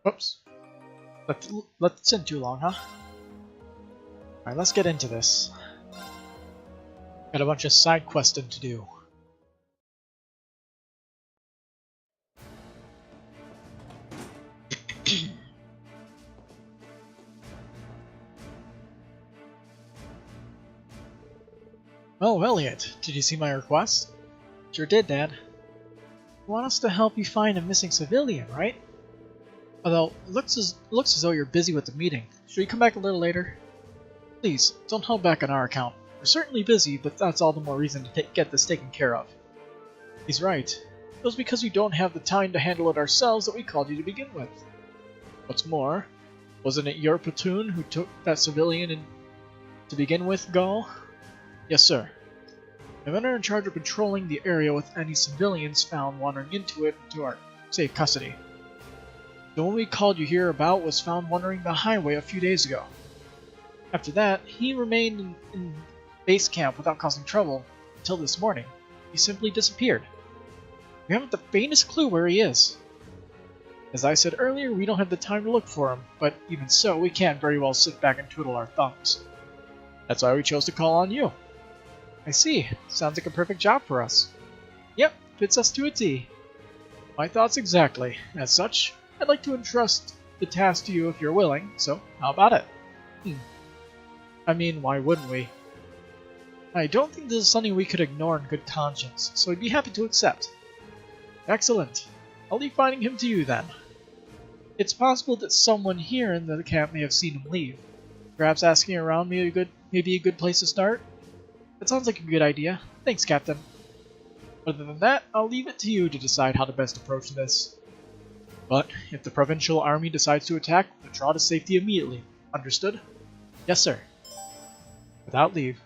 Oops. Let this in too long, huh? Alright, let's get into this. Got a bunch of side questing to do. Oh, Elliot, did you see my request? Sure did, Dad. You want us to help you find a missing civilian, right? Although, it looks as though you're busy with the meeting. Should we come back a little later? Please, don't hold back on our account. We're certainly busy, but that's all the more reason to get this taken care of. He's right. It was because we don't have the time to handle it ourselves that we called you to begin with. What's more, wasn't it your platoon who took that civilian in to begin with, Gall? Yes, sir. The men are in charge of patrolling the area with any civilians found wandering into our safe custody. The one we called you here about was found wandering the highway a few days ago. After that, he remained in base camp without causing trouble until this morning. He simply disappeared. We haven't the faintest clue where he is. As I said earlier, we don't have the time to look for him, but even so, we can't very well sit back and twiddle our thumbs. That's why we chose to call on you. I see. Sounds like a perfect job for us. Yep, fits us to a T. My thoughts exactly. As such, I'd like to entrust the task to you if you're willing, so how about it? I mean, why wouldn't we? I don't think this is something we could ignore in good conscience, so I'd be happy to accept. Excellent. I'll leave finding him to you then. It's possible that someone here in the camp may have seen him leave. Perhaps asking around may be a good place to start? That sounds like a good idea. Thanks, Captain. Other than that, I'll leave it to you to decide how to best approach this. But if the provincial army decides to attack, withdraw to safety immediately. Understood? Yes, sir. Without leave.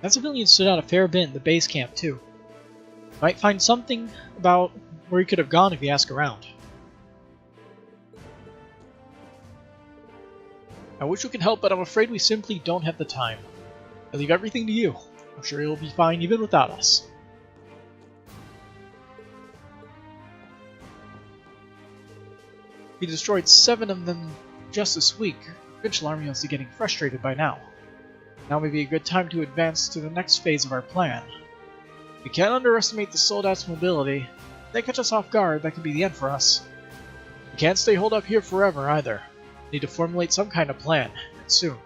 That civilian stood out a fair bit in the base camp, too. Might find something about where he could have gone if you ask around. I wish we could help, but I'm afraid we simply don't have the time. I leave everything to you. I'm sure you'll be fine even without us. We destroyed 7 of them just this week. The provincial army must be getting frustrated by now. Now may be a good time to advance to the next phase of our plan. We can't underestimate the soldat's mobility. If they catch us off guard, that could be the end for us. We can't stay holed up here forever either. We need to formulate some kind of plan, and soon.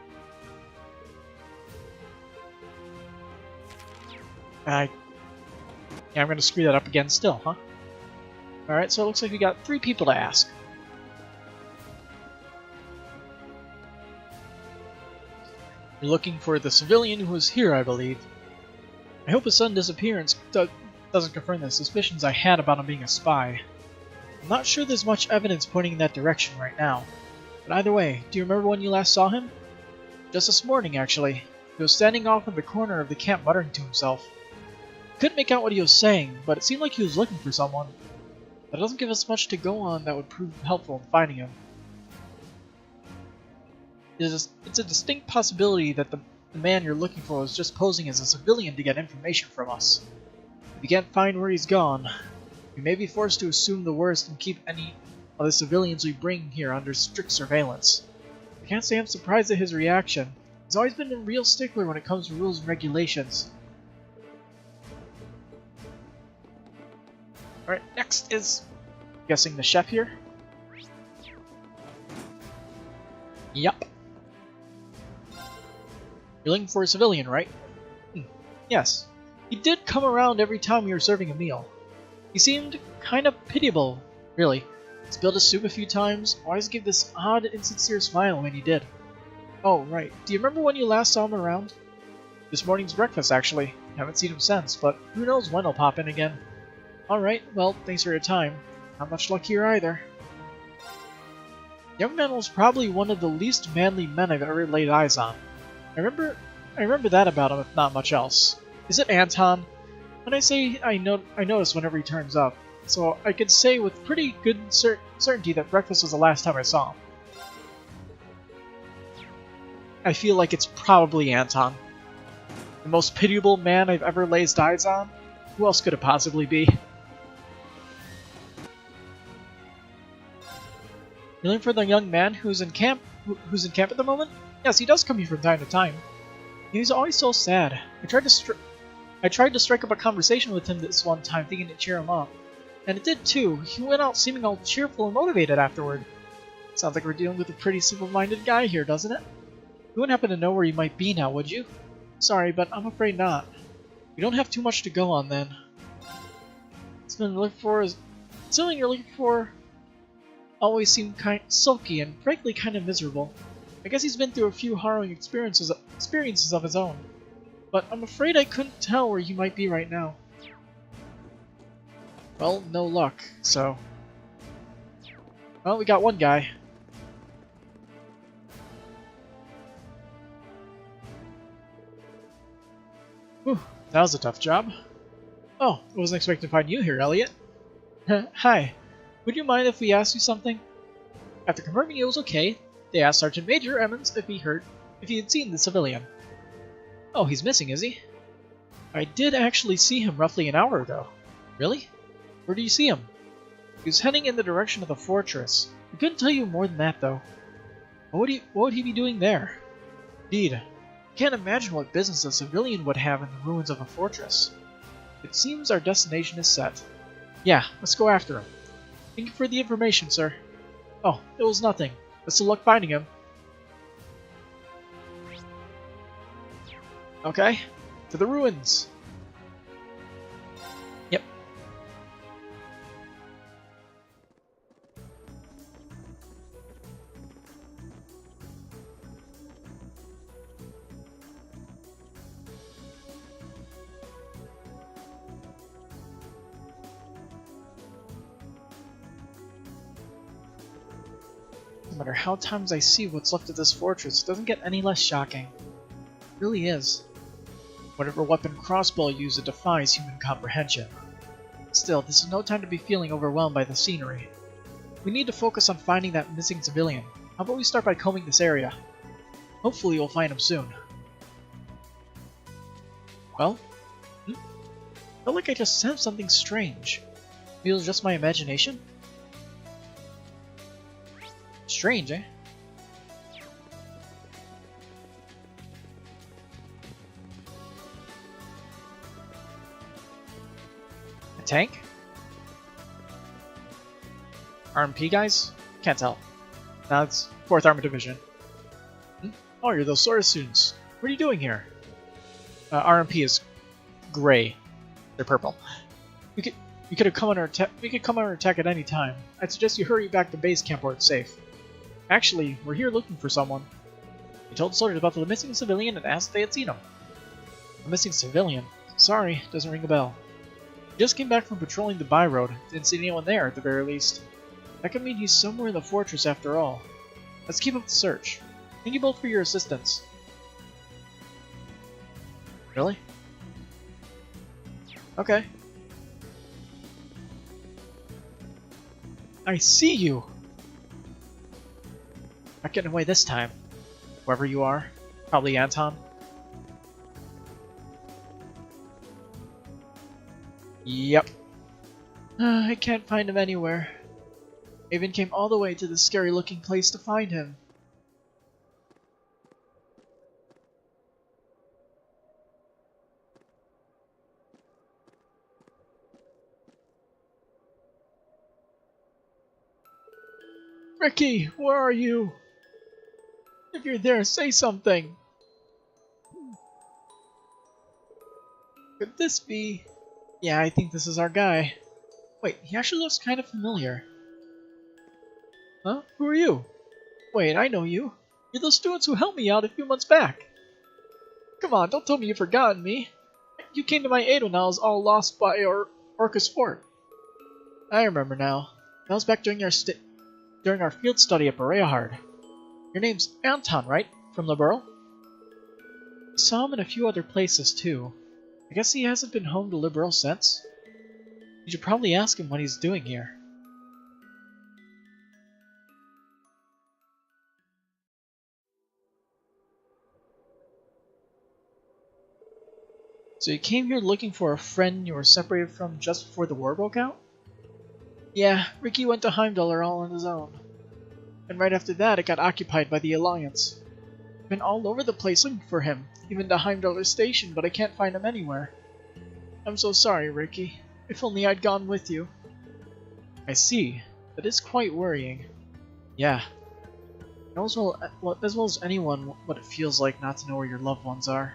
Yeah, I'm gonna screw that up again still, huh? Alright, so it looks like we got 3 people to ask. You're looking for the civilian who was here, I believe. I hope his sudden disappearance doesn't confirm the suspicions I had about him being a spy. I'm not sure there's much evidence pointing in that direction right now. But either way, do you remember when you last saw him? Just this morning, actually. He was standing off in the corner of the camp muttering to himself. I couldn't make out what he was saying, but it seemed like he was looking for someone. That doesn't give us much to go on that would prove helpful in finding him. It's a distinct possibility that the man you're looking for was just posing as a civilian to get information from us. If you can't find where he's gone, we may be forced to assume the worst and keep any of the civilians we bring here under strict surveillance. I can't say I'm surprised at his reaction. He's always been a real stickler when it comes to rules and regulations. Alright, next is... guessing the chef here? Yup. You're looking for a civilian, right? Yes. He did come around every time we were serving a meal. He seemed kind of pitiable, really. Spilled his soup a few times, always gave this odd, insincere smile when he did. Oh, right. Do you remember when you last saw him around? This morning's breakfast, actually. Haven't seen him since, but who knows when he'll pop in again. Alright, well, thanks for your time. Not much luck here either. The young man was probably one of the least manly men I've ever laid eyes on. I remember that about him, if not much else. Is it Anton? When I say I notice whenever he turns up, so I could say with pretty good certainty that breakfast was the last time I saw him. I feel like it's probably Anton. The most pitiable man I've ever laid eyes on? Who else could it possibly be? You're looking for the young man who's in camp at the moment? Yes, he does come here from time to time. He's always so sad. I tried to strike up a conversation with him this one time, thinking to cheer him up. And it did too. He went out seeming all cheerful and motivated afterward. Sounds like we're dealing with a pretty simple-minded guy here, doesn't it? You wouldn't happen to know where he might be now, would you? Sorry, but I'm afraid not. We don't have too much to go on then. Something you're looking for always seemed kind sulky and frankly kind of miserable. I guess he's been through a few harrowing experiences of his own. But I'm afraid I couldn't tell where he might be right now. Well, no luck, so... Well, we got one guy. Whew, that was a tough job. Oh, I wasn't expecting to find you here, Elliot. Hi. Would you mind if we asked you something? After confirming it was okay, they asked Sergeant Major Emmons if he had seen the civilian. Oh, he's missing, is he? I did actually see him roughly an hour ago. Really? Where do you see him? He was heading in the direction of the fortress. I couldn't tell you more than that, though. What would he be doing there? Indeed. I can't imagine what business a civilian would have in the ruins of a fortress. It seems our destination is set. Yeah, let's go after him. Thank you for the information, sir. Oh, it was nothing. Best of luck finding him. Okay, to the ruins. Yep. No matter how times I see what's left of this fortress, it doesn't get any less shocking. It really is. Whatever weapon crossbow used, it defies human comprehension. Still, this is no time to be feeling overwhelmed by the scenery. We need to focus on finding that missing civilian. How about we start by combing this area? Hopefully we'll find him soon. Well? Felt like I just sensed something strange. Maybe it was just my imagination? Strange, eh? A tank? RMP guys? Can't tell. Now it's 4th Armored Division. Oh, you're those Sora students. What are you doing here? RMP is gray. They're purple. We could come under attack at any time. I'd suggest you hurry back to base camp where it's safe. Actually, we're here looking for someone. We told the soldiers about the missing civilian and asked if they had seen him. A missing civilian? Sorry, doesn't ring a bell. We just came back from patrolling the by-road. Didn't see anyone there, at the very least. That could mean he's somewhere in the fortress after all. Let's keep up the search. Thank you both for your assistance. Really? Okay. I see you! Not getting away this time. Whoever you are. Probably Anton. Yep. I can't find him anywhere. I even came all the way to this scary looking place to find him. Ricky, where are you? If you're there, say something. Could this be... Yeah, I think this is our guy. Wait, he actually looks kind of familiar. Huh? Who are you? Wait, I know you. You're those students who helped me out a few months back. Come on, don't tell me you've forgotten me. You came to my aid when I was all lost by Orcus Fort. I remember now. That was back during our field study at Bereahard. Your name's Anton, right? From Liberl? I saw him in a few other places, too. I guess he hasn't been home to Liberl since. You should probably ask him what he's doing here. So you came here looking for a friend you were separated from just before the war broke out? Yeah, Ricky went to Heimdall all on his own. And right after that, it got occupied by the Alliance. I've been all over the place looking for him, even to Heimdall Station, but I can't find him anywhere. I'm so sorry, Ricky. If only I'd gone with you. I see. That is quite worrying. Yeah. I know as well as anyone what it feels like not to know where your loved ones are.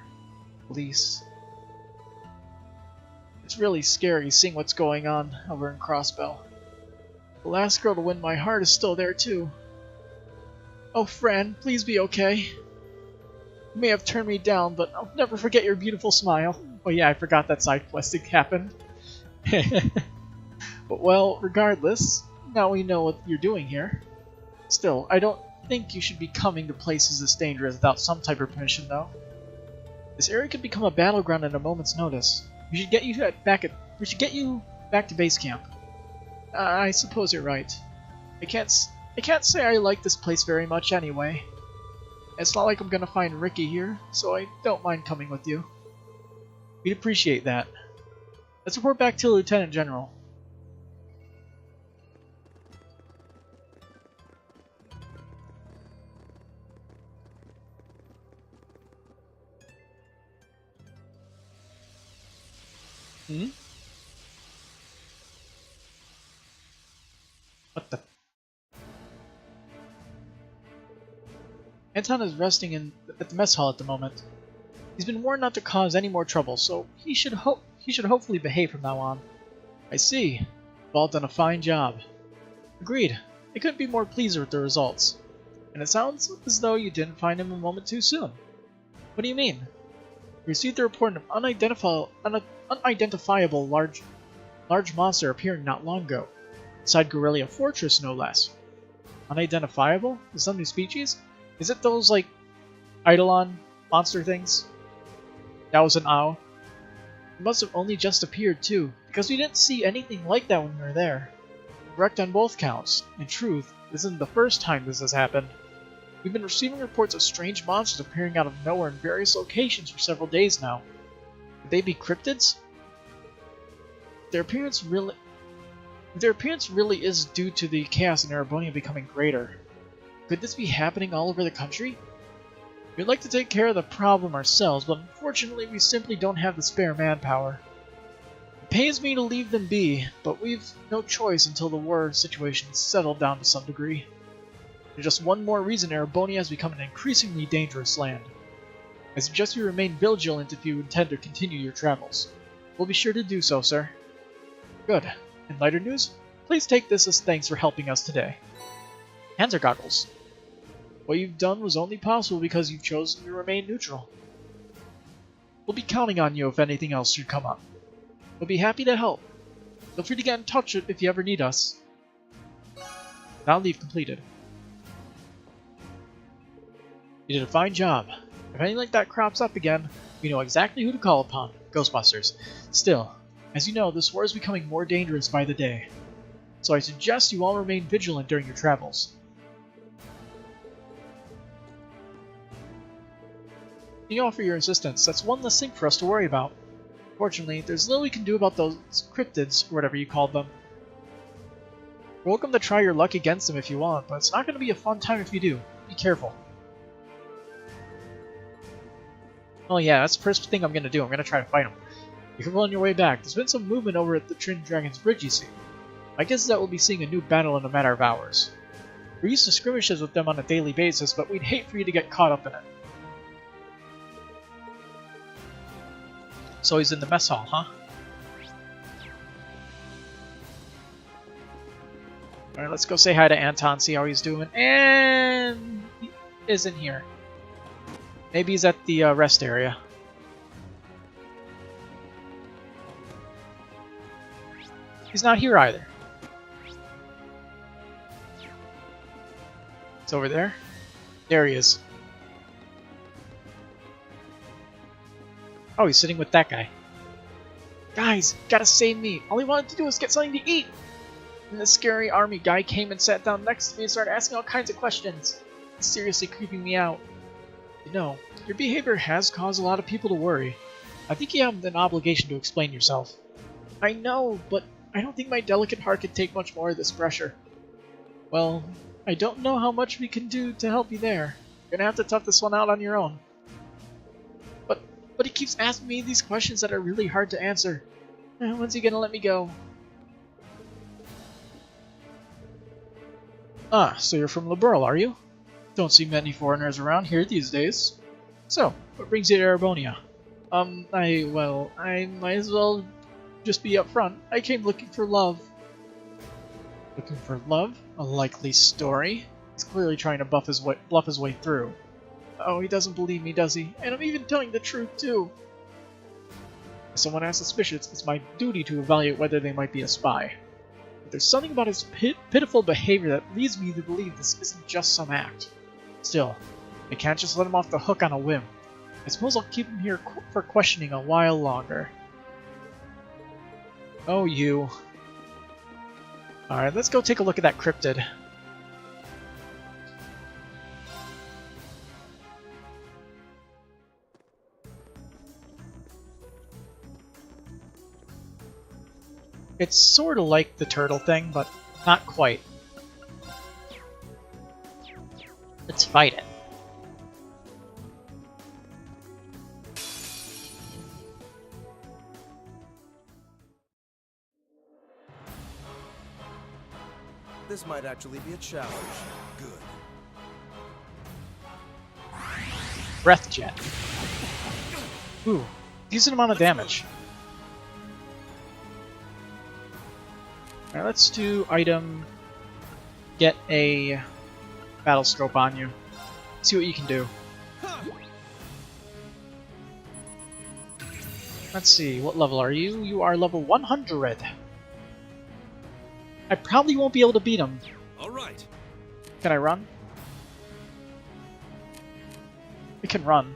Police. It's really scary seeing what's going on over in Crossbell. The last girl to win my heart is still there too. Oh, Fran, please be okay. You may have turned me down, but I'll never forget your beautiful smile. Oh yeah, I forgot that side quest happened. But well, regardless, now we know what you're doing here. Still, I don't think you should be coming to places this dangerous without some type of permission, though. This area could become a battleground at a moment's notice. We should get you back to base camp. I suppose you're right. I can't say I like this place very much anyway. It's not like I'm gonna find Ricky here, so I don't mind coming with you. We'd appreciate that. Let's report back to Lieutenant General. What the? Anton is resting at the mess hall at the moment. He's been warned not to cause any more trouble, so he should hopefully behave from now on. I see. You've all done a fine job. Agreed. I couldn't be more pleased with the results. And it sounds as though you didn't find him a moment too soon. What do you mean? We received a report of an unidentifiable large monster appearing not long ago. Inside Guerrilla Fortress, no less. Unidentifiable? Is some new species? Is it those, like, Eidolon monster things? That was an owl. It must have only just appeared, too, because we didn't see anything like that when we were there. Correct on both counts. In truth, this isn't the first time this has happened. We've been receiving reports of strange monsters appearing out of nowhere in various locations for several days now. Could they be cryptids? Their appearance really is due to the chaos in Erebonia becoming greater. Could this be happening all over the country? We'd like to take care of the problem ourselves, but unfortunately we simply don't have the spare manpower. It pains me to leave them be, but we've no choice until the war situation is settled down to some degree. There's just one more reason Erebonia has become an increasingly dangerous land. I suggest you remain vigilant if you intend to continue your travels. We'll be sure to do so, sir. Good. In lighter news, please take this as thanks for helping us today. Hands goggles. What you've done was only possible because you've chosen to remain neutral. We'll be counting on you if anything else should come up. We'll be happy to help. Feel free to get in touch if you ever need us. Now leave completed. You did a fine job. If anything like that crops up again, we know exactly who to call upon. Ghostbusters. Still, as you know, this war is becoming more dangerous by the day. So I suggest you all remain vigilant during your travels. Thank you all for your assistance. That's one less thing for us to worry about. Fortunately, there's little we can do about those cryptids, or whatever you called them. You're welcome to try your luck against them if you want, but it's not going to be a fun time if you do. Be careful. Oh yeah, that's the first thing I'm going to do. I'm going to try to fight them. Be careful on your way back. There's been some movement over at the Twin Dragon's Bridge, you see. My guess is that we'll be seeing a new battle in a matter of hours. We're used to skirmishes with them on a daily basis, but we'd hate for you to get caught up in it. So he's in the mess hall, huh? Alright, let's go say hi to Anton, see how he's doing. And he isn't here. Maybe he's at the rest area. He's not here either. It's over there. There he is. Oh, he's sitting with that guy. Guys, gotta save me. All he wanted to do was get something to eat. And the scary army guy came and sat down next to me and started asking all kinds of questions. It's seriously creeping me out. You know, your behavior has caused a lot of people to worry. I think you have an obligation to explain yourself. I know, but I don't think my delicate heart can take much more of this pressure. Well, I don't know how much we can do to help you there. You're gonna have to tough this one out on your own. But he keeps asking me these questions that are really hard to answer. When's he gonna let me go? Ah, so you're from Liberl, are you? Don't see many foreigners around here these days. So, what brings you to Arabonia? I might as well just be upfront. I came looking for love. Looking for love? A likely story. He's clearly trying to bluff his way through. Oh, he doesn't believe me, does he? And I'm even telling the truth, too. If someone asks suspicious, it's my duty to evaluate whether they might be a spy. But there's something about his pitiful behavior that leads me to believe this isn't just some act. Still, I can't just let him off the hook on a whim. I suppose I'll keep him here for questioning a while longer. Oh, you. Alright, let's go take a look at that cryptid. It's sort of like the turtle thing, but not quite. Let's fight it. This might actually be a challenge. Good. Breath Jet. Ooh, decent amount of damage. Alright, let's do item, get a battle scope on you. See what you can do. Let's see, what level are you? You are level 100. I probably won't be able to beat him. Alright. Can I run? We can run.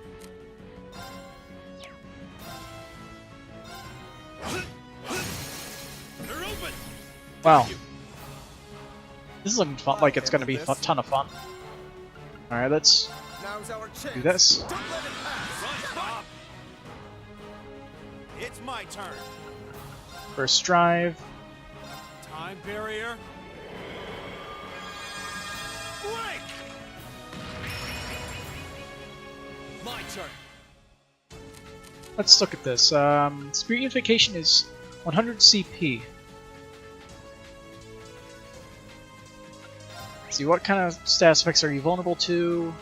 Wow. This is looking fun, like it's going to be a ton of fun. Alright, let's do this. It's my turn. First drive. Time barrier. Break. My turn. Let's look at this. Spirit Unification is 100 CP. Let's see, what kind of status effects are you vulnerable to?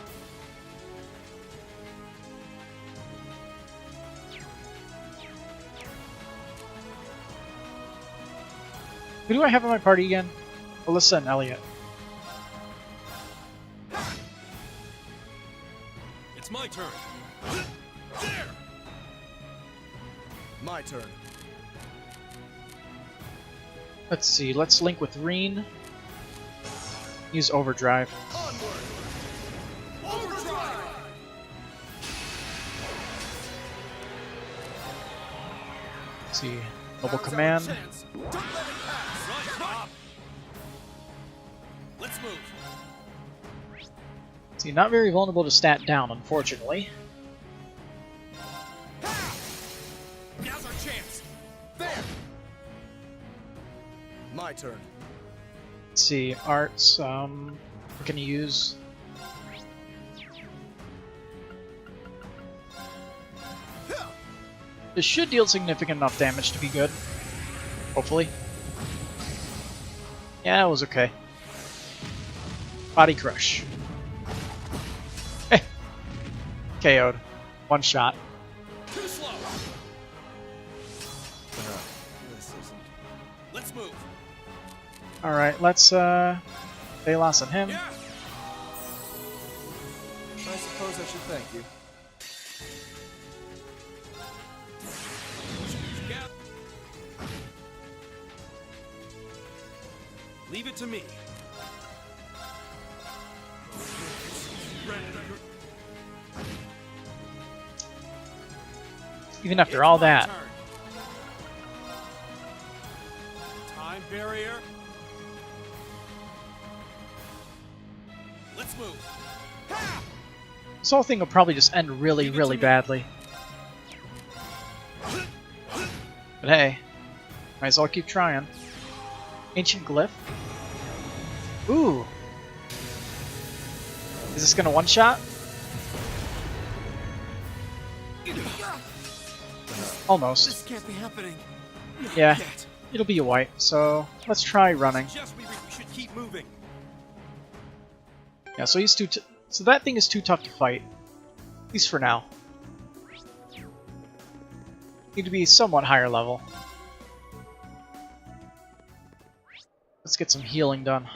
Who do I have in my party again? Alyssa and Elliot. It's my turn. There. My turn. Let's see, let's link with Reen. Use Overdrive. Onward. Overdrive. Let's see, Mobile Command. Don't let it pass. Right. Let's move. See, not very vulnerable to stat down, unfortunately. Now's our chance. There. My turn. Let's see, arts, we're gonna use... This should deal significant enough damage to be good. Hopefully. Yeah, it was okay. Body Crush. KO'd. One shot. Too slow. This isn't. Let's move. Alright, let's Velos on him. Yeah. I suppose I should thank you. Leave it to me. Even after all that. Turn. Time barrier. Let's move. This whole thing will probably just end really, really badly. But hey, might as well keep trying. Ancient glyph. Ooh. Is this gonna one-shot? Almost. This can't be happening. Yeah, it'll be a white, so let's try running. We should keep moving. Yeah, so he's so that thing is too tough to fight. At least for now. Need to be somewhat higher level. Let's get some healing done.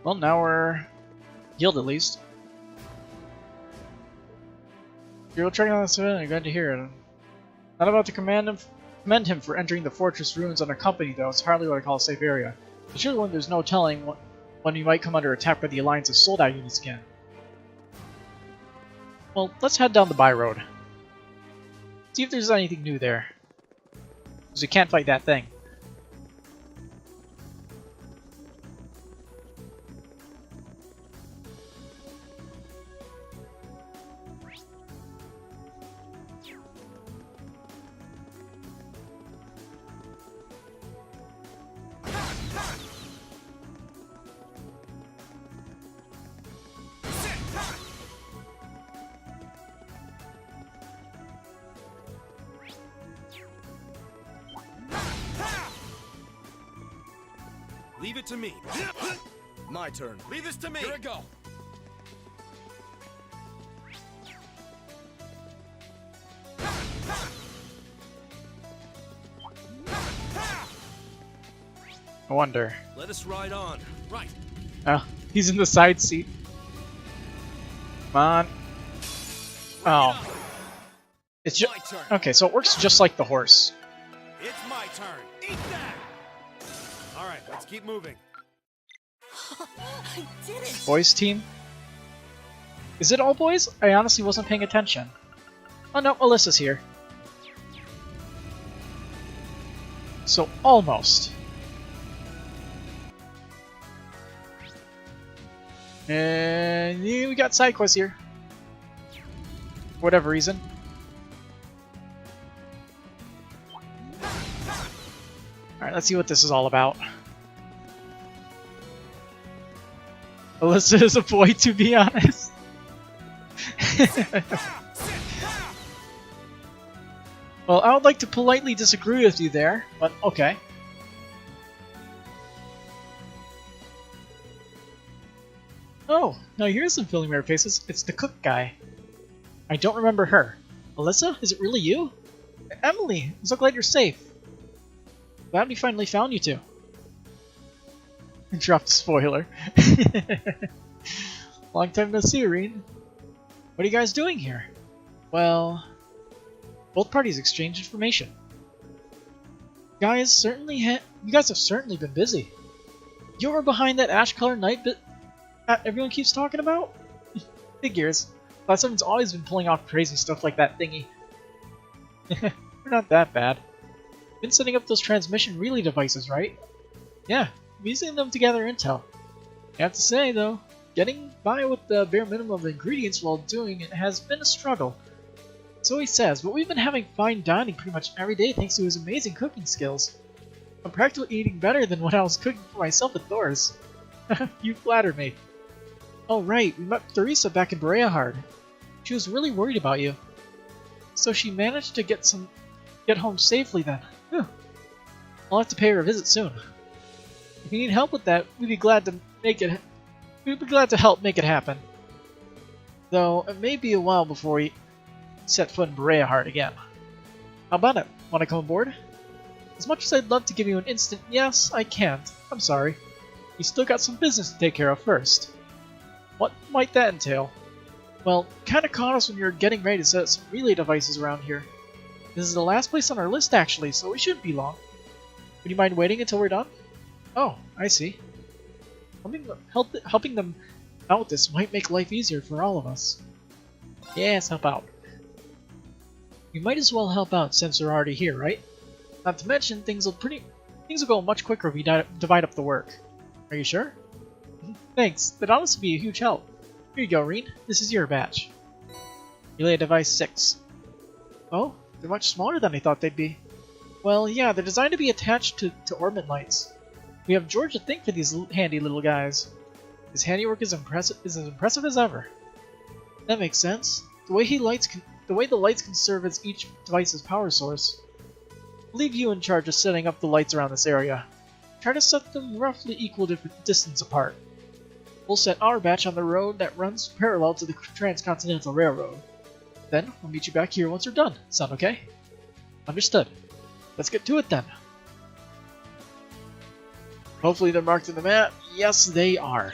Well, now we're healed at least. You're checking on this event, I'm glad to hear it. Not about to commend him for entering the fortress ruins unaccompanied, though. It's hardly what I call a safe area. Especially when there's no telling when you might come under attack by the Alliance's sold-out units again. Well, let's head down the by road. See if there's anything new there. Because we can't fight that thing. Leave it to me. My turn. Leave this to me. Here I go. I wonder. Let us ride on. Right. Oh, he's in the side seat. Come on. Oh. It's just... My turn. Okay, so it works just like the horse. It's my turn. Eat that. All right, let's keep moving. I did it! Boys team? Is it all boys? I honestly wasn't paying attention. Oh no, Alyssa's here. So, almost. And yeah, we got side quests here. For whatever reason. Alright, let's see what this is all about. Alyssa is a boy, to be honest. Well, I would like to politely disagree with you there, but okay. Oh, now here's some familiar faces. It's the cook guy. I don't remember her. Alyssa, is it really you? Emily, I'm so glad you're safe. Glad we finally found you two. Dropped a spoiler. Long time no see, Irene. What are you guys doing here? Well, both parties exchanged information. You guys have certainly been busy. You were behind that ash-colored night bit everyone keeps talking about? Figures. Last someone's always been pulling off crazy stuff like that thingy. We're not that bad. Been setting up those transmission relay devices, right? Yeah, using them to gather intel. I have to say, though, getting by with the bare minimum of ingredients while doing it has been a struggle. So he says, but we've been having fine dining pretty much every day thanks to his amazing cooking skills. I'm practically eating better than when I was cooking for myself at Thor's. You flatter me. Oh right, we met Theresa back in Breahard. She was really worried about you. So she managed to get home safely then. Whew. I'll have to pay her a visit soon. If you need help with that, we'd be glad to help make it happen. Though it may be a while before we set foot in Breahard again. How about it? Want to come aboard? As much as I'd love to give you an instant yes, I can't. I'm sorry. You still got some business to take care of first. What might that entail? Well, kinda caught us when you were getting ready to set up some relay devices around here. This is the last place on our list actually, so we shouldn't be long. Would you mind waiting until we're done? Oh, I see. Helping them out with this might make life easier for all of us. Yes, help out. We might as well help out since we're already here, right? Not to mention, things will go much quicker if we divide up the work. Are you sure? Thanks, that'd honestly be a huge help. Here you go, Reen. This is your batch. Relay device 6. Oh, they're much smaller than I thought they'd be. Well, yeah, they're designed to be attached to orbit lights. We have George to thank for these handy little guys. His handiwork is as impressive as ever. That makes sense. The way the lights can serve as each device's power source. I'll leave you in charge of setting up the lights around this area. Try to set them roughly equal distance apart. We'll set our batch on the road that runs parallel to the Transcontinental Railroad. Then, we'll meet you back here once we're done. Sound okay? Understood. Let's get to it then. Hopefully they're marked on the map. Yes, they are.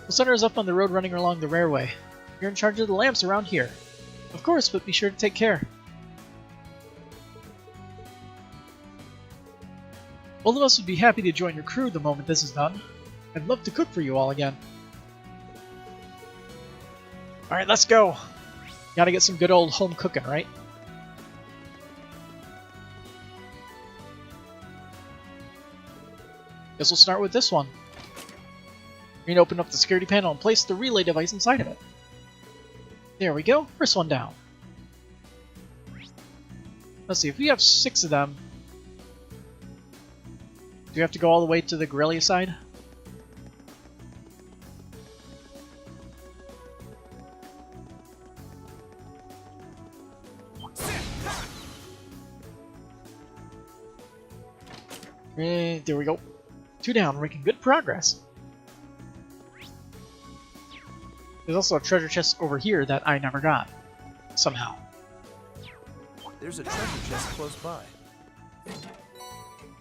The center is up on the road running along the railway. You're in charge of the lamps around here. Of course, but be sure to take care. Both of us would be happy to join your crew the moment this is done. I'd love to cook for you all again. Alright, let's go. Gotta get some good old home cooking, right? Guess we'll start with this one. We're going to open up the security panel and place the relay device inside of it. There we go. First one down. Let's see, if we have 6 of them, do we have to go all the way to the Guerrilla side? There we go. 2 down, making good progress. There's also a treasure chest over here that I never got. Somehow. There's a treasure chest close by.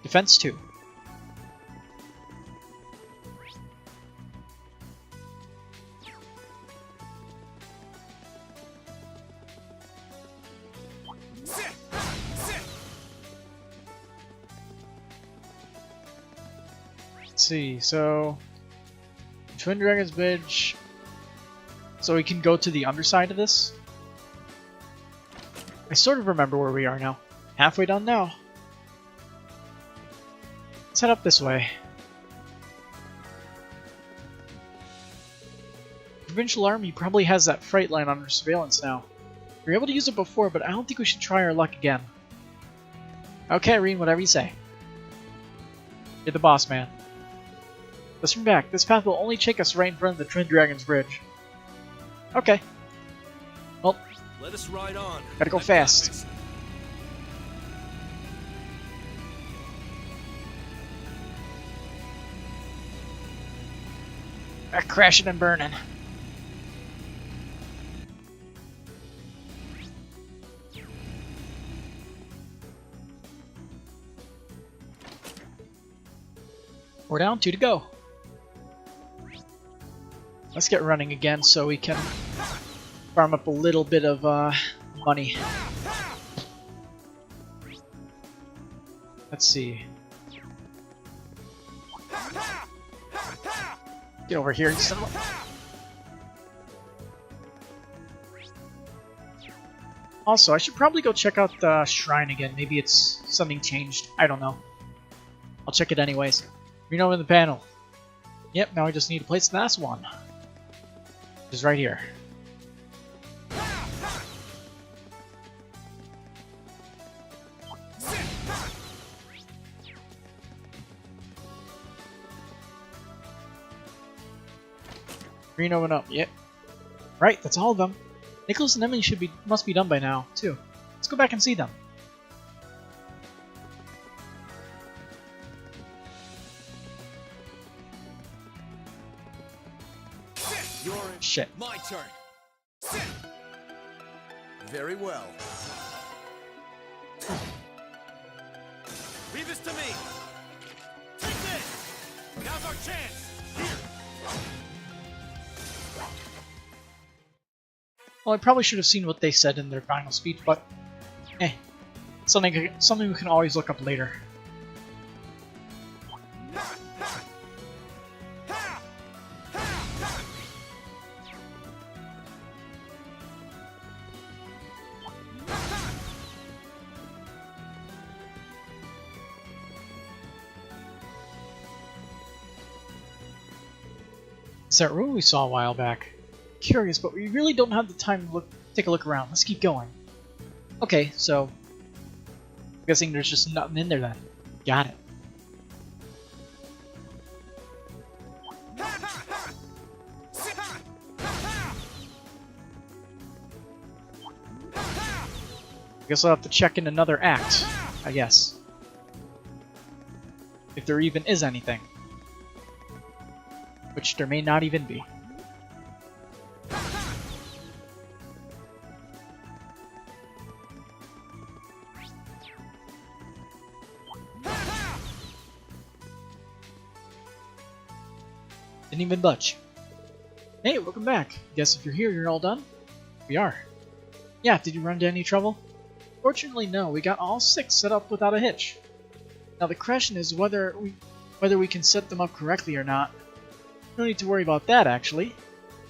Defense 2. Let's see, so Twin Dragon's Bridge. So we can go to the underside of this. I sort of remember where we are now. Halfway done now. Let's head up this way. The Provincial Army probably has that freight line under surveillance now. We were able to use it before, but I don't think we should try our luck again. Okay, Reen, whatever you say. You're the boss, man. Listen back. This path will only take us right in front of the Twin Dragon's Bridge. Okay. Well, let us ride on. Gotta go fast. Crashing and burning. We're down 2 to go. Let's get running again so we can farm up a little bit of money. Let's see. Get over here and settle. Also, I should probably go check out the shrine again. Maybe it's something changed. I don't know. I'll check it anyways. You know in the panel. Yep, now I just need to place the last one. Which is right here. Green open up, yep. Right, that's all of them. Nicholas and Emily must be done by now, too. Let's go back and see them. Shit. My turn. Very well. Leave this to me. Take this. Now's our chance. Here. Well, I probably should have seen what they said in their final speech, but something we can always look up later. It's that room we saw a while back. Curious, but we really don't have the time to take a look around. Let's keep going. Okay, so I'm guessing there's just nothing in there then. Got it. I guess I'll have to check in another act, I guess. If there even is anything. Which there may not even be. Didn't even budge. Hey, welcome back. Guess if you're here, you're all done? We are. Yeah, did you run into any trouble? Fortunately, no. We got all 6 set up without a hitch. Now the question is whether we can set them up correctly or not. No need to worry about that, actually.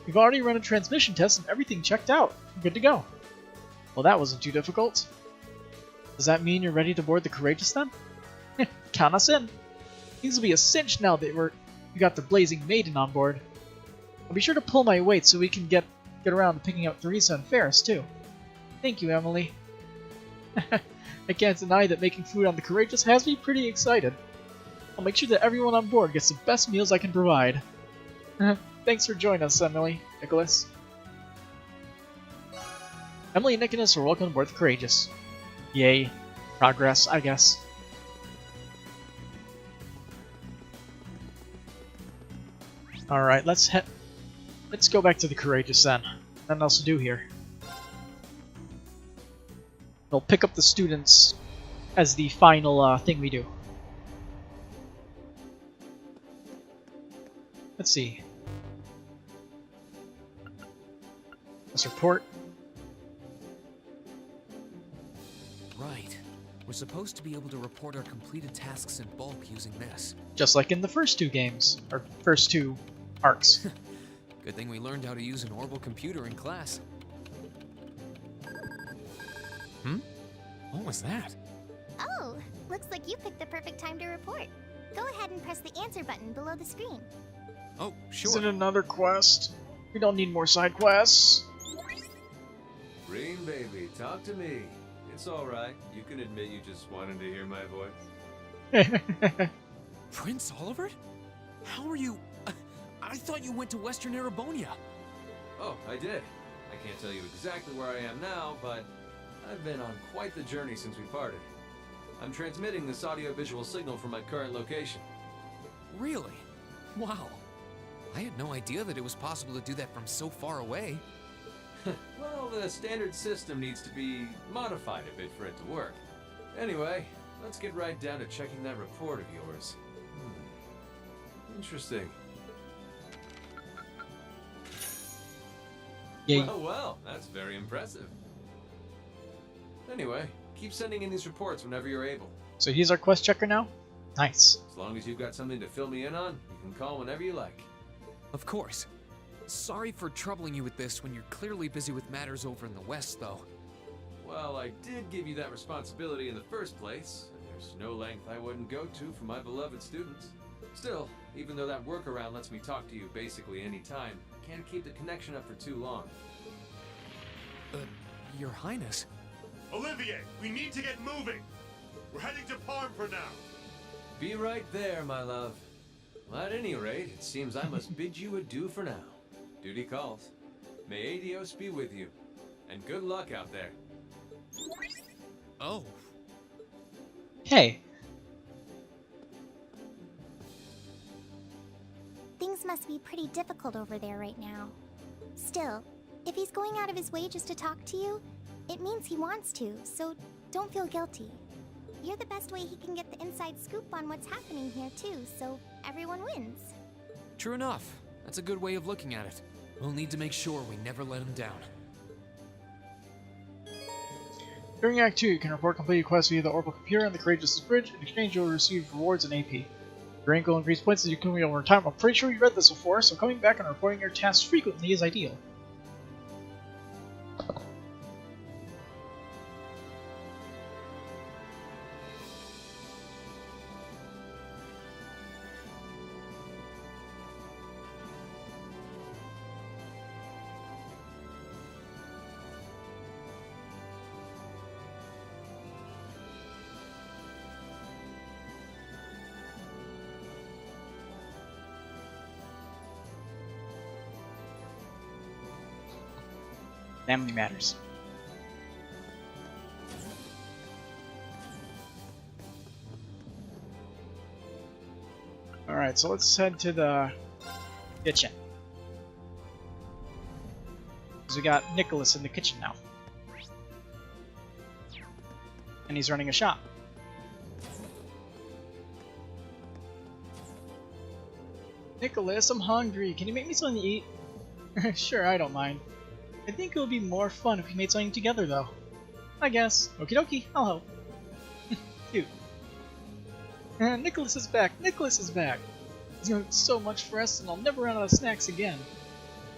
We've already run a transmission test and everything checked out. Good to go. Well, that wasn't too difficult. Does that mean you're ready to board the Courageous then? Count us in. Things will be a cinch now that we got the Blazing Maiden on board. I'll be sure to pull my weight so we can get around to picking up Theresa and Ferris too. Thank you, Emily. I can't deny that making food on the Courageous has me pretty excited. I'll make sure that everyone on board gets the best meals I can provide. Thanks for joining us, Emily, Nicholas. Emily and Nicholas are welcome aboard the Courageous. Yay. Progress, I guess. Alright, let's go back to the Courageous then. Nothing else to do here. We'll pick up the students as the final thing we do. Let's see. Let's report. Right. We're supposed to be able to report our completed tasks in bulk using this. Just like in the first 2 games, or first 2 arcs. Good thing we learned how to use an orbital computer in class. What was that? Oh, looks like you picked the perfect time to report. Go ahead and press the answer button below the screen. Oh, sure. Is it another quest? We don't need more side quests. Green baby, talk to me. It's alright. You can admit you just wanted to hear my voice. Prince Olivert? How are you? I thought you went to Western Erebonia. Oh, I did. I can't tell you exactly where I am now, but I've been on quite the journey since we parted. I'm transmitting this audio-visual signal from my current location. Really? Wow. I had no idea that it was possible to do that from so far away. Well, the standard system needs to be modified a bit for it to work. Anyway, let's get right down to checking that report of yours. Interesting. Yay. Well, that's very impressive. Anyway, keep sending in these reports whenever you're able. So he's our quest checker now? Nice. As long as you've got something to fill me in on, you can call whenever you like. Of course. Sorry for troubling you with this when you're clearly busy with matters over in the West, though. Well, I did give you that responsibility in the first place, and there's no length I wouldn't go to for my beloved students. Still, even though that workaround lets me talk to you basically any time, I can't keep the connection up for too long. Your Highness. Olivier, we need to get moving. We're heading to Parm for now. Be right there, my love. Well, at any rate, it seems I must bid you adieu for now. Duty calls. May Adios be with you. And good luck out there. Oh. Hey. Things must be pretty difficult over there right now. Still, if he's going out of his way just to talk to you, it means he wants to, so don't feel guilty. You're the best way he can get the inside scoop on what's happening here too, so everyone wins. True enough. That's a good way of looking at it. We'll need to make sure we never let him down. During Act 2, you can report completed quests via the orbital computer and the Courageous' bridge. In exchange, you'll receive rewards and AP. Your rank will increase points as you accumulate over time. I'm pretty sure you read this before, so coming back and reporting your tasks frequently is ideal. Family matters. Alright, so let's head to the kitchen. Because we got Nicholas in the kitchen now. And he's running a shop. Nicholas, I'm hungry. Can you make me something to eat? Sure, I don't mind. I think it would be more fun if we made something together, though. I guess. Okie dokie, I'll help. Cute. Nicholas is back! Nicholas is back! He's doing so much for us, and I'll never run out of snacks again.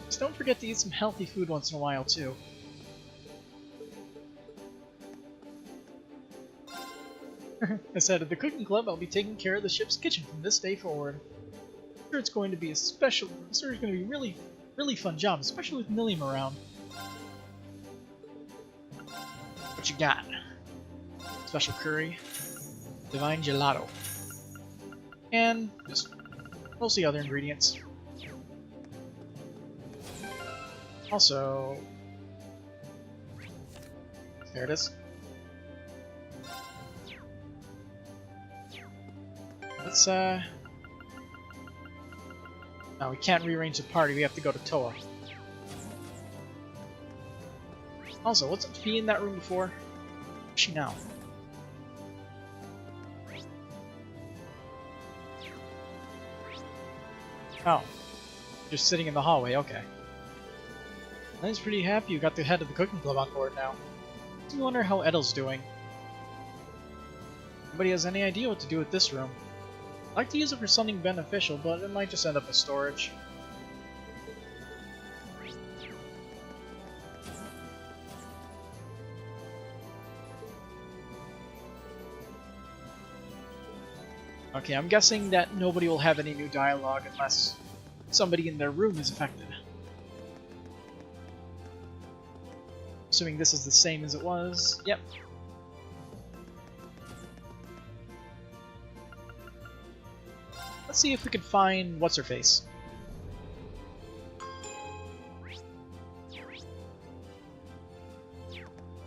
Just don't forget to eat some healthy food once in a while, too. I said at the cooking club, I'll be taking care of the ship's kitchen from this day forward. I'm sure it's going to be a special. I'm sure it's going to be really fun job, especially with Milliam around. What you got? Special curry, divine gelato, and just mostly other ingredients. Also, there it is. Let's no, we can't rearrange the party, we have to go to Toa. Also, wasn't Fee in that room before? Where's she now? Oh. Just sitting in the hallway, okay. I was pretty happy you got the head of the cooking club on board now. I wonder how Edel's doing. Nobody has any idea what to do with this room. I'd like to use it for something beneficial, but it might just end up as storage. Okay, I'm guessing that nobody will have any new dialogue unless somebody in their room is affected. Assuming this is the same as it was. Yep. Let's see if we can find what's-her-face.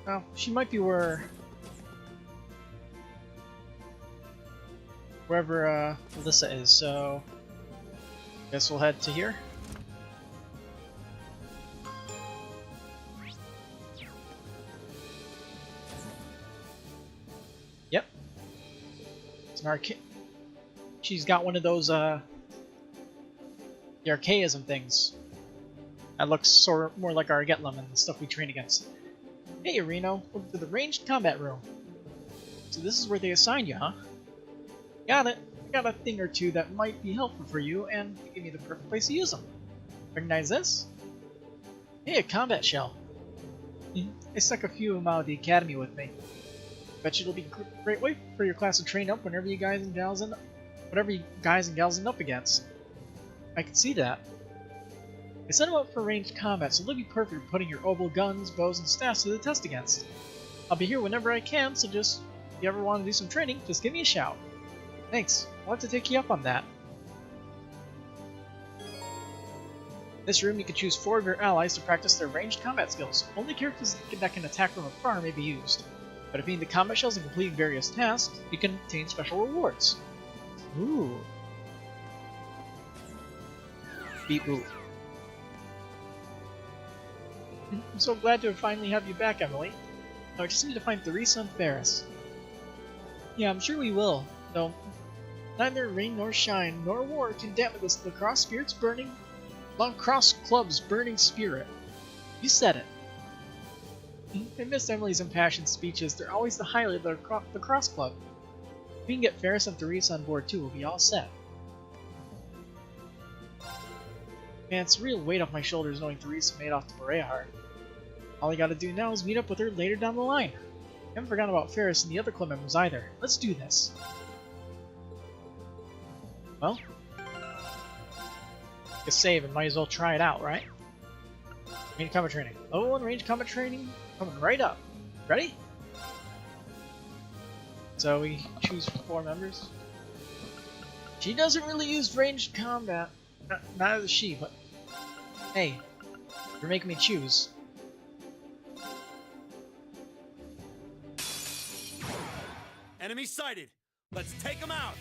Well, she might be wherever Alyssa is, so guess we'll head to here. Yep. It's an arcade. She's got one of those, the archaism things. That looks sort of more like our Getlum and the stuff we train against. Hey, Reno, welcome to the ranged combat room. So this is where they assigned you, huh? Got it. I got a thing or two that might be helpful for you, and you give me the perfect place to use them. Recognize this? Hey, a combat shell. I stuck a few of them out of the academy with me. Bet you it'll be a great way for your class to train up whenever you guys and gals end up. Whatever you guys and gals end up against. I can see that. I set them up for ranged combat, so they'll be perfect for putting your oboe guns, bows, and staffs to the test against. I'll be here whenever I can, so just, if you ever want to do some training, just give me a shout. Thanks, I'll have to take you up on that. In this room, you can choose 4 of your allies to practice their ranged combat skills. Only characters that can attack from afar may be used. By defeating the combat shells and completing various tasks, you can obtain special rewards. Ooh. Beat boot. I'm so glad to finally have you back, Emily. Now I just need to find Theresa and Ferris. Yeah, I'm sure we will, though neither rain nor shine nor war can dampen this lacrosse club's burning spirit. You said it. I miss Emily's impassioned speeches. They're always the highlight of the lacrosse club. If we can get Ferris and Theresa on board too, we'll be all set. Man, it's a real weight off my shoulders knowing Theresa made off to Boreahar. All I gotta do now is meet up with her later down the line. I haven't forgotten about Ferris and the other club members either. Let's do this. Well, a save and might as well try it out, right? Range combat training. Level 1 range combat training coming right up. Ready? So we choose 4 members. She doesn't really use ranged combat. Neither does she, but hey, you're making me choose. Enemy sighted. Let's take them out.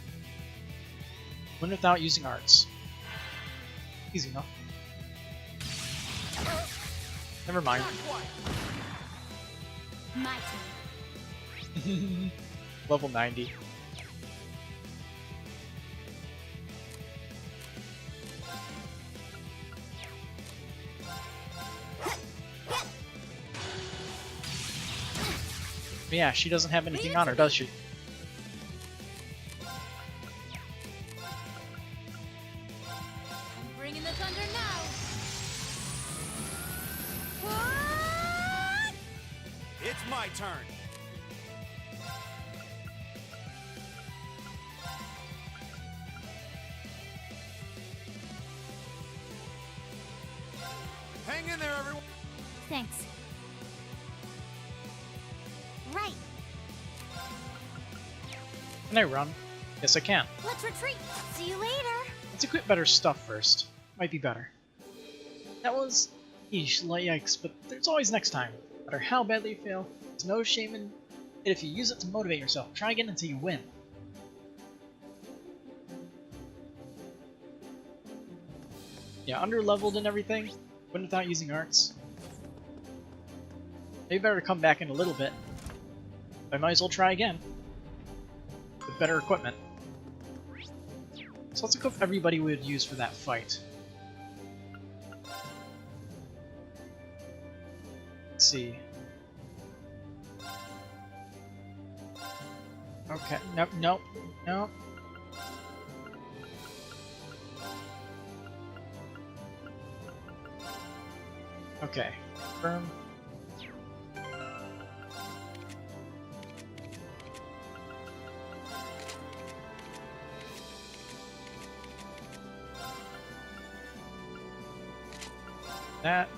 Win without using arts. Easy enough. Never mind. Not quite. My turn. Level 90. Yeah, she doesn't have anything on her, does she? I'm bringing the thunder now. What? It's my turn. Hang in there, everyone. Thanks. Right. Can I run? Yes, I can. Let's retreat. See you later. Let's equip better stuff first. Might be better. That was... Eesh, yikes, but there's always next time. No matter how badly you fail, there's no shame in it if you use it to motivate yourself. Try again until you win. Yeah, under-leveled and everything. Win without using arts. Maybe better come back in a little bit. I might as well try again. With better equipment. So let's equip everybody we would use for that fight. Let's see. Okay, nope, nope, nope. Okay, confirm. That.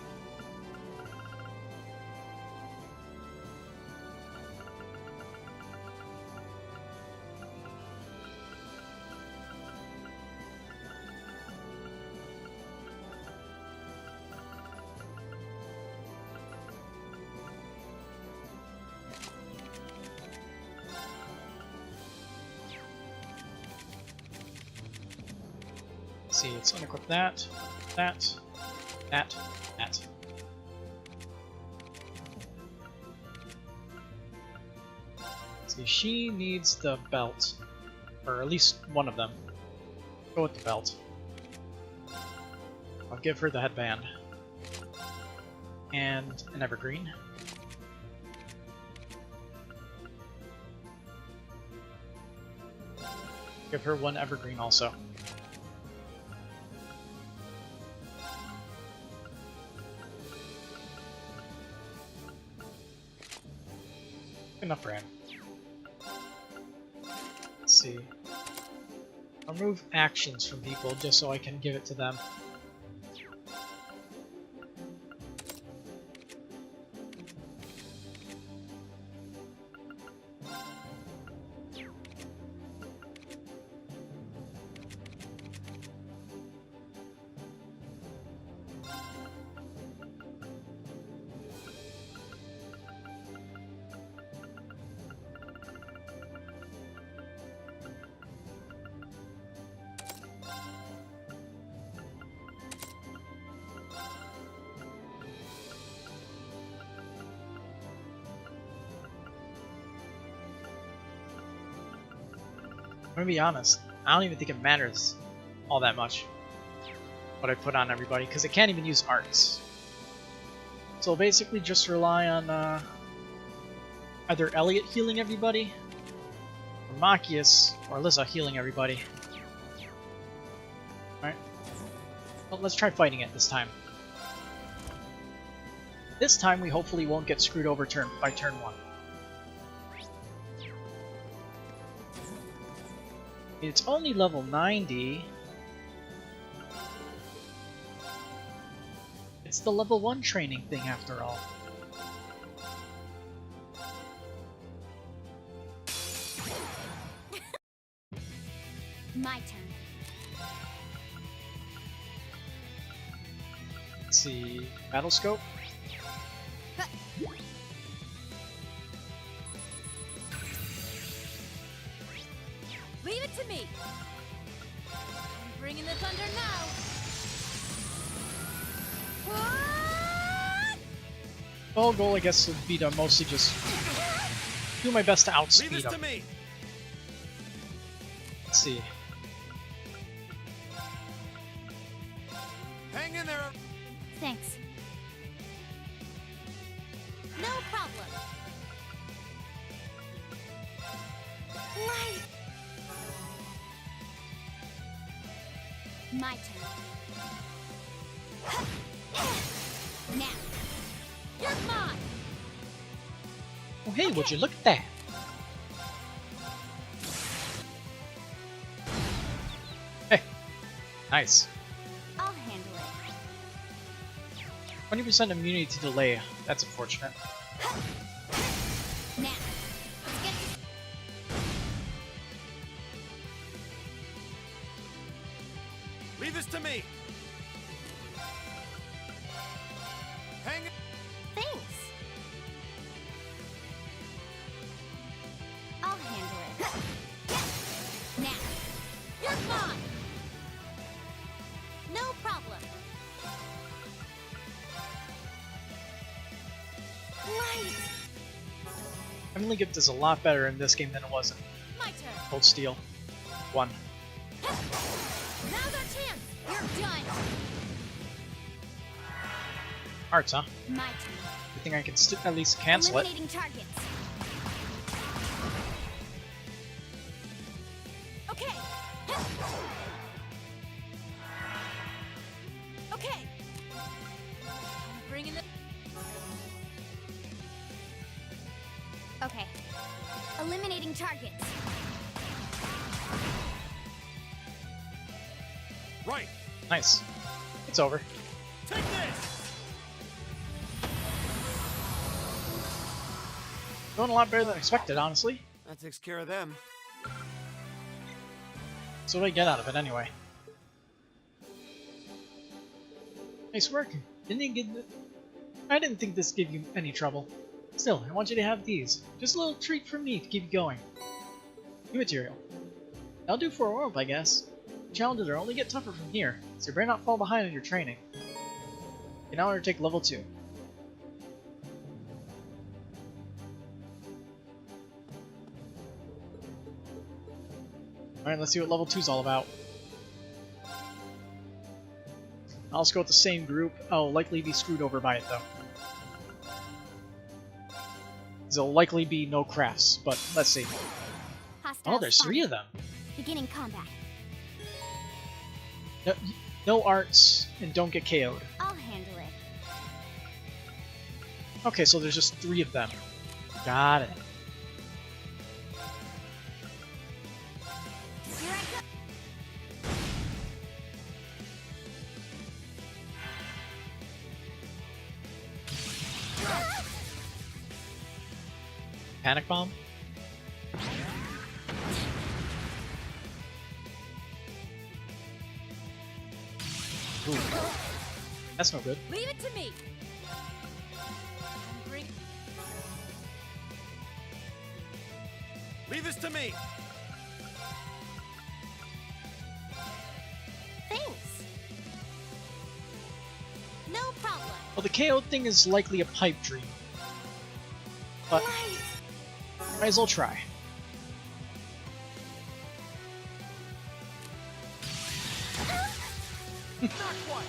Let's see, let's unequip that, that, that. See, she needs the belt, or at least one of them. Go with the belt. I'll give her the headband and an evergreen. Give her one evergreen also. Enough for him. Let's see. I'll remove actions from people just so I can give it to them. I'm gonna be honest, I don't even think it matters all that much what I put on everybody, because it can't even use arts. So basically just rely on either Elliot healing everybody, or Machias, or Alyssa healing everybody. Alright. Well, let's try fighting it this time. This time we hopefully won't get screwed over by turn 1. It's only level 90. It's the level 1 training thing after all. My turn. Let's see. Battle scope. Leave it to me. I'm bringing the thunder now. What? The whole goal, I guess, would be to mostly just do my best to Leave outspeed this to him. me. Let's see. Hang in there. Thanks. No problem. Light. My turn. Now. You're mine. Oh, hey, would you look at that? Hey, nice. I'll handle it. 20% immunity to delay. That's unfortunate. Now. Let's get Leave this to me. Hang in. Thanks. I'll handle it. Now. You're mine. No problem. Light. Heavenly Gift is a lot better in this game than it was in My turn. Cold Steel 1. Now's our chance. You're done. Hearts, huh? My turn. You think I can at least cancel it? Eliminating targets. Okay. Okay. I'm bringing the. Okay. Eliminating targets. Right. Nice. It's over. Take this. Going a lot better than expected, honestly. That takes care of them. So what do I get out of it anyway? Nice work. I didn't think this gave you any trouble. Still, I want you to have these. Just a little treat from me to keep you going. New material. That'll do for a warm-up, I guess. Challenges are only get tougher from here, so you better not fall behind in your training. You now undertake level 2. Alright, let's see what level 2 is all about. I'll just go with the same group. I'll likely be screwed over by it, though. There'll likely be no crafts, but let's see. Hostile Oh, there's 3 of them. Beginning combat. No arts, and don't get KO'd. I'll handle it. Okay, so there's just 3 of them. Got it. Here I go. Panic Bomb? Ooh. That's no good. Leave it to me. I'm bringing. Leave this to me. Thanks. No problem. Well, the KO thing is likely a pipe dream. But Light. might as well try. Not quite.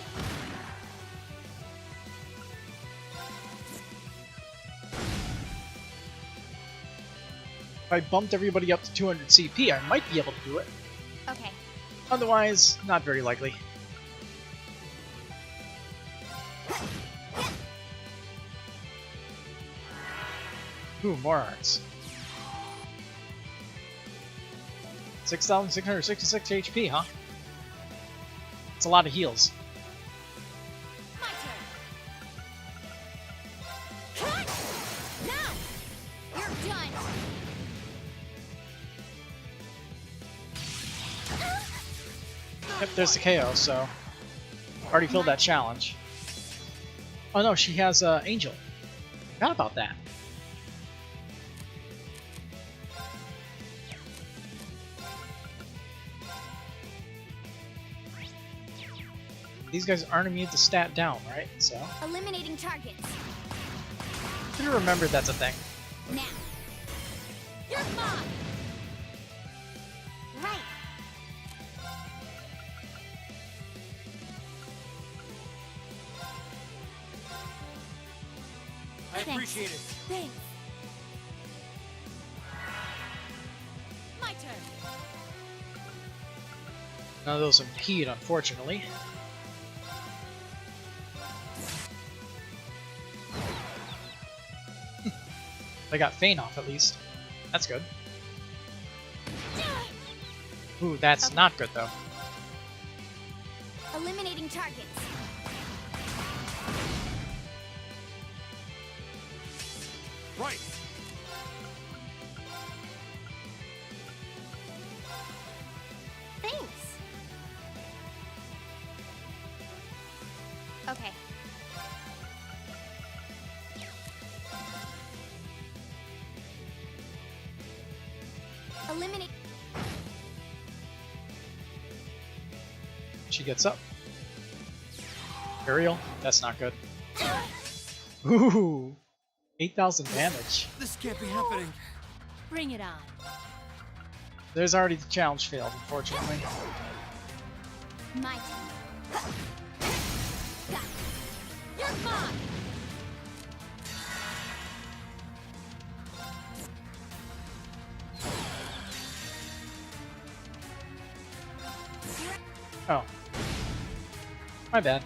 If I bumped everybody up to 200 CP, I might be able to do it. Okay. Otherwise, not very likely. Ooh, more arts. 6,666 HP, huh? It's a lot of heals. My turn. Cut! Now! You're done. Yep, there's the KO, so... Already filled that challenge. Oh no, she has Angel. Forgot about that. These guys aren't immune to stat down, right? So Eliminating targets. should have remembered that's a thing. Now. You're mine. Right. I Thanks. appreciate it. Thanks. My turn. None of those impede, unfortunately. They got Feign off at least. That's good. Ooh, that's Okay. not good though. Eliminating targets. Right. Thanks. Okay. Eliminate. She gets up. Burial? That's not good. Ooh! 8,000 damage. This can't be happening. Bring it on. There's already the challenge failed, unfortunately. My turn. Got it. You're mine. Oh. My bad.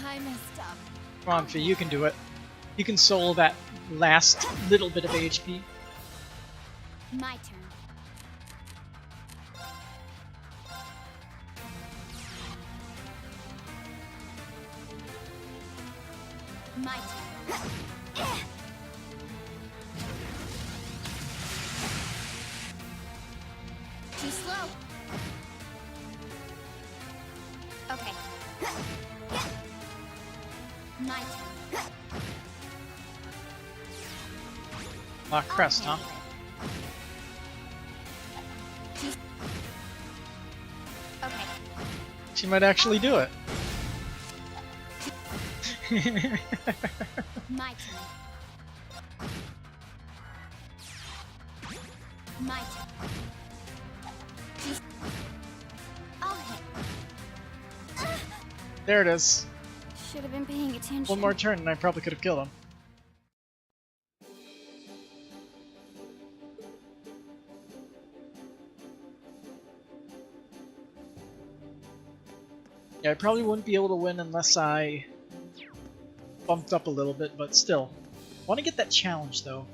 I messed up. Come on, Fee, you can do it. You can solo that last little bit of HP. My turn. My turn. Too slow. Okay. My turn. Lock crest, huh? Okay. She might actually do it. My turn. My turn. I'll hit. There it is. Should have been paying attention. One more turn and I probably could have killed him. Yeah, I probably wouldn't be able to win unless I bumped up a little bit, but still. I want to get that challenge though.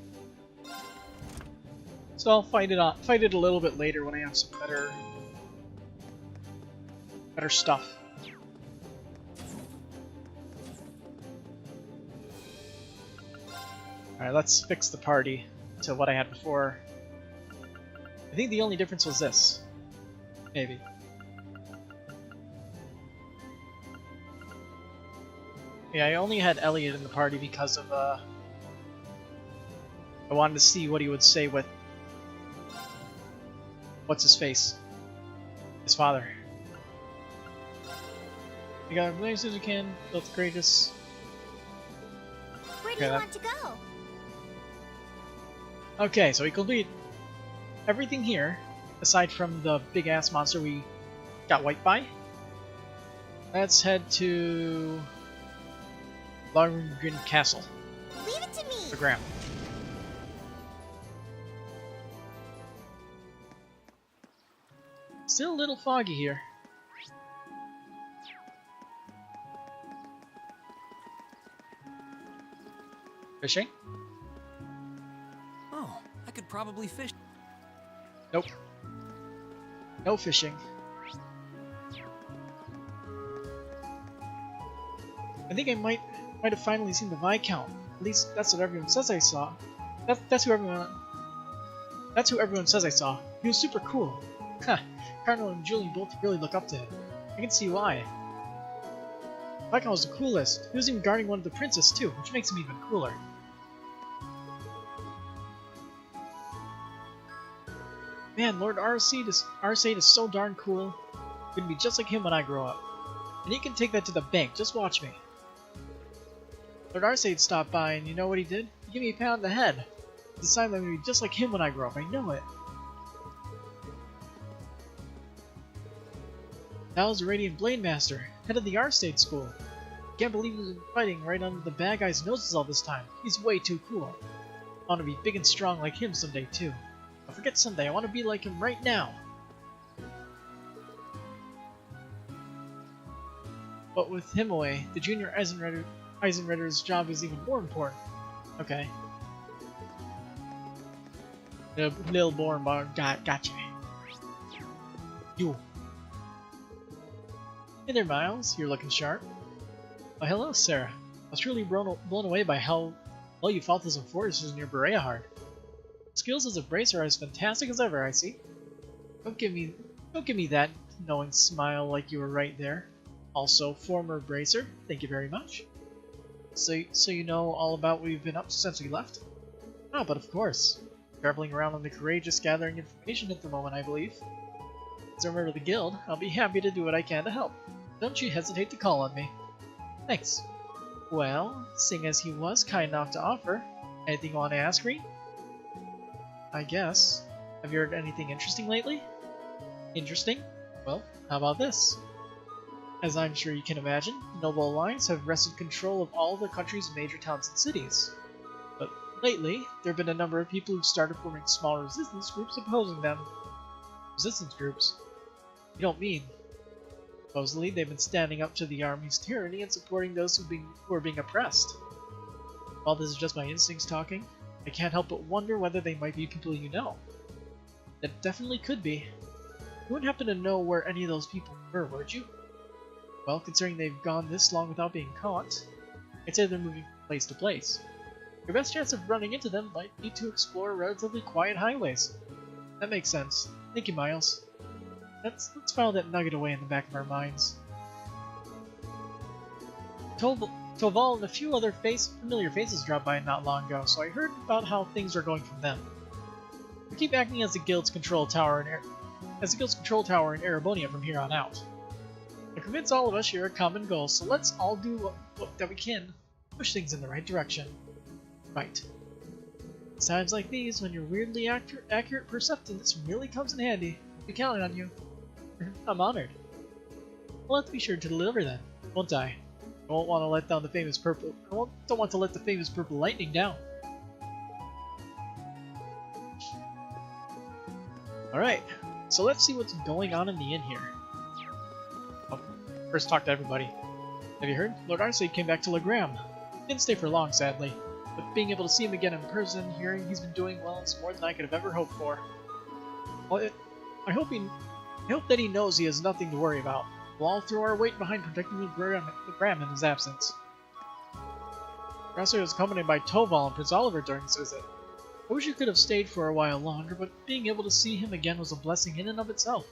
So I'll fight it a little bit later when I have some better stuff. Alright, let's fix the party to what I had before. I think the only difference was this. Maybe. Yeah, I only had Elliot in the party because of, I wanted to see what he would say with... What's his face? His father. We got as many as we can, built the greatest. Where do Okay, you that- want to go? Okay, so we complete everything here, aside from the big-ass monster we got wiped by. Let's head to... Longren Castle, Leave it to me. the Graham. Still a little foggy here. Fishing? Oh, I could probably fish. Nope. No fishing. I think I might have finally seen the Viscount. At least that's what everyone says I saw. That's who everyone says I saw. He was super cool. Huh. Cardinal and Julian both really look up to him. I can see why. Viscount was the coolest. He was even guarding one of the princes too, which makes him even cooler. Man, Lord Arcade is so darn cool. I'm gonna be just like him when I grow up. And he can take that to the bank, just watch me. Lord Arcade stopped by, and you know what he did? He gave me a pat on the head. He decided I'm gonna be just like him when I grow up, I know it. That was the Radiant Blade Master, head of the Arcade School. Can't believe he's been fighting right under the bad guy's noses all this time. He's way too cool. I want to be big and strong like him someday too. But forget someday, I want to be like him right now. But with him away, the junior Eisenritter's job is even more important. Okay. Lil Born gotcha. You. Hey there, Miles. You're looking sharp. Oh, hello, Sarah. I was truly blown away by how well you fought those enforcers in your Berea Hard. Skills as a bracer are as fantastic as ever, I see. Don't give me that knowing smile like you were right there. Also, former bracer, thank you very much. So you know all about what we've been up to since we left? Ah, but of course. Traveling around on the Courageous gathering information at the moment, I believe. As a member of the guild, I'll be happy to do what I can to help. Don't you hesitate to call on me. Thanks. Well, seeing as he was kind enough to offer, anything you want to ask me? I guess. Have you heard anything interesting lately? Interesting? Well, how about this? As I'm sure you can imagine, the Noble Alliance have wrested control of all the country's major towns and cities. But lately, there have been a number of people who've started forming small resistance groups opposing them. Resistance groups? You don't mean? Supposedly, they've been standing up to the army's tyranny and supporting those who are being oppressed. While this is just my instincts talking, I can't help but wonder whether they might be people you know. That definitely could be. You wouldn't happen to know where any of those people were, would you? Well, considering they've gone this long without being caught, I'd say they're moving from place to place. Your best chance of running into them might be to explore relatively quiet highways. That makes sense. Thank you, Miles. Let's file that nugget away in the back of our minds. Toval and a few other familiar faces dropped by not long ago, so I heard about how things are going from them. We keep acting as the guild's control tower in Erebonia from here on out. I convince all of us share a common goal, so let's all do what we can to push things in the right direction. Right. It's times like these when your weirdly accurate perceptiveness really comes in handy. I'll be counting on you. I'm honored. I'll have to be sure to deliver then, won't I? I won't want to let down the famous purple. Don't want to let the famous purple lightning down. All right, so let's see what's going on in the inn here. Oh, first, talk to everybody. Have you heard? Lord Arcade came back to Legram. Didn't stay for long, sadly, but being able to see him again in person, hearing he's been doing well, is more than I could have ever hoped for. Well, I hope that he knows he has nothing to worry about. We'll all throw our weight behind protecting the Gram in his absence. Arcade was accompanied by Toval and Prince Oliver during this visit. I wish you could have stayed for a while longer, but being able to see him again was a blessing in and of itself.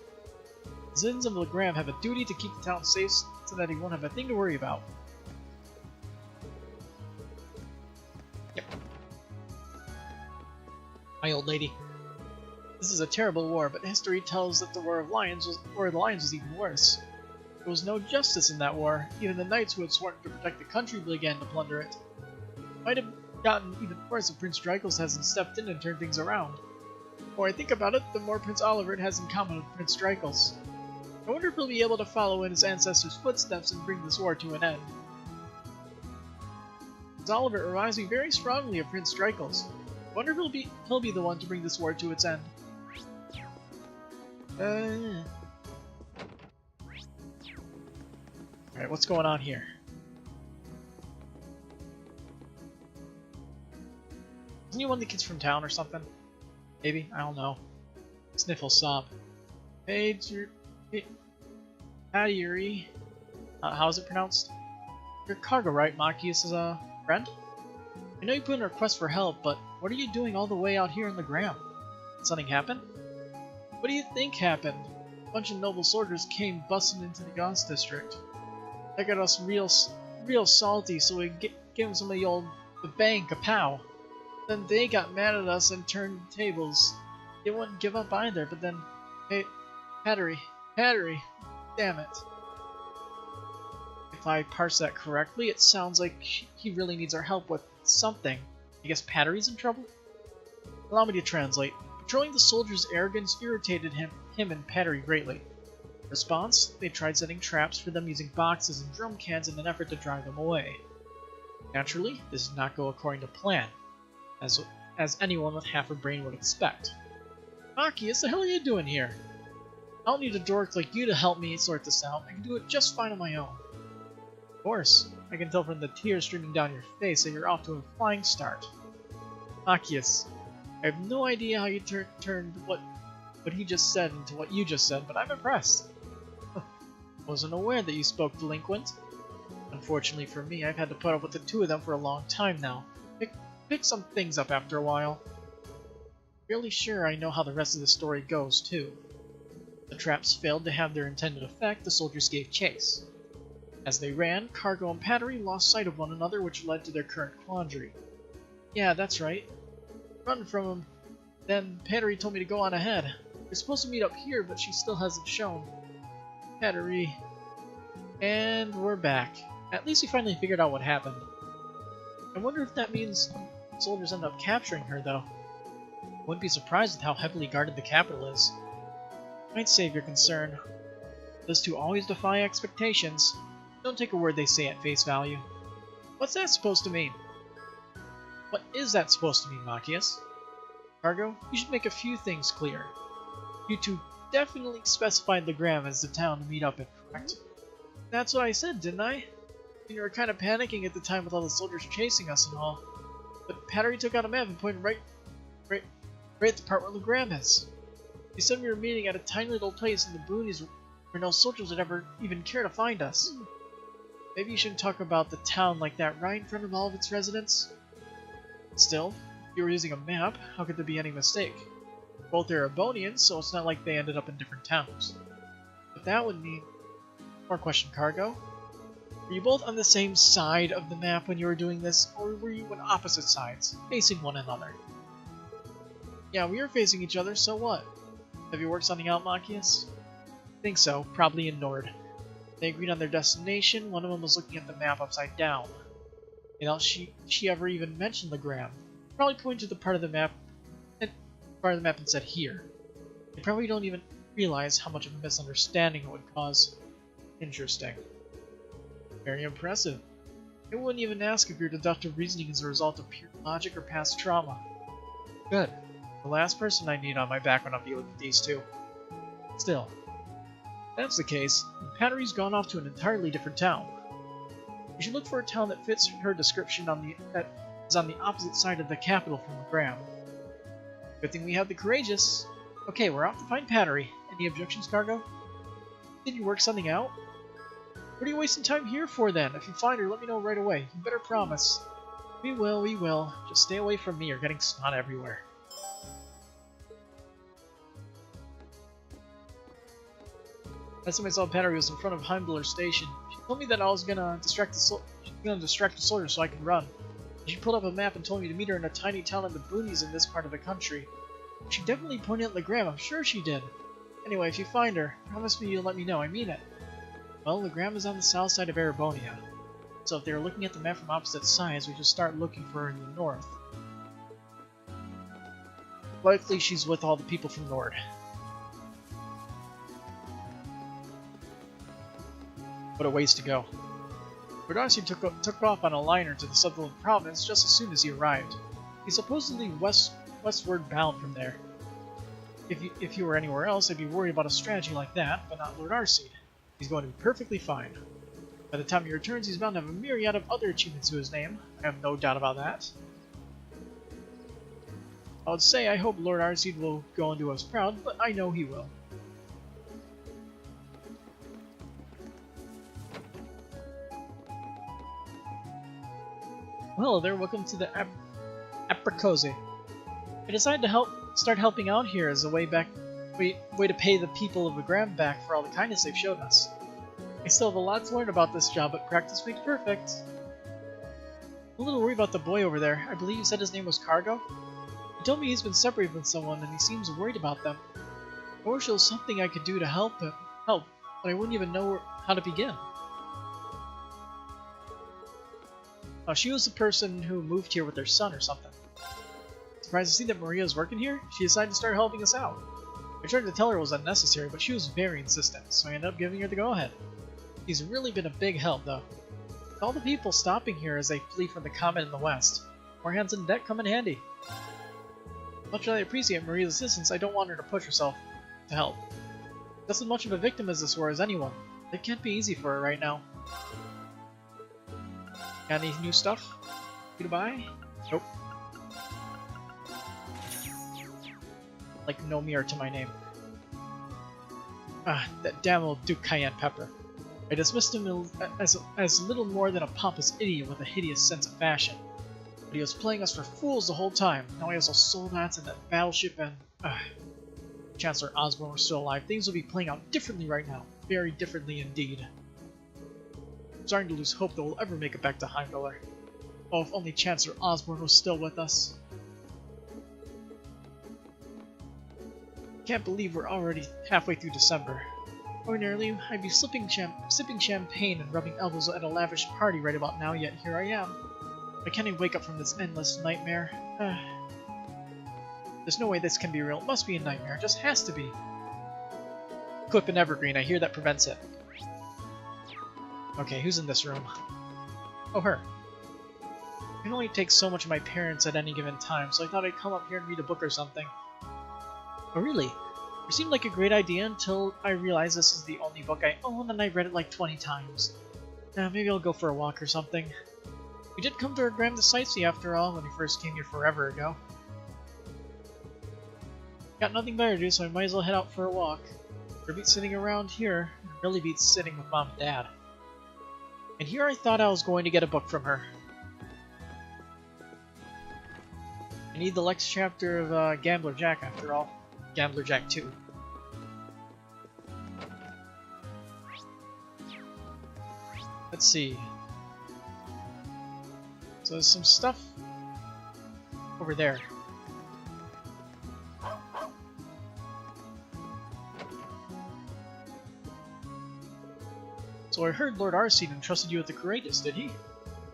The citizens of Legram have a duty to keep the town safe so that he won't have a thing to worry about. Yep. My old lady. This is a terrible war, but history tells that the War of the Lions was even worse. There was no justice in that war. Even the knights who had sworn to protect the country began to plunder it. It might have gotten even worse if Prince Dracos hasn't stepped in and turned things around. The more I think about it, the more Prince Oliver has in common with Prince Dracos. I wonder if he'll be able to follow in his ancestors' footsteps and bring this war to an end. Prince Oliver reminds me very strongly of Prince Dracos. I wonder if he'll be the one to bring this war to its end. Alright, what's going on here? Isn't he one of the kids from town or something? Maybe? I don't know. Sniffle sob. Hey, Yuri. How is it pronounced? Your cargo, right, Machias' friend? I know you put in a request for help, but what are you doing all the way out here in the Gram? Did something happen? What do you think happened? A bunch of noble soldiers came busting into the Gauss district. That got us real salty, so we gave them some of the bank a pow. Then they got mad at us and turned tables. They wouldn't give up either, but then... Hey, Hattery, damn it. If I parse that correctly, it sounds like he really needs our help with something. I guess Pattery's in trouble? Allow me to translate. Patrolling the soldiers' arrogance irritated him and Pattery greatly. In response, they tried setting traps for them using boxes and drum cans in an effort to drive them away. Naturally, this did not go according to plan, as anyone with half a brain would expect. Maki, what the hell are you doing here? I don't need a dork like you to help me sort this out. I can do it just fine on my own. Of course, I can tell from the tears streaming down your face that you're off to a flying start. Machias, I have no idea how you turned what he just said into what you just said, but I'm impressed. I wasn't aware that you spoke delinquent. Unfortunately for me, I've had to put up with the two of them for a long time now. Pick some things up after a while. Fairly sure I know how the rest of the story goes, too. The traps failed to have their intended effect, the soldiers gave chase. As they ran, Cargo and Pattery lost sight of one another, which led to their current quandary. Yeah, that's right. Run from him. Then Pattery told me to go on ahead. We're supposed to meet up here, but she still hasn't shown. Pattery. And we're back. At least we finally figured out what happened. I wonder if that means soldiers end up capturing her, though. Wouldn't be surprised with how heavily guarded the capital is. Might save your concern. Those two always defy expectations. Don't take a word they say at face value. What's that supposed to mean? What is that supposed to mean, Machias? Cargo, you should make a few things clear. You two definitely specified the Gram as the town to meet up in, correct? That's what I said, didn't I? You were kind of panicking at the time with all the soldiers chasing us and all. But Pattery took out a map and pointed right at the part where the Gram is. He said we were meeting at a tiny little place in the boonies where no soldiers would ever even care to find us. Maybe you shouldn't talk about the town like that right in front of all of its residents. Still, if you were using a map, how could there be any mistake? Both are Erebonians, so it's not like they ended up in different towns. But that would mean... More question, Cargo. Were you both on the same side of the map when you were doing this, or were you on opposite sides, facing one another? Yeah, we were facing each other, so what? Have you worked something out, Machias? Think so, probably in Nord. They agreed on their destination, one of them was looking at the map upside down. You know, she ever even mentioned the Gram. Probably pointed to the part of the map and said here. They probably don't even realize how much of a misunderstanding it would cause. Interesting. Very impressive. I wouldn't even ask if your deductive reasoning is a result of pure logic or past trauma. Good. The last person I need on my back when I'm dealing with these two. Still, if that's the case, Pattery's gone off to an entirely different town. You should look for a town that fits her description that is on the opposite side of the capital from the Gram. Good thing we have the courageous. Okay, we're off to find Pattery. Any objections, Cargo? Did you work something out? What are you wasting time here for then? If you find her, let me know right away. You better promise. We will. Just stay away from me, you're getting snot everywhere. Last time I saw Pattery was in front of Heimbler Station. She told me that I was gonna distract the soldiers so I could run. She pulled up a map and told me to meet her in a tiny town in the boonies in this part of the country. She definitely pointed at Legram, I'm sure she did. Anyway, if you find her, promise me you'll let me know, I mean it. Well, Legram is on the south side of Erebonia. So if they're looking at the map from opposite sides, we should start looking for her in the north. Likely she's with all the people from Nord. What a ways to go. Darcy took off on a liner to the Sutherland province just as soon as he arrived. He's supposedly westward bound from there. If you were anywhere else, I'd be worried about a strategy like that, but not Lord Arseed. He's going to be perfectly fine. By the time he returns, he's bound to have a myriad of other achievements to his name. I have no doubt about that. I would say I hope Lord Arseed will go and do us proud, but I know he will. Hello there, welcome to the Apricose. I decided to start helping out here as a way to pay the people of the Gram back for all the kindness they've shown us. I still have a lot to learn about this job, but practice makes perfect. I'm a little worried about the boy over there. I believe you said his name was Cargo? He told me he's been separated from someone and he seems worried about them. I wish there was something I could do to help him, but I wouldn't even know how to begin. She was the person who moved here with her son or something. Surprised to see that Maria's working here, she decided to start helping us out. I tried to tell her it was unnecessary, but she was very insistent, so I ended up giving her the go-ahead. He's really been a big help, though. With all the people stopping here as they flee from the comet in the west, more hands on deck come in handy. Much as I appreciate Maria's assistance, I don't want her to push herself to help. Just as much of a victim as this war as anyone. It can't be easy for her right now. Got any new stuff to buy? Nope. Like no mirror to my name. Ah, that damn old Duke Cayenne Pepper. I dismissed him as little more than a pompous idiot with a hideous sense of fashion. But he was playing us for fools the whole time. Now he has those soldats and that battleship and... Chancellor Osborne were still alive, things would be playing out differently right now. Very differently indeed. I'm starting to lose hope that we'll ever make it back to Heimdallr. Oh, if only Chancellor Osborne was still with us. Can't believe we're already halfway through December. Ordinarily, I'd be sipping champagne and rubbing elbows at a lavish party right about now, yet here I am. I can't even wake up from this endless nightmare. There's no way this can be real. It must be a nightmare. It just has to be. Clip an evergreen. I hear that prevents it. Okay, who's in this room? Oh, her. I can only take so much of my parents at any given time, so I thought I'd come up here and read a book or something. Oh, really? It seemed like a great idea until I realized this is the only book I own and I read it like 20 times. Maybe I'll go for a walk or something. We did come to our Graham to sightsee after all when we first came here forever ago. Got nothing better to do, so I might as well head out for a walk. Or beats sitting around here, it really beats sitting with Mom and Dad. And here I thought I was going to get a book from her. I need the next chapter of Gambler Jack after all. Gambler Jack 2. Let's see. So there's some stuff over there. So I heard Lord Arcene entrusted you with the Courageous, did he?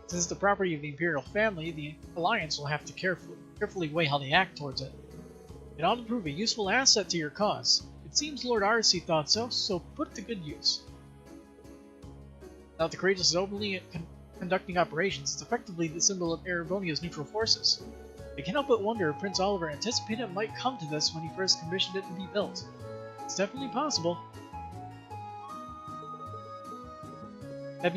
Since it's the property of the Imperial family, the Alliance will have to carefully weigh how they act towards it. It ought to prove a useful asset to your cause. It seems Lord Arcene thought so, so put it to good use. Now that the Courageous is openly conducting operations, it's effectively the symbol of Erebonia's neutral forces. I can't help but wonder if Prince Oliver anticipated it might come to this when he first commissioned it to be built. It's definitely possible. That'd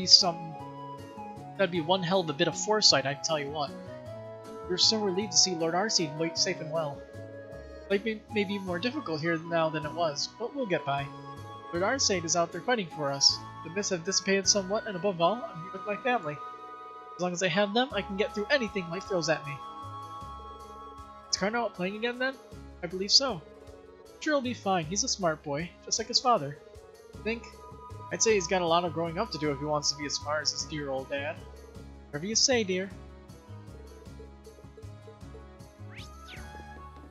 be one hell of a bit of foresight, I tell you what. We're so relieved to see Lord Arcene wait safe and well. Life may be more difficult here now than it was, but we'll get by. Lord Arcene is out there fighting for us. The mists have dissipated somewhat, and above all, I'm here with my family. As long as I have them, I can get through anything life throws at me. Is Carnot out playing again then? I believe so. Sure, he'll be fine. He's a smart boy, just like his father. Think? I'd say he's got a lot of growing up to do if he wants to be as smart as his dear old dad. Whatever you say, dear.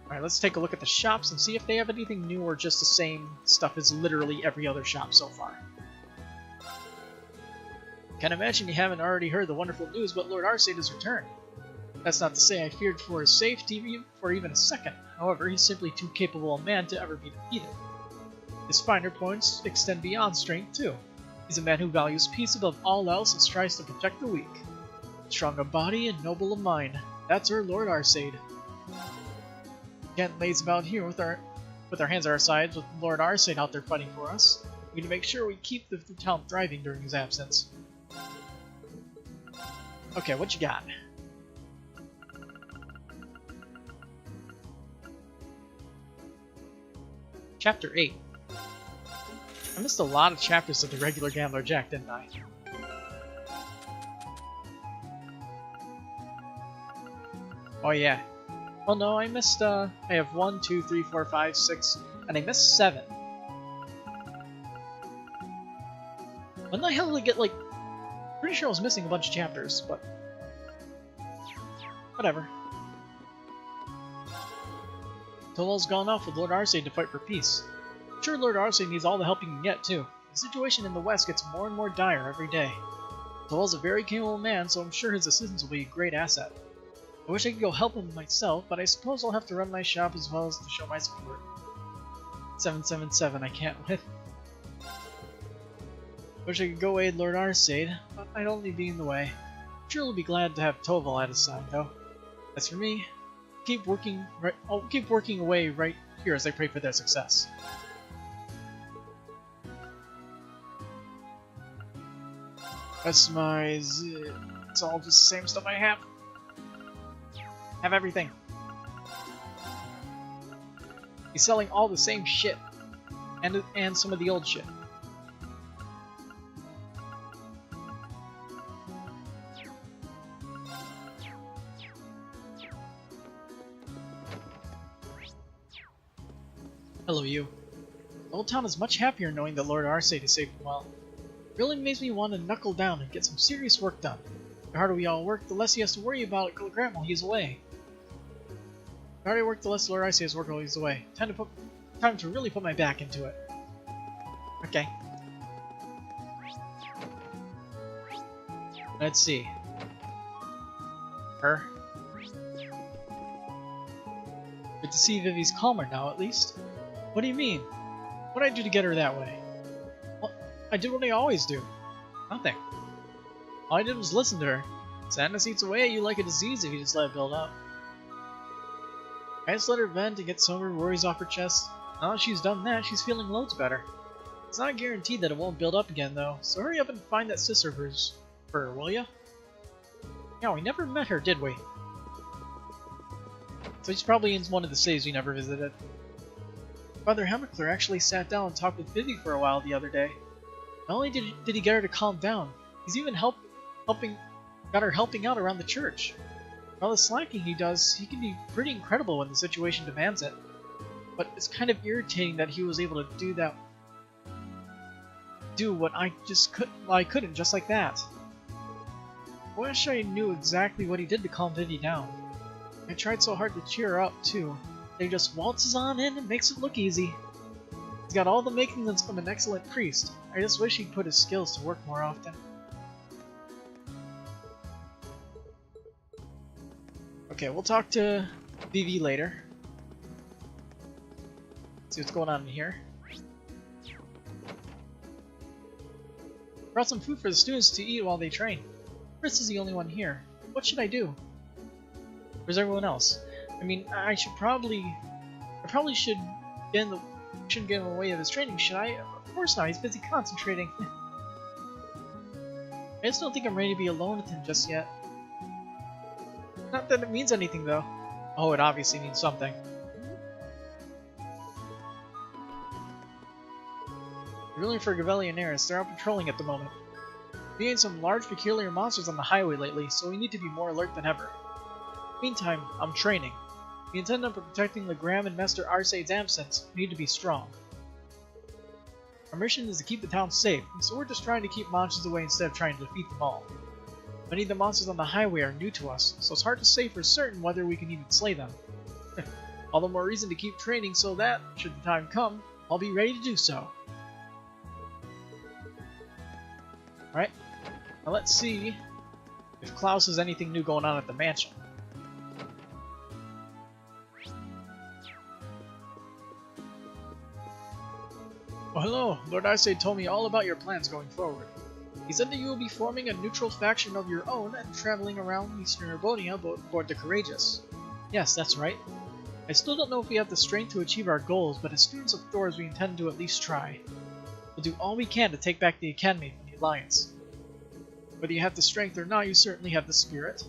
Alright, let's take a look at the shops and see if they have anything new or just the same stuff as literally every other shop so far. Can't imagine you haven't already heard the wonderful news about Lord Arcene has returned. That's not to say I feared for his safety for even a second. However, he's simply too capable a man to ever be defeated. His finer points extend beyond strength, too. He's a man who values peace above all else and strives to protect the weak. Strong of body and noble of mind. That's our Lord Arcene. Can't laze about here with our hands at our sides with Lord Arcene out there fighting for us. We need to make sure we keep the town thriving during his absence. Okay, what you got? Chapter 8. I missed a lot of chapters of the regular Gambler Jack, didn't I? Oh yeah. Oh no, I missed, I have 1, 2, 3, 4, 5, 6, and I missed 7. When the hell did I get, like... Pretty sure I was missing a bunch of chapters, but... Whatever. Toval's gone off with Lord Arcee to fight for peace. I'm sure Lord Arcee needs all the help he can get, too. The situation in the west gets more and more dire every day. Toval's a very capable man, so I'm sure his assistance will be a great asset. I wish I could go help him myself, but I suppose I'll have to run my shop as well as to show my support. 777, I can't win. Wish I could go aid Lord Arcee, but I'd only be in the way. I'm sure he'll be glad to have Toval at his side, though. As for me, I'll keep working away right here as I pray for their success. Customize it. It's all just the same stuff I have. Have everything. He's selling all the same shit. And some of the old shit. Hello, you. The old town is much happier knowing that Lord Arcee is safe and well. It really makes me want to knuckle down and get some serious work done. The harder we all work, the less he has to worry about Grant while he's away. The harder I work, the less Lord Arcee has to work while he's away. Time to really put my back into it. Okay. Let's see. Her. Good to see Vivi's calmer now, at least. What do you mean? What did I do to get her that way? Well, I did what I always do. Nothing. All I did was listen to her. Sadness eats away at you like a disease if you just let it build up. I just let her vent and get some of her worries off her chest. Now that she's done that, she's feeling loads better. It's not guaranteed that it won't build up again, though, so hurry up and find that sister of hers for her, will ya? Yeah, we never met her, did we? So she's probably in one of the cities we never visited. Father Hemicler actually sat down and talked with Vivi for a while the other day. Not only did he get her to calm down, he's even got her helping out around the church. For all the slacking he does, he can be pretty incredible when the situation demands it. But it's kind of irritating that he was able to do what I just couldn't just like that. I wish I knew exactly what he did to calm Vivi down. I tried so hard to cheer her up too. He just waltzes on in and makes it look easy. He's got all the makings of an excellent priest. I just wish he'd put his skills to work more often. Okay, we'll talk to Vivi later. See what's going on in here. Brought some food for the students to eat while they train. Chris is the only one here. What should I do? Where's everyone else? I mean, I probably shouldn't get in the way of his training, should I? Of course not, he's busy concentrating. I just don't think I'm ready to be alone with him just yet. Not that it means anything, though. Oh, it obviously means something. We're looking for Gavellionaires. They're out patrolling at the moment. We've seen some large peculiar monsters on the highway lately, so we need to be more alert than ever. Meantime, I'm training. We intend on protecting Legram and Master Arcee's absence. We need to be strong. Our mission is to keep the town safe, so we're just trying to keep monsters away instead of trying to defeat them all. Many of the monsters on the highway are new to us, so it's hard to say for certain whether we can even slay them. All the more reason to keep training so that, should the time come, I'll be ready to do so. Alright, now let's see if Klaus has anything new going on at the mansion. Oh, hello. Lord Arcee told me all about your plans going forward. He said that you will be forming a neutral faction of your own and traveling around Eastern Urbonia aboard the Courageous. Yes, that's right. I still don't know if we have the strength to achieve our goals, but as students of Thors we intend to at least try. We'll do all we can to take back the Academy from the Alliance. Whether you have the strength or not, you certainly have the spirit.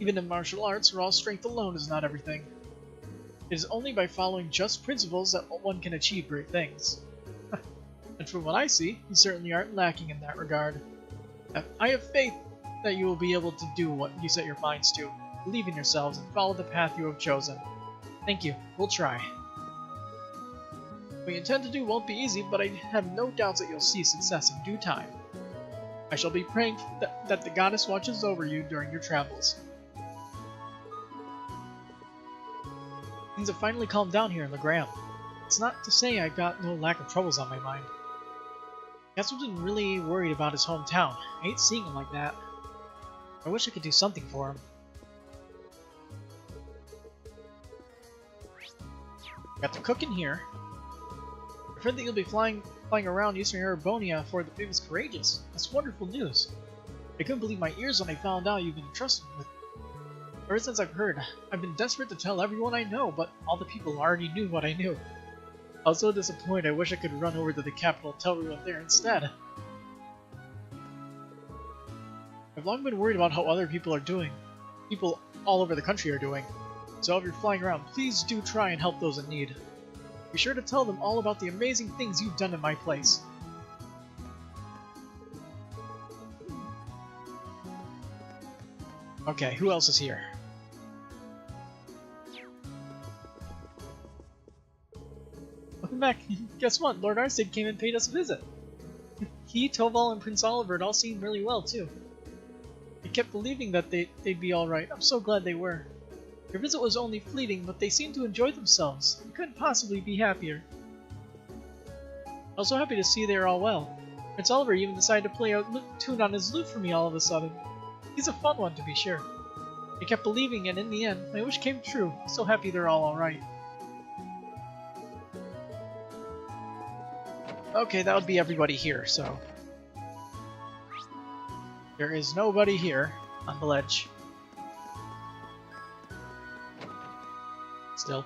Even in martial arts, raw strength alone is not everything. It is only by following just principles that one can achieve great things. And from what I see, you certainly aren't lacking in that regard. I have faith that you will be able to do what you set your minds to. Believe in yourselves and follow the path you have chosen. Thank you. We'll try. What we intend to do won't be easy, but I have no doubts that you'll see success in due time. I shall be praying that the goddess watches over you during your travels. Things have finally calmed down here in Legram. It's not to say I got no lack of troubles on my mind. Gatsby's really worried about his hometown. I hate seeing him like that. I wish I could do something for him. Got the cook in here. I've heard that you'll be flying around Eastern Erebonia for the famous Courageous. That's wonderful news. I couldn't believe my ears when I found out you've been entrusted with. Ever since I've heard, I've been desperate to tell everyone I know, but all the people already knew what I knew. I was so disappointed I wish I could run over to the capital and tell everyone there instead. I've long been worried about how other people are doing. People all over the country are doing. So if you're flying around, please do try and help those in need. Be sure to tell them all about the amazing things you've done in my place. Okay, who else is here? Welcome back. Guess what? Lord Arcid came and paid us a visit. He, Toval, and Prince Oliver all seemed really well, too. I kept believing that they'd be alright. I'm so glad they were. Their visit was only fleeting, but they seemed to enjoy themselves. I couldn't possibly be happier. I was so happy to see they were all well. Prince Oliver even decided to play a tune on his lute for me all of a sudden. He's a fun one, to be sure. I kept believing, and in the end, my wish came true. I'm so happy they're all alright. Okay, that would be everybody here, so... There is nobody here on the ledge. Still.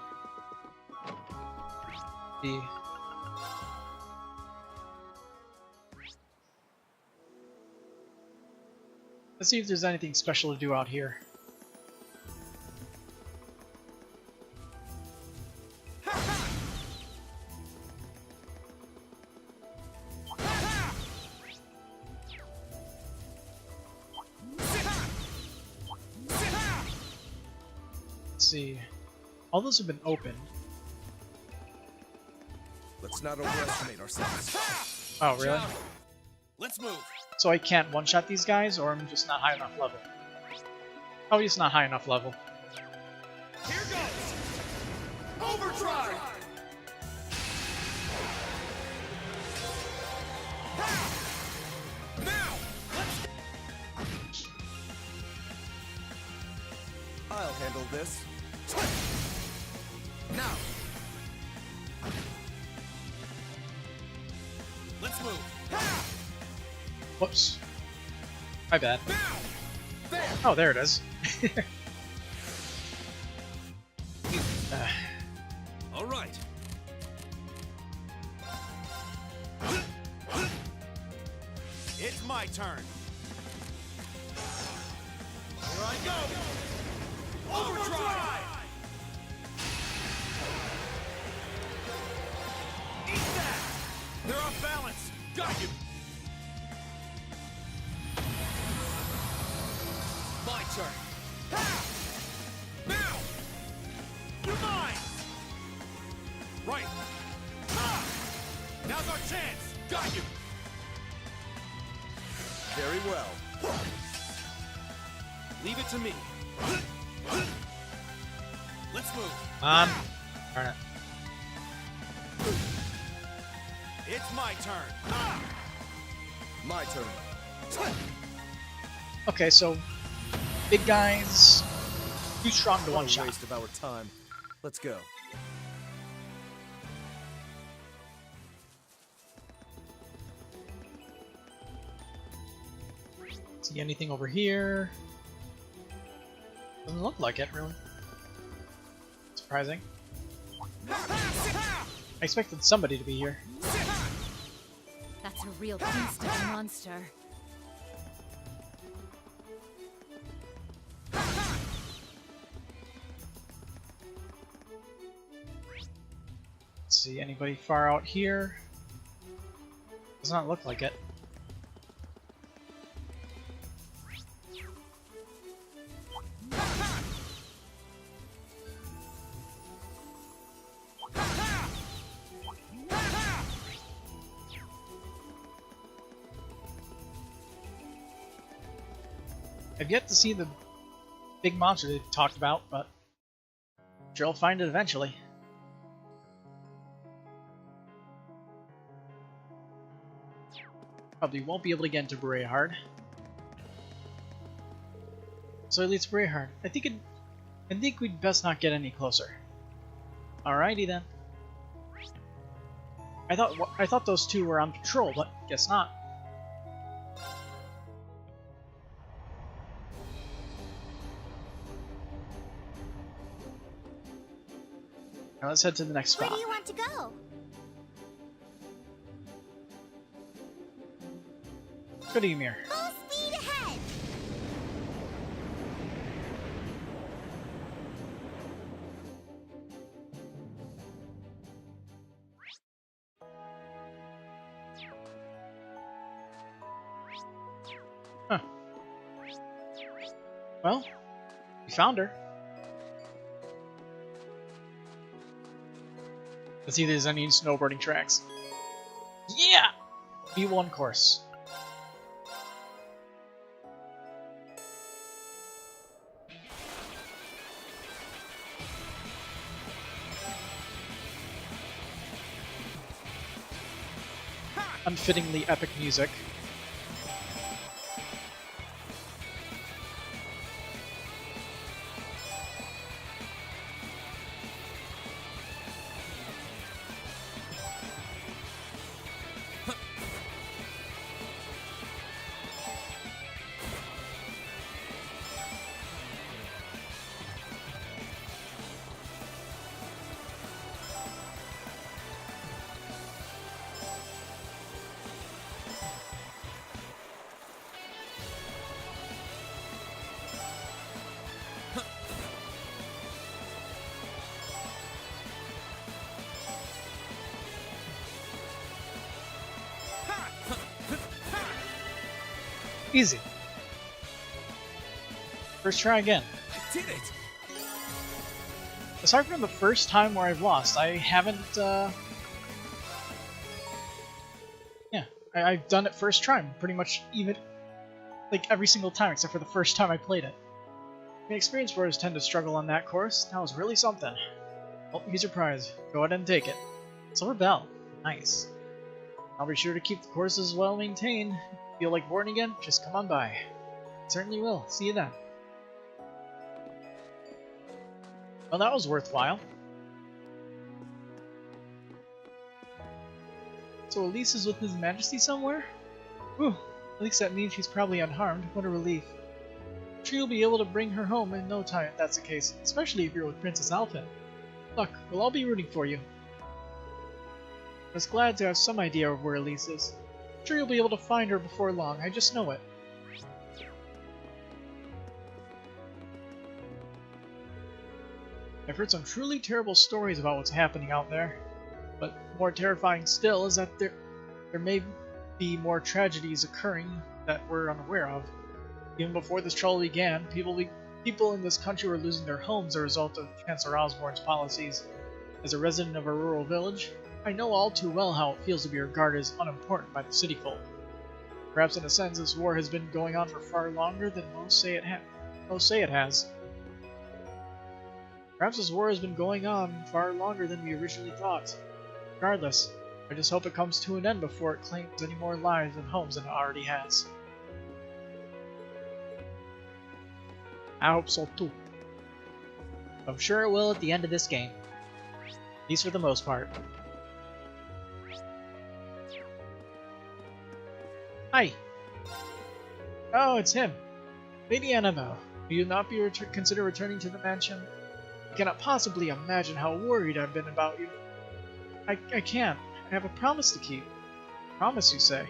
Let's see if there's anything special to do out here. Let's see. All those have been opened. Let's not overestimate ourselves. Oh, really? Let's move. So I can't one-shot these guys, or I'm just not high enough level? Oh, he's not high enough level. Here goes. Overdrive. Now. I'll handle this. Now. Let's move. Whoops. My bad. Now. There. Oh, there it is. All right. It's my turn. Here I go. Overdrive. Eat that. They're off balance. Got you. My turn. Now. You're mine. Right. Now's our chance. Got you. Very well. Leave it to me. Let's move. Darn it. It's my turn. My turn. Okay, so big guys, too strong to What a one-shot. waste of our time. Let's go. See anything over here? Doesn't look like it, really. Surprising. I expected somebody to be here. That's a real beast of a monster. Let's see, anybody far out here? Does not look like it. I've yet to see the big monster they talked about, but Sure, I'll find it eventually. Probably won't be able to get into Brayhard. So it leads to Brayhard. I think we'd best not get any closer. Alrighty then. I thought those two were on patrol, but guess not. Now let's head to the next spot. Where do you want to go? Go to Ymir. Full speed ahead! Huh. Well, we found her. Let's see if there's any snowboarding tracks. Yeah! B1 course. Unfittingly epic music. Easy. First try again. I did it! Aside from the first time where I've lost, I haven't, yeah, I've done it first try, pretty much even, like, every single time except for the first time I played it. The experienced players tend to struggle on that course. That was really something. Well, here's your prize. Go ahead and take it. Silver bell. Nice. I'll be sure to keep the courses well maintained. Feel like boarding again? Just come on by. Certainly will. See you then. Well, that was worthwhile. So Elise is with His Majesty somewhere? Whew, at least that means she's probably unharmed. What a relief. I'm sure you'll be able to bring her home in no time if that's the case, especially if you're with Princess Alpin. Look, we'll all be rooting for you. I was glad to have some idea of where Elise is. I'm sure you'll be able to find her before long, I just know it. I've heard some truly terrible stories about what's happening out there, but more terrifying still is that there may be more tragedies occurring that we're unaware of. Even before this trouble began, people in this country were losing their homes as a result of Chancellor Osborne's policies. As a resident of a rural village, I know all too well how it feels to be regarded as unimportant by the city folk. Perhaps in a sense this war has been going on for far longer than most say it has. Perhaps this war has been going on far longer than we originally thought. Regardless, I just hope it comes to an end before it claims any more lives and homes than it already has. I hope so too. I'm sure it will at the end of this game. At least for the most part. Hi! Oh, it's him! Lady Annabelle, will you not be consider returning to the mansion? I cannot possibly imagine how worried I've been about you. I can't. I have a promise to keep. Promise, you say?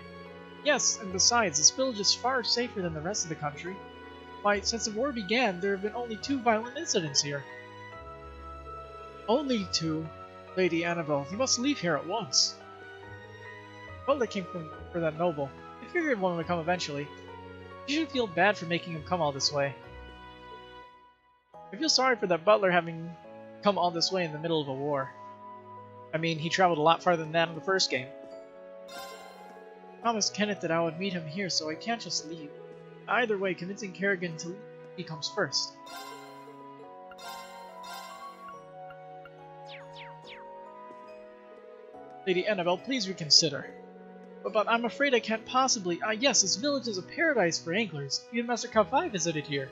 Yes, and besides, this village is far safer than the rest of the country. Why, since the war began, there have been only 2 violent incidents here. Only 2? Lady Annabelle, you must leave here at once. Well, that came for that noble. I figured one would come eventually. You should feel bad for making him come all this way. I feel sorry for that butler having come all this way in the middle of a war. I mean, he traveled a lot farther than that in the first game. I promised Kenneth that I would meet him here, so I can't just leave. Either way, convincing Kerrigan to leave he comes first. Lady Annabelle, please reconsider. But I'm afraid I can't possibly. Yes, this village is a paradise for anglers. Even Master Kafai visited here.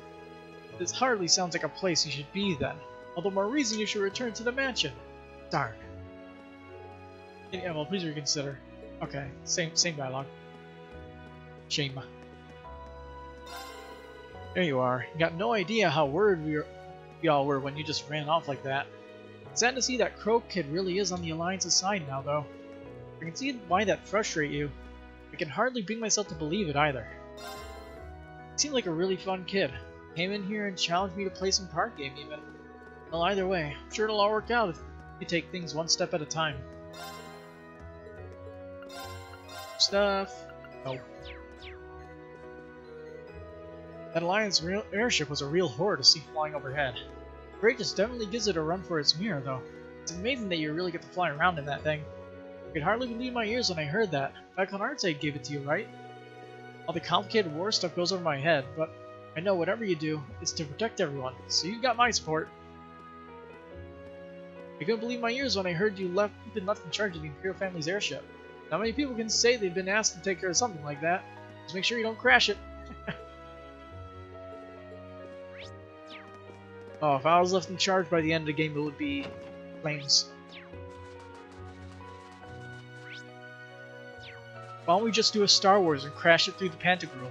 This hardly sounds like a place you should be then. All the more reason you should return to the mansion. Darn. Lady Annabelle, please reconsider. Okay, same dialogue. Shame. There you are. You got no idea how worried we all were when you just ran off like that. Sad to see that Crow Kid really is on the Alliance's side now, though. I can see why that frustrates you. I can hardly bring myself to believe it either. You seem like a really fun kid. Came in here and challenged me to play some card game even. Well, either way, I'm sure it'll all work out if you take things one step at a time. Stuff. Oh. That Alliance airship was a real horror to see flying overhead. Courageous definitely gives it a run for its mirror, though. It's amazing that you really get to fly around in that thing. I could hardly believe my ears when I heard that. Back on Arcade gave it to you, right? All the complicated war stuff goes over my head, but I know whatever you do, it's to protect everyone, so you got my support. I couldn't believe my ears when I heard you've been left in charge of the Imperial family's airship. Not many people can say they've been asked to take care of something like that. Just make sure you don't crash it. Oh, if I was left in charge by the end of the game, it would be flames. Why don't we just do a Star Wars and crash it through the Pantagruel?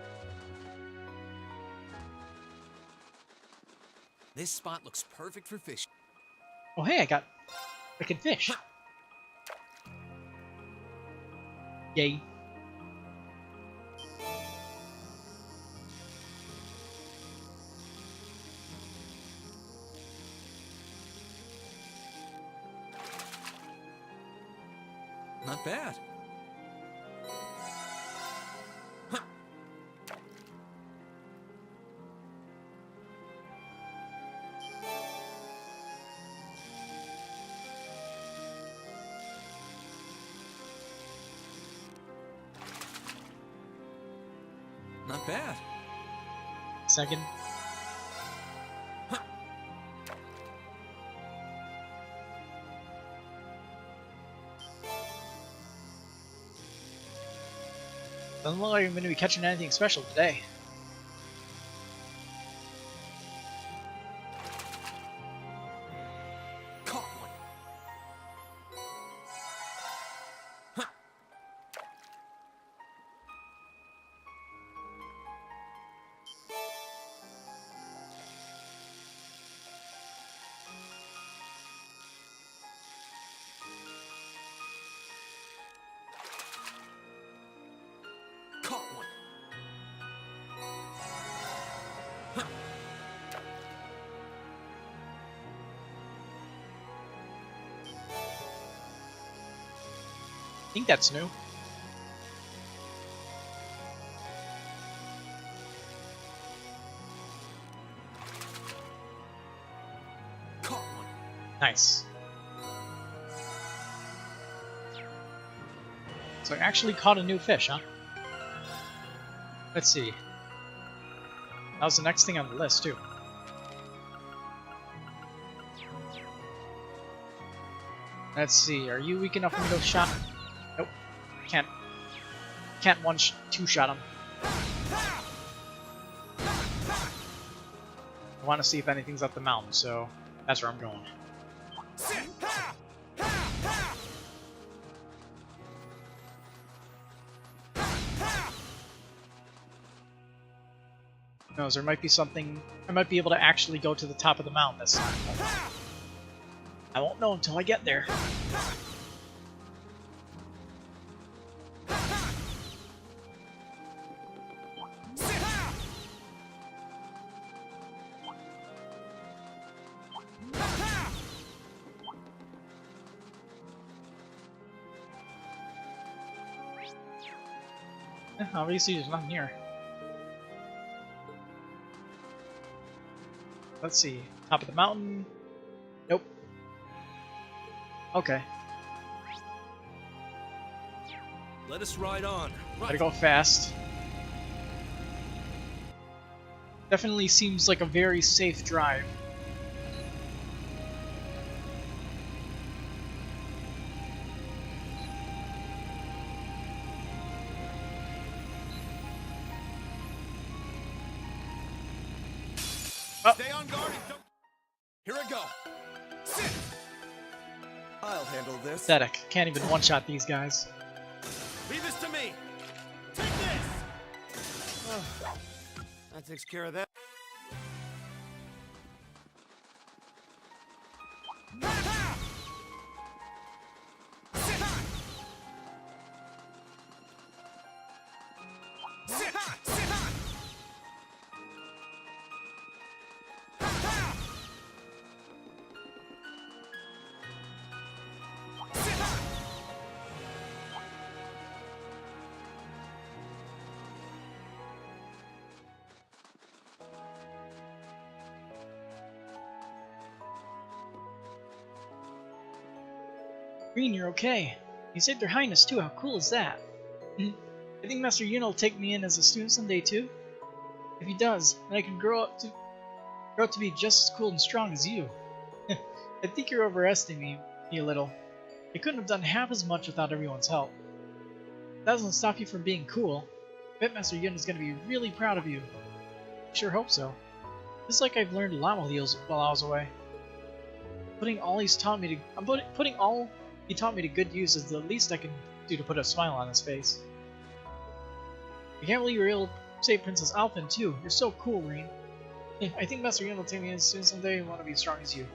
This spot looks perfect for fishing. Oh hey, I can fish. Yay. Not bad. Not bad. Second. Doesn't look like I'm going to be catching anything special today. Caught one. Huh. Caught one. Huh. I think that's new. Caught one. Nice. So I actually caught a new fish, huh? Let's see. That was the next thing on the list, too. Let's see, are you weak enough for me to shot? Nope. Can't two-shot him. I want to see if anything's up the mountain, so that's where I'm going. Knows there might be something. I might be able to actually go to the top of the mountain this time. I won't know until I get there. Obviously, there's nothing here. Let's see. Top of the mountain. Nope. Okay. Let us ride on. Gotta go fast. Definitely seems like a very safe drive. Stay on guard and don't... Here I go. Sit! I'll handle this. Pathetic. Can't even one-shot these guys. Leave this to me. Take this! That takes care of that. Green, you're okay. You saved Their Highness too, how cool is that? I think Master Yun will take me in as a student someday too. If he does, then I can grow up to be just as cool and strong as you. I think you're overestimating me a little. I couldn't have done half as much without everyone's help. That doesn't stop you from being cool. I bet Master Yun is going to be really proud of you. I sure hope so. Just like I've learned a lot while I was away. Putting all he taught me to good use is the least I can do to put a smile on his face. I can't believe you were able to save Princess Alphen too. You're so cool, Reen. I think Master Yun will take me in soon someday and want to be as strong as you.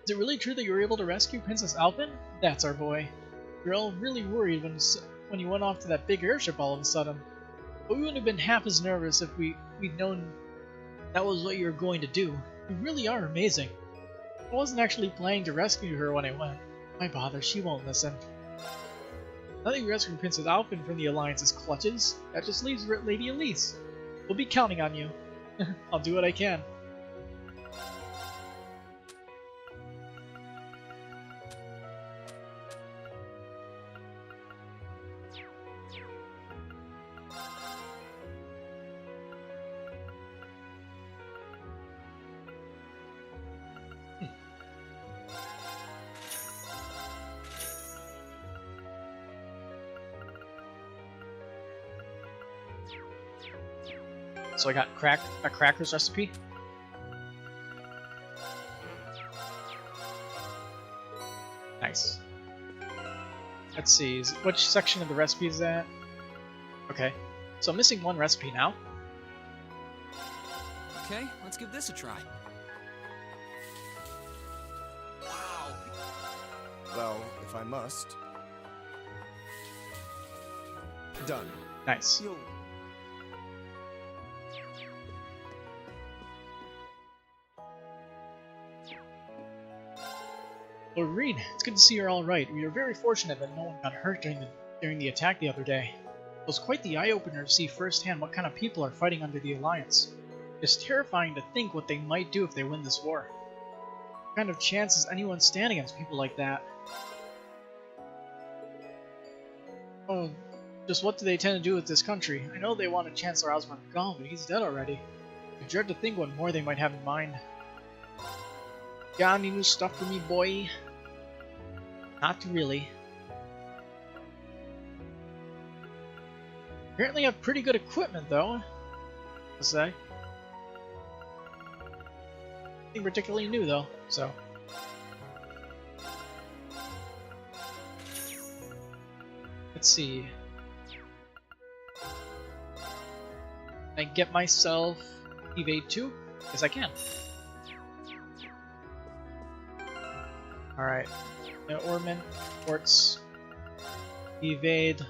Is it really true that you were able to rescue Princess Alphen? That's our boy. We were all really worried when you went off to that big airship all of a sudden. But we wouldn't have been half as nervous if we'd known that was what you were going to do. You really are amazing. I wasn't actually planning to rescue her when I went. My bother, she won't listen. Now that you rescued Princess Alphen from the Alliance's clutches, that just leaves Lady Elise. We'll be counting on you. I'll do what I can. So I got a crackers recipe. Nice. Let's see, which section of the recipe is that? Okay, so I'm missing one recipe now. Okay, let's give this a try. Wow. Well, if I must. Done. Nice. You'll... Lord Reed, it's good to see you're all right. We are very fortunate that no one got hurt during the attack the other day. It was quite the eye-opener to see firsthand what kind of people are fighting under the Alliance. It's terrifying to think what they might do if they win this war. What kind of chance does anyone stand against people like that? Oh, just what do they tend to do with this country? I know they wanted Chancellor Osborne gone, but he's dead already. I dread to think what more they might have in mind. Got any new stuff for me, boy? Not really. Apparently I have pretty good equipment, though. To say. Nothing particularly new, though, so. Let's see. Can I get myself evade 2? Yes, I can. Alright. Ornament, Quartz, evade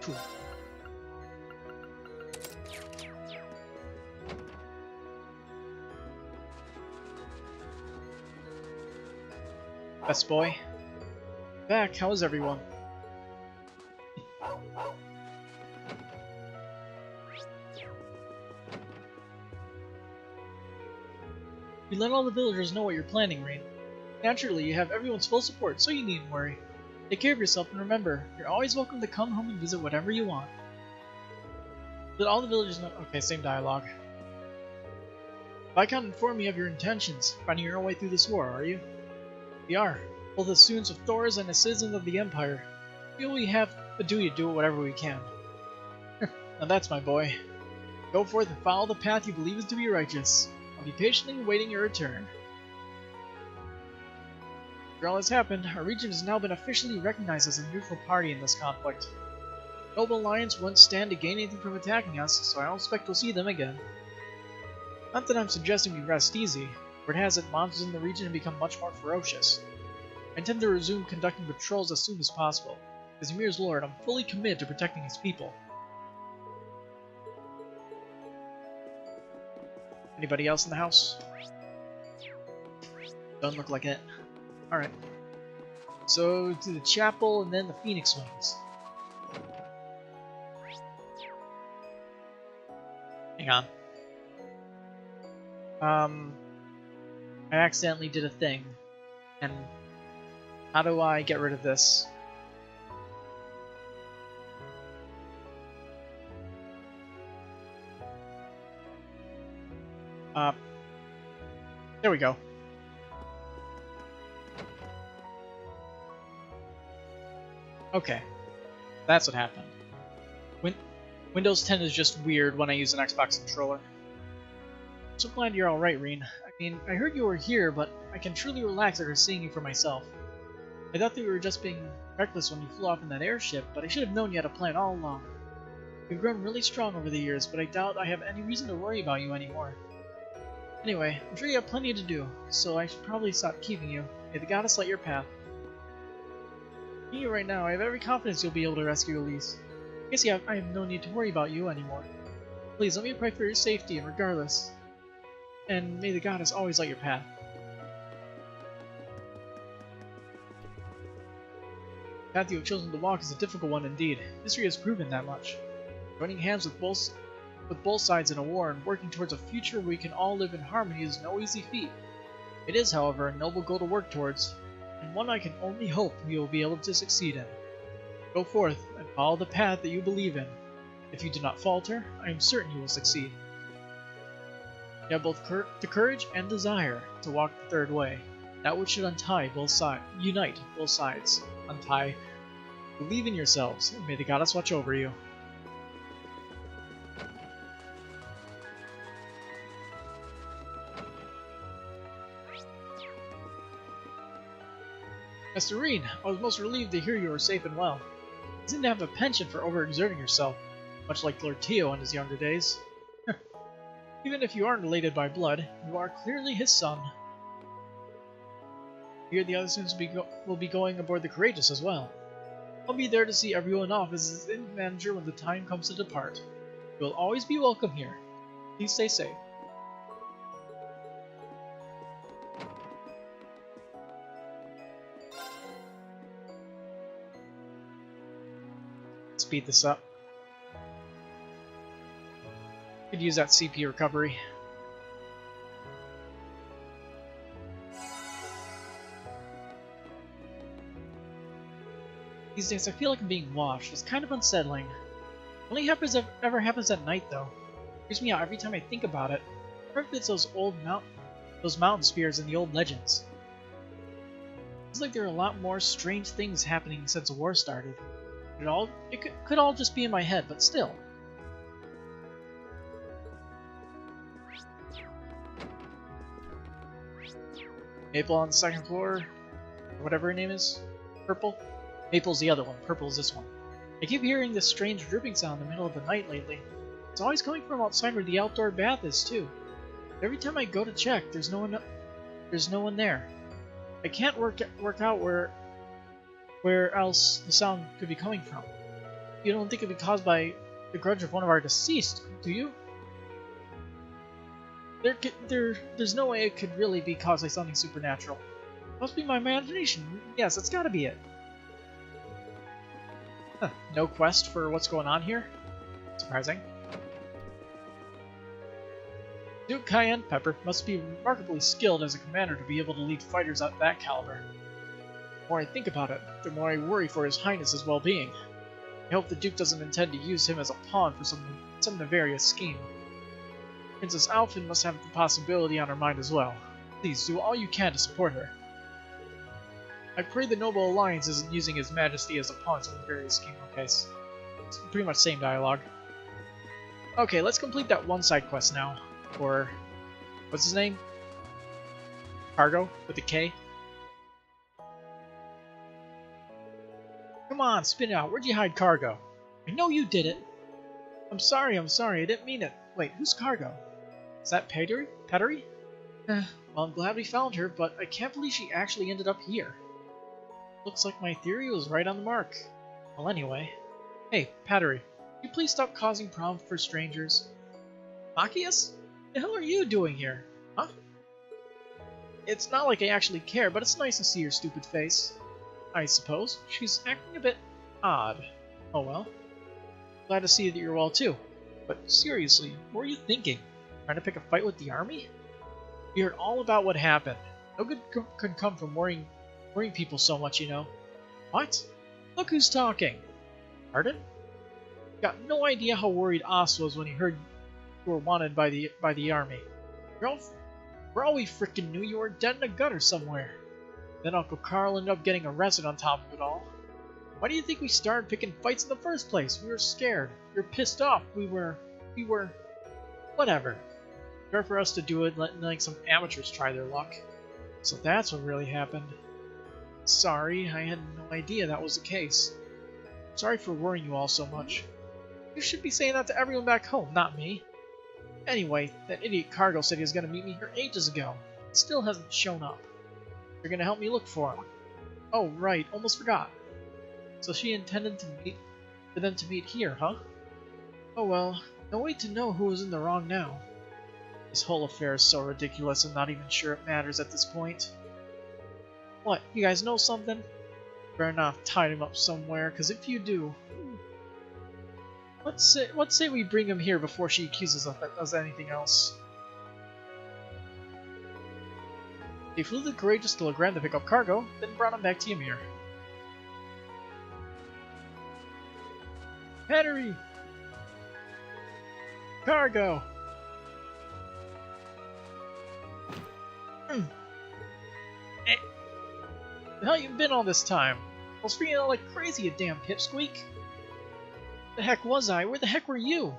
2. Best boy. Back, how is everyone? You let all the villagers know what you're planning, Rain. Naturally, you have everyone's full support, so you needn't worry. Take care of yourself and remember, you're always welcome to come home and visit whatever you want. Let all the villagers know— okay, same dialogue. Viscount informed me of your intentions, finding your own way through this war, are you? We are, both as students of Thors and as citizens of the Empire. We have a duty to do whatever we can. Now that's my boy. Go forth and follow the path you believe is to be righteous. I'll be patiently awaiting your return. After all has happened, our region has now been officially recognized as a neutral party in this conflict. The Noble Alliance won't stand to gain anything from attacking us, so I don't expect we'll see them again. Not that I'm suggesting we rest easy. Word has it monsters in the region have become much more ferocious. I intend to resume conducting patrols as soon as possible. As Ymir's lord, I'm fully committed to protecting his people. Anybody else in the house? Doesn't look like it. Alright. So, to the chapel and then the Phoenix Wings. Hang on. I accidentally did a thing. And how do I get rid of this? There we go. Okay. That's what happened. Windows 10 is just weird when I use an Xbox controller. I'm so glad you're alright, Reen. I mean, I heard you were here, but I can truly relax after seeing you for myself. I thought that you were just being reckless when you flew off in that airship, but I should have known you had a plan all along. You've grown really strong over the years, but I doubt I have any reason to worry about you anymore. Anyway, I'm sure you have plenty to do, so I should probably stop keeping you. May the goddess light your path. Seeing you right now, I have every confidence you'll be able to rescue Elise. I guess I have no need to worry about you anymore. Please, let me pray for your safety, and regardless. And may the goddess always light your path. The path you have chosen to walk is a difficult one indeed. History has proven that much. Joining hands with both sides in a war and working towards a future where we can all live in harmony is no easy feat. It is, however, a noble goal to work towards, and one I can only hope we will be able to succeed in. Go forth and follow the path that you believe in. If you do not falter, I am certain you will succeed. You have both the courage and desire to walk the third way, that which should unite both sides. Untie. Believe in yourselves, and may the goddess watch over you. Master Reen, I was most relieved to hear you were safe and well. You seem to have a penchant for overexerting yourself, much like Lord Tio in his younger days. Even if you aren't related by blood, you are clearly his son. I hear the other students will be going aboard the Courageous as well. I'll be there to see everyone off as his inn manager when the time comes to depart. You will always be welcome here. Please stay safe. Speed this up. Could use that CP recovery. These days I feel like I'm being washed. It's kind of unsettling. Only ever happens at night though. Freaks me out every time I think about it. I wonder if it's those mountain spirits in the old legends. Seems like there are a lot more strange things happening since the war started. It could all just be in my head, but still. Maple on the second floor, or whatever her name is. Purple? Maple's the other one, Purple's this one. I keep hearing this strange dripping sound in the middle of the night lately. It's always coming from outside where the outdoor bath is, too. Every time I go to check, there's no one there. I can't work out where else the sound could be coming from. You don't think it'd be caused by the grudge of one of our deceased, do you? There's no way it could really be caused by something supernatural. It must be my imagination. Yes, it's gotta be it. Huh, no quest for what's going on here? Surprising. Duke Cayenne Pepper must be remarkably skilled as a commander to be able to lead fighters at that caliber. The more I think about it, the more I worry for His Highness's well-being. I hope the Duke doesn't intend to use him as a pawn for some nefarious scheme. Princess Alphen must have the possibility on her mind as well. Please, do all you can to support her. I pray the Noble Alliance isn't using His Majesty as a pawn in some nefarious scheme. Okay, it's pretty much same dialogue. Okay, let's complete that one side quest now. For what's his name? Cargo with a K. Come on, spit it out. Where'd you hide Cargo? I know you did it. I'm sorry. I didn't mean it. Wait, who's Cargo? Is that Pettery? Well, I'm glad we found her, but I can't believe she actually ended up here. Looks like my theory was right on the mark. Well, anyway. Hey, Pettery, can you please stop causing problems for strangers? Machias? The hell are you doing here? Huh? It's not like I actually care, but it's nice to see your stupid face. I suppose. She's acting a bit odd. Oh well. Glad to see that you're well too. But seriously, what were you thinking? Trying to pick a fight with the army? We heard all about what happened. No good could come from worrying people so much, you know. What? Look who's talking. Pardon? Got no idea how worried Oz was when he heard you were wanted by the army. For all we frickin' knew, you were dead in a gutter somewhere. Then Uncle Carl ended up getting arrested on top of it all. Why do you think we started picking fights in the first place? We were scared. We were pissed off. We were... Whatever. Fair for us to do it, letting some amateurs try their luck. So that's what really happened. Sorry, I had no idea that was the case. Sorry for worrying you all so much. You should be saying that to everyone back home, not me. Anyway, that idiot Cargo said he was going to meet me here ages ago. Still hasn't shown up. You're going to help me look for him. Oh, right, almost forgot. So she intended for them to meet here, huh? Oh well, no way to know who is in the wrong now. This whole affair is so ridiculous I'm not even sure it matters at this point. What, you guys know something? Better not tie him up somewhere, because if you do... Let's say we bring him here before she accuses us of anything else. They flew the courageous telegram to pick up Cargo, then brought him back to Ymir. Henry! Cargo! Hey, the hell you been all this time? I was freaking out like crazy, you damn pipsqueak! The heck was I? Where the heck were you?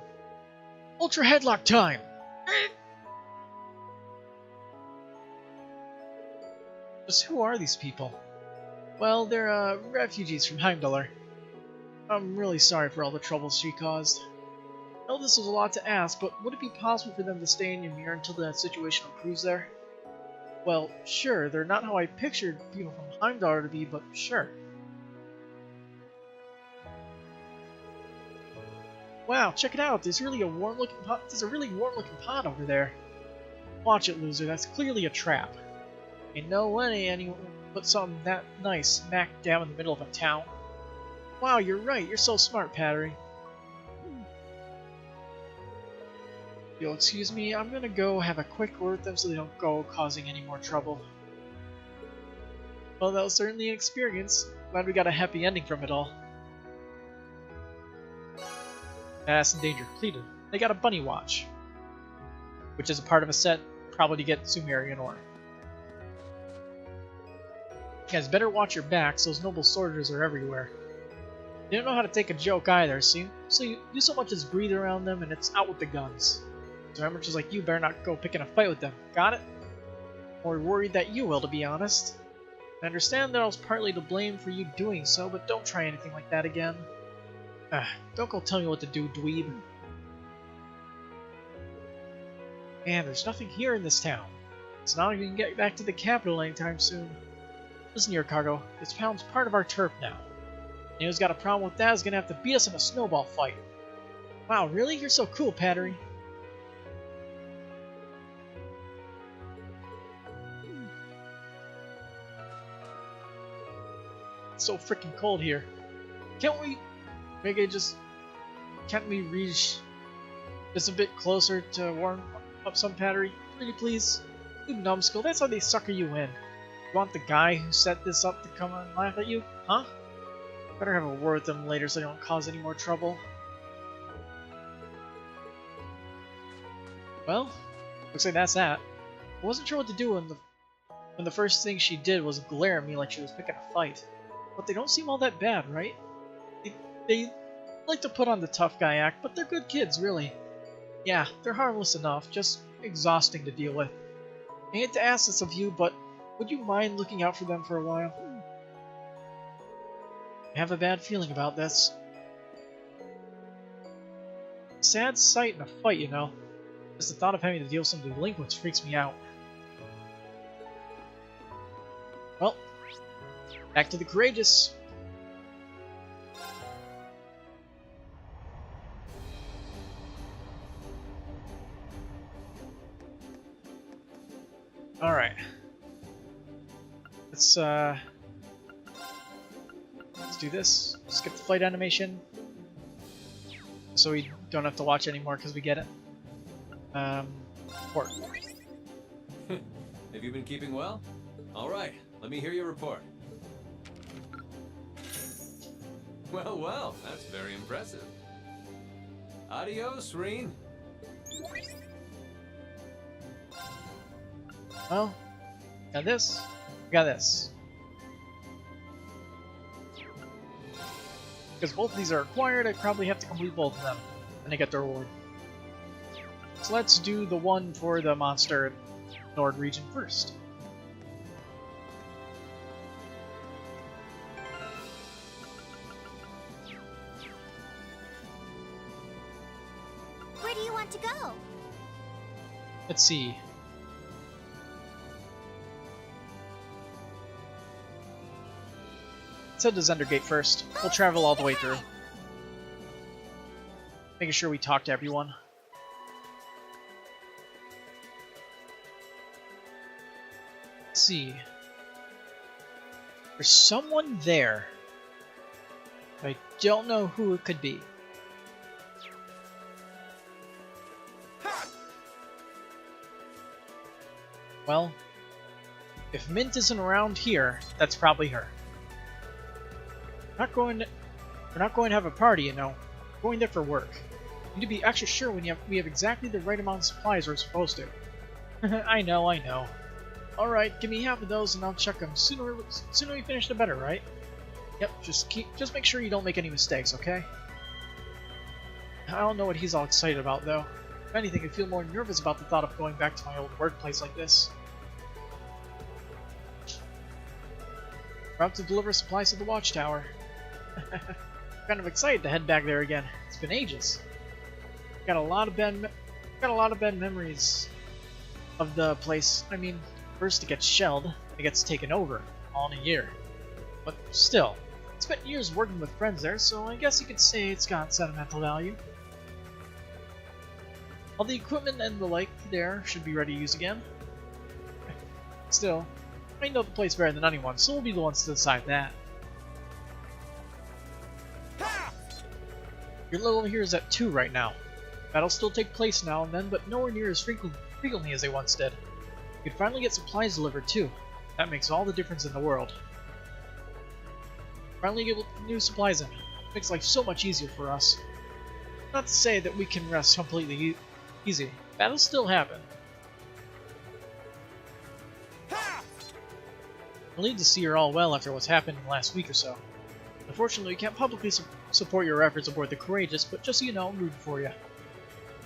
Ultra headlock time! Just who are these people? Well, they're refugees from Heimdallr. I'm really sorry for all the troubles she caused. I know this was a lot to ask, but would it be possible for them to stay in Ymir until the situation improves there? Well, sure, they're not how I pictured people from Heimdallr to be, but sure. Wow, check it out! There's a really warm-looking pot over there. Watch it, loser. That's clearly a trap. Ain't no way anyone put something that nice smack down in the middle of a town. Wow, you're right. You're so smart, Pattery. You'll excuse me, I'm gonna go have a quick word with them so they don't go causing any more trouble. Well, that was certainly an experience. Glad we got a happy ending from it all. Badass and danger completed. They got a bunny watch, which is a part of a set, probably to get Sumerian ore. You guys better watch your backs, those noble soldiers are everywhere. They don't know how to take a joke either, so you do so much as breathe around them and it's out with the guns. So amateurs like you better not go picking a fight with them, got it? More worried that you will, to be honest. I understand that I was partly to blame for you doing so, but don't try anything like that again. Don't go tell me what to do, dweeb. Man, there's nothing here in this town. It's not like we can get back to the capital anytime soon. Listen here, Cargo. This town's part of our turf now. Anyone who's got a problem with that is gonna have to beat us in a snowball fight. Wow, really? You're so cool, Pattery. It's so freaking cold here. Can't we reach just a bit closer to warm up some, Pattery? Pretty please? You numbskull, that's how they sucker you in. You want the guy who set this up to come and laugh at you? Huh? Better have a word with them later so they don't cause any more trouble. Well, looks like that's that. I wasn't sure what to do when the first thing she did was glare at me like she was picking a fight. But they don't seem all that bad, right? They like to put on the tough guy act, but they're good kids, really. Yeah, they're harmless enough, just exhausting to deal with. I hate to ask this of you, but would you mind looking out for them for a while? I have a bad feeling about this. Sad sight in a fight, you know. Just the thought of having to deal with some delinquents freaks me out. Well, back to the courageous. Alright. Let's do this. Skip the flight animation. So we don't have to watch anymore because we get it. Port. Have you been keeping well? Alright, let me hear your report. Well, well, that's very impressive. Adios, Reen. Well, got this. Got this. Because both of these are required, I probably have to complete both of them, and I get the reward. So let's do the one for the monster Nord region first. Where do you want to go? Let's see. Let's head to Zendergate first. We'll travel all the way through. Making sure we talk to everyone. Let's see. There's someone there. I don't know who it could be. Well, if Mint isn't around here, that's probably her. We're not going to have a party, you know. We're going there for work. We need to be extra sure when we have exactly the right amount of supplies we're supposed to. I know. Alright, give me half of those and I'll check them. Sooner we finish the better, right? Yep, just make sure you don't make any mistakes, okay? I don't know what he's all excited about, though. If anything, I feel more nervous about the thought of going back to my old workplace like this. We're out to deliver supplies to the watchtower. Kind of excited to head back there again. It's been ages. Got a lot of bad memories of the place. I mean, first it gets shelled, it gets taken over, all in a year. But still, I spent years working with friends there, so I guess you could say it's got sentimental value. All the equipment and the like there should be ready to use again. Still, I know the place better than anyone, so we'll be the ones to decide that. Your level here is at 2 right now. Battles still take place now and then, but nowhere near as frequently as they once did. You can finally get supplies delivered too. That makes all the difference in the world. Finally get new supplies in. Makes life so much easier for us. Not to say that we can rest completely easy. Battles still happen. Relieved to see you're all well after what's happened in the last week or so. Unfortunately, we can't publicly support your efforts aboard the Courageous, but just so you know, I'm rooting for you.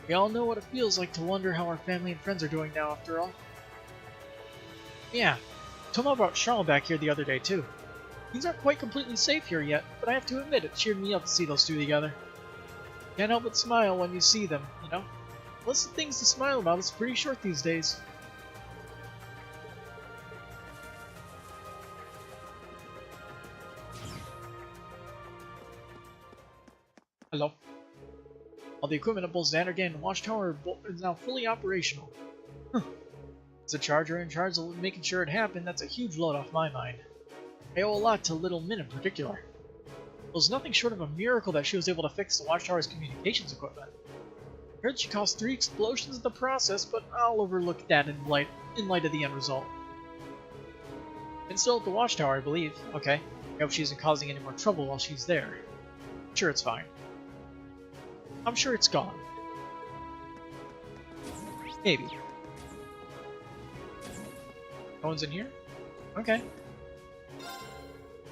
We all know what it feels like to wonder how our family and friends are doing now, after all. Yeah, told me about Charles back here the other day, too. Things aren't quite completely safe here yet, but I have to admit it cheered me up to see those two together. Can't help but smile when you see them, you know? List of things to smile about is pretty short these days. Hello. All the equipment at both Xandergate and Watchtower is now fully operational. As a charger in charge of making sure it happened, that's a huge load off my mind. I owe a lot to Little Min in particular. It was nothing short of a miracle that she was able to fix the Watchtower's communications equipment. I heard she caused 3 explosions in the process, but I'll overlook that in light of the end result. It's still at the Watchtower, I believe. Okay. I hope she isn't causing any more trouble while she's there. Sure, it's fine. I'm sure it's gone. Maybe. No one's in here? Okay.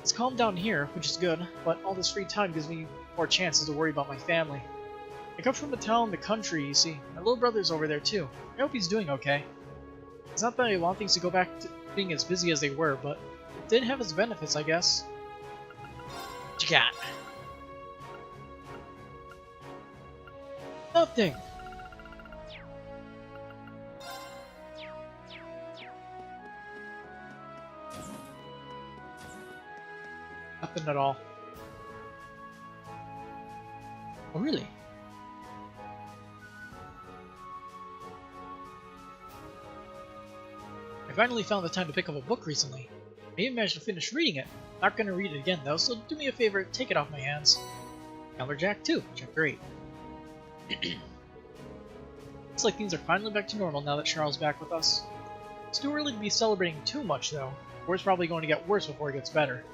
It's calm down here, which is good, but all this free time gives me more chances to worry about my family. I come from a town in the country, you see. My little brother's over there too. I hope he's doing okay. It's not that I want things to go back to being as busy as they were, but it did have its benefits, I guess. What you got? Nothing! Nothing at all. Oh, really? I finally found the time to pick up a book recently. I even managed to finish reading it. Not gonna read it again though, so do me a favor, take it off my hands. Lumberjack 2, chapter 8. Looks like things are finally back to normal now that Charles is back with us. It's too early to be celebrating too much though. War's probably going to get worse before it gets better.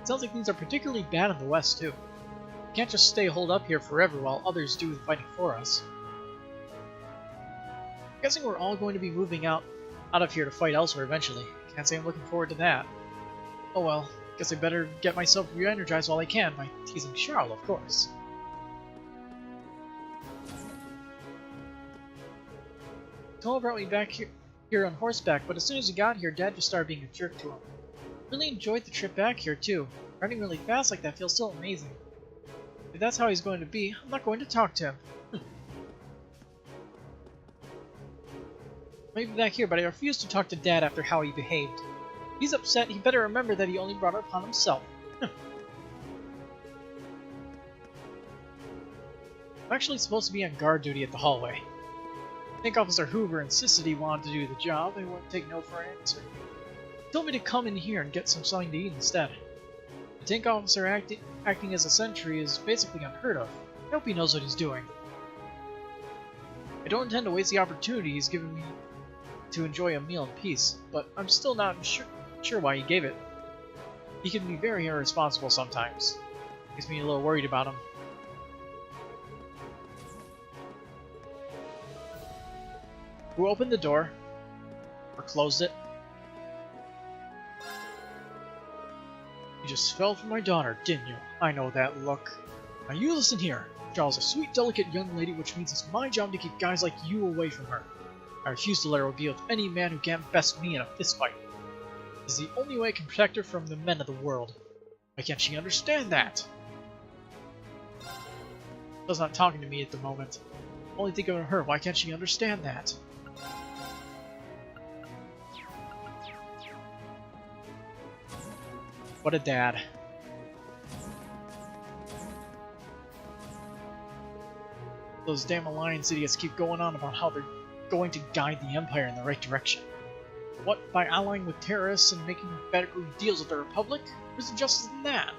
It sounds like things are particularly bad in the west too. We can't just stay holed up here forever while others do the fighting for us. I'm guessing we're all going to be moving out of here to fight elsewhere eventually. Can't say I'm looking forward to that. Oh well, guess I better get myself re-energized while I can by teasing Charles, of course. Toll brought me back here on horseback, but as soon as he got here, Dad just started being a jerk to him. Really enjoyed the trip back here too. Riding really fast like that feels so amazing. If that's how he's going to be, I'm not going to talk to him. Maybe back here, but I refuse to talk to Dad after how he behaved. If he's upset, he better remember that he only brought it upon himself. I'm actually supposed to be on guard duty at the hallway. I think Officer Hoover insisted he wanted to do the job. I wouldn't take no for an answer. He told me to come in here and get something to eat instead. The tank officer acting as a sentry is basically unheard of. I hope he knows what he's doing. I don't intend to waste the opportunity he's given me to enjoy a meal in peace, but I'm still not sure why he gave it. He can be very irresponsible sometimes. Makes me a little worried about him. Who opened the door? Or closed it? You just fell for my daughter, didn't you? I know that look. Now you listen here. Charles is a sweet, delicate young lady, which means it's my job to keep guys like you away from her. I refuse to let her be with any man who can't best me in a fistfight. This is the only way I can protect her from the men of the world. Why can't she understand that? She's not talking to me at the moment. I'm only thinking of her. Why can't she understand that? What a dad. Those damn Alliance idiots keep going on about how they're going to guide the Empire in the right direction. What, by allying with terrorists and making better deals with the Republic? Where's the justice in that?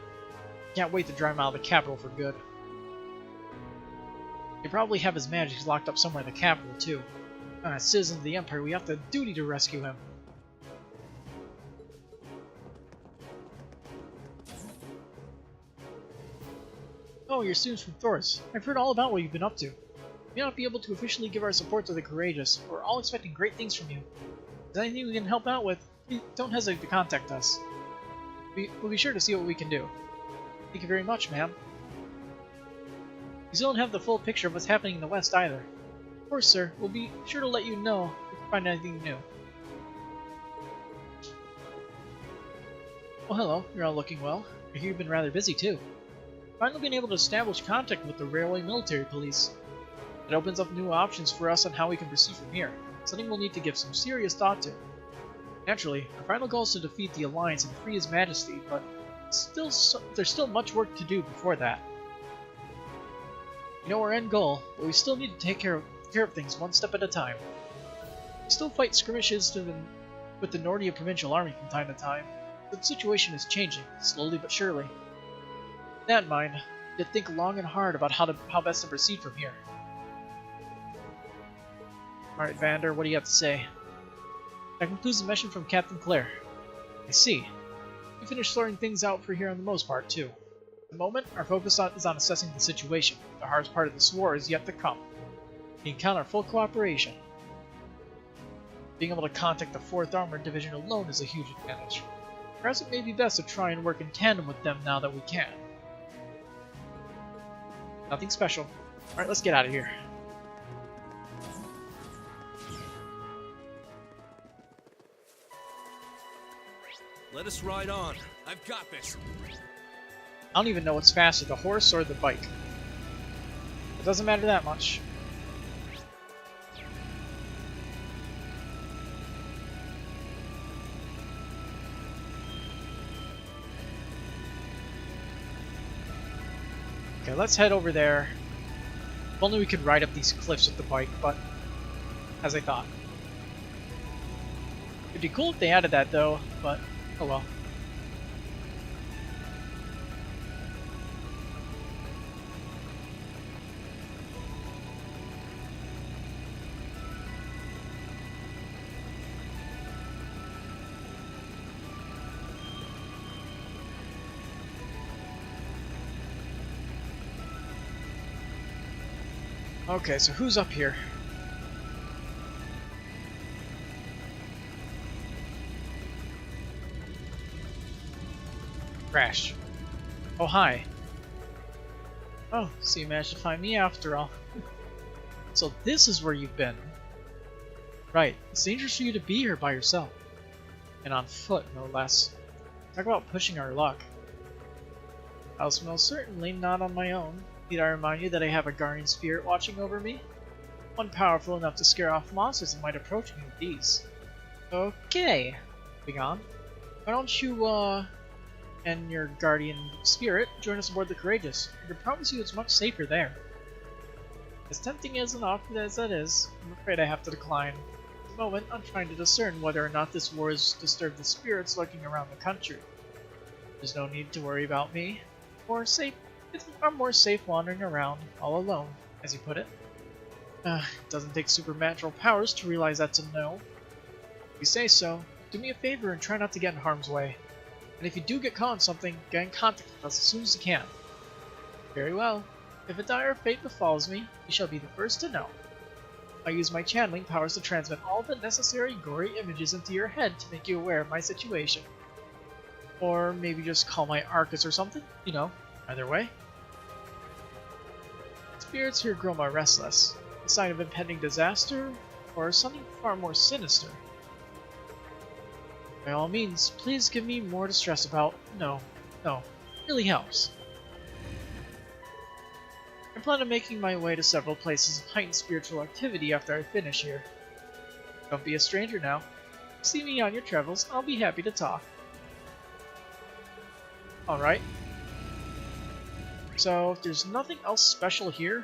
Can't wait to drive him out of the capital for good. They probably have his magic locked up somewhere in the capital, too. As citizens of the Empire, we have the duty to rescue him. Oh, you're students from Thor's. I've heard all about what you've been up to. We may not be able to officially give our support to the courageous, but we're all expecting great things from you. If there's anything we can help out with, please don't hesitate to contact us. We'll be sure to see what we can do. Thank you very much, ma'am. We still don't have the full picture of what's happening in the West either. Of course, sir, we'll be sure to let you know if we can find anything new. Oh, hello. You're all looking well. I hear you've been rather busy, too. Finally been able to establish contact with the Railway Military Police. It opens up new options for us on how we can proceed from here, something we'll need to give some serious thought to. Naturally, our final goal is to defeat the Alliance and free His Majesty, but there's still much work to do before that. We know our end goal, but we still need to take care of things one step at a time. We still fight skirmishes with the Nordia Provincial Army from time to time, but the situation is changing, slowly but surely. With that in mind, you think long and hard about how best to proceed from here. Alright, Vander, what do you have to say? That concludes the mission from Captain Claire. I see. We finished sorting things out for here on the most part, too. At the moment, our focus is on assessing the situation. The hardest part of this war is yet to come. We can count our full cooperation. Being able to contact the 4th Armored Division alone is a huge advantage. Perhaps it may be best to try and work in tandem with them now that we can. Nothing special. Alright, let's get out of here. Let us ride on. I've got this. I don't even know what's faster, the horse or the bike. It doesn't matter that much. Okay, let's head over there. If only we could ride up these cliffs with the bike, but as I thought. It'd be cool if they added that though, but oh well. Okay, so who's up here? Crash. Oh, hi. Oh, so you managed to find me after all. So this is where you've been. Right, it's dangerous for you to be here by yourself. And on foot, no less. Talk about pushing our luck. I was most certainly not on my own. Need I remind you that I have a guardian spirit watching over me? One powerful enough to scare off monsters that might approach me with these. Okay. Moving on. Why don't you, and your guardian spirit join us aboard the Courageous? I can promise you it's much safer there. As tempting as an offer as that is, I'm afraid I have to decline. At the moment, I'm trying to discern whether or not this war has disturbed the spirits lurking around the country. There's no need to worry about me. I'm more safe wandering around, all alone, as you put it. It doesn't take supernatural powers to realize that's a no. If you say so, do me a favor and try not to get in harm's way. And if you do get caught in something, get in contact with us as soon as you can. Very well. If a dire fate befalls me, you shall be the first to know. I use my channeling powers to transmit all the necessary gory images into your head to make you aware of my situation. Or maybe just call my Arcus or something, you know, either way. Spirits here grow more restless. A sign of impending disaster, or something far more sinister. By all means, please give me more to stress about. No, really helps. I plan on making my way to several places of heightened spiritual activity after I finish here. Don't be a stranger now. See me on your travels, I'll be happy to talk. Alright. So, if there's nothing else special here,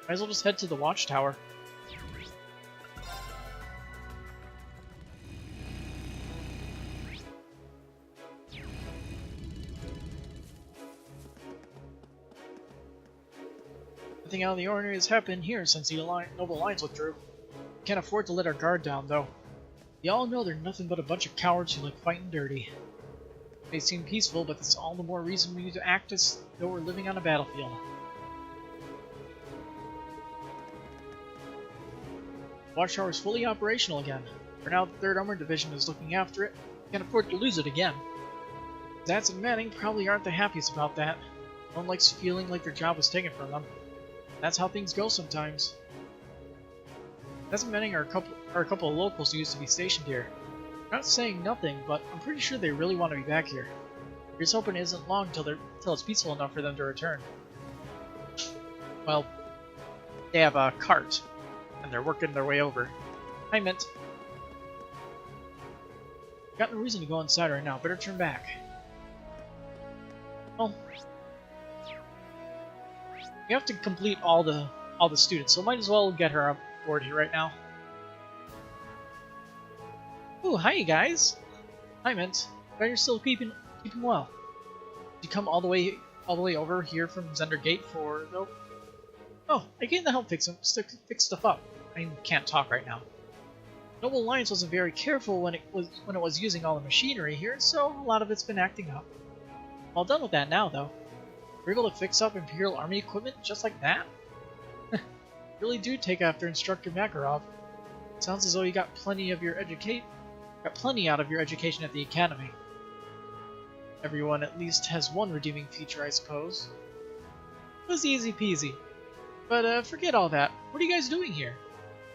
might as well just head to the watchtower. Nothing out of the ordinary has happened here since the Noble Alliance withdrew. Can't afford to let our guard down, though. We all know they're nothing but a bunch of cowards who like fighting dirty. It may seem peaceful, but that's all the more reason we need to act as though we're living on a battlefield. Watchtower is fully operational again. For now, the 3rd Armored Division is looking after it. Can't afford to lose it again. Zats and Manning probably aren't the happiest about that. No one likes feeling like their job was taken from them. That's how things go sometimes. Zats and Manning are a couple of locals who used to be stationed here. I'm not saying nothing, but I'm pretty sure they really want to be back here. We're just hoping it isn't long till it's peaceful enough for them to return. Well, they have a cart, and they're working their way over. Hi, Mint. Got no reason to go inside right now. Better turn back. Well, we have to complete all the students, so might as well get her on board here right now. Ooh, hi, you guys. Hi, Mint. Glad you're still keeping well. Did you come all the way over here from Zender Gate for though? Oh, I came to help fix stuff up. I can't talk right now. Noble Alliance wasn't very careful when it was using all the machinery here, so a lot of it's been acting up. All done with that now, though. We're able to fix up Imperial Army equipment just like that? Really do take after Instructor Makarov. Sounds as though you got plenty out of your education at the Academy. Everyone at least has one redeeming feature, I suppose. It was easy peasy. But forget all that. What are you guys doing here?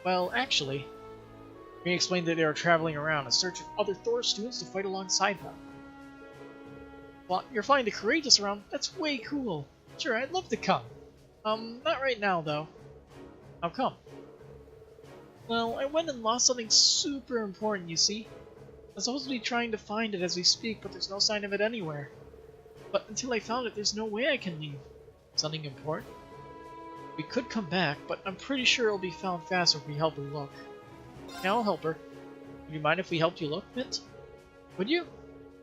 Well, actually, Green explained that they were traveling around in search of other Thor students to fight alongside them. Well, you're flying the Courageous around? That's way cool. Sure, I'd love to come. Not right now, though. How come? Well, I went and lost something super important, you see. I'm supposed to be trying to find it as we speak, but there's no sign of it anywhere. But until I found it, there's no way I can leave. Something important? We could come back, but I'm pretty sure it'll be found faster if we help her look. Yeah, I'll help her. Would you mind if we helped you look, Mint? Would you?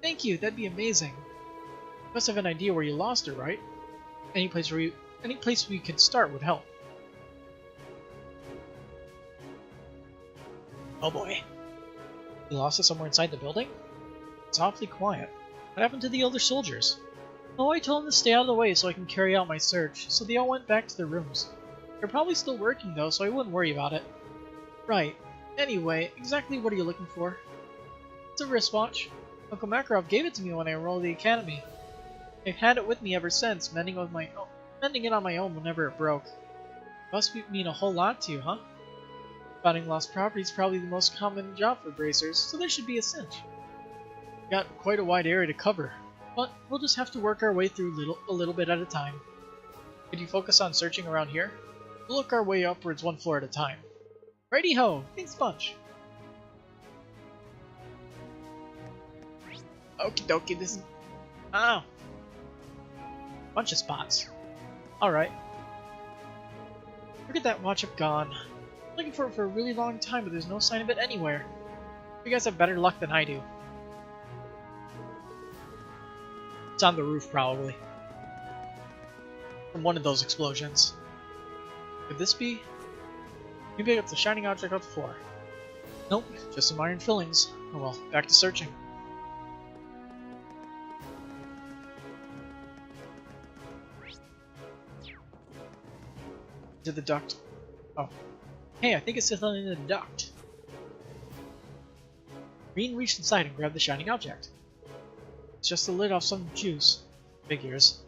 Thank you, that'd be amazing. You must have an idea where you lost her, right? Any place we could start would help. Oh boy. You lost it somewhere inside the building? It's awfully quiet. What happened to the other soldiers? Oh, I told them to stay out of the way so I can carry out my search, so they all went back to their rooms. They're probably still working though, so I wouldn't worry about it. Right. Anyway, exactly what are you looking for? It's a wristwatch. Uncle Makarov gave it to me when I enrolled at the academy. I've had it with me ever since, mending it on my own whenever it broke. Must mean a whole lot to you, huh? Finding lost property is probably the most common job for bracers, so there should be a cinch. Got quite a wide area to cover, but we'll just have to work our way through a little bit at a time. Could you focus on searching around here? We'll look our way upwards one floor at a time. Righty ho! Thanks bunch! Okie dokie, this is... Oh! Bunch of spots. Alright. Look at that watch I've gone. Looking for it for a really long time, but there's no sign of it anywhere. You guys have better luck than I do. It's on the roof, probably. From one of those explosions. Could this be? Maybe it's a shining object off the floor. Nope, just some iron fillings. Oh well, back to searching. To the duct. Oh. Hey, I think it's something in the duct. Green reached inside and grabbed the shining object. It's just the lid off some juice. Figures.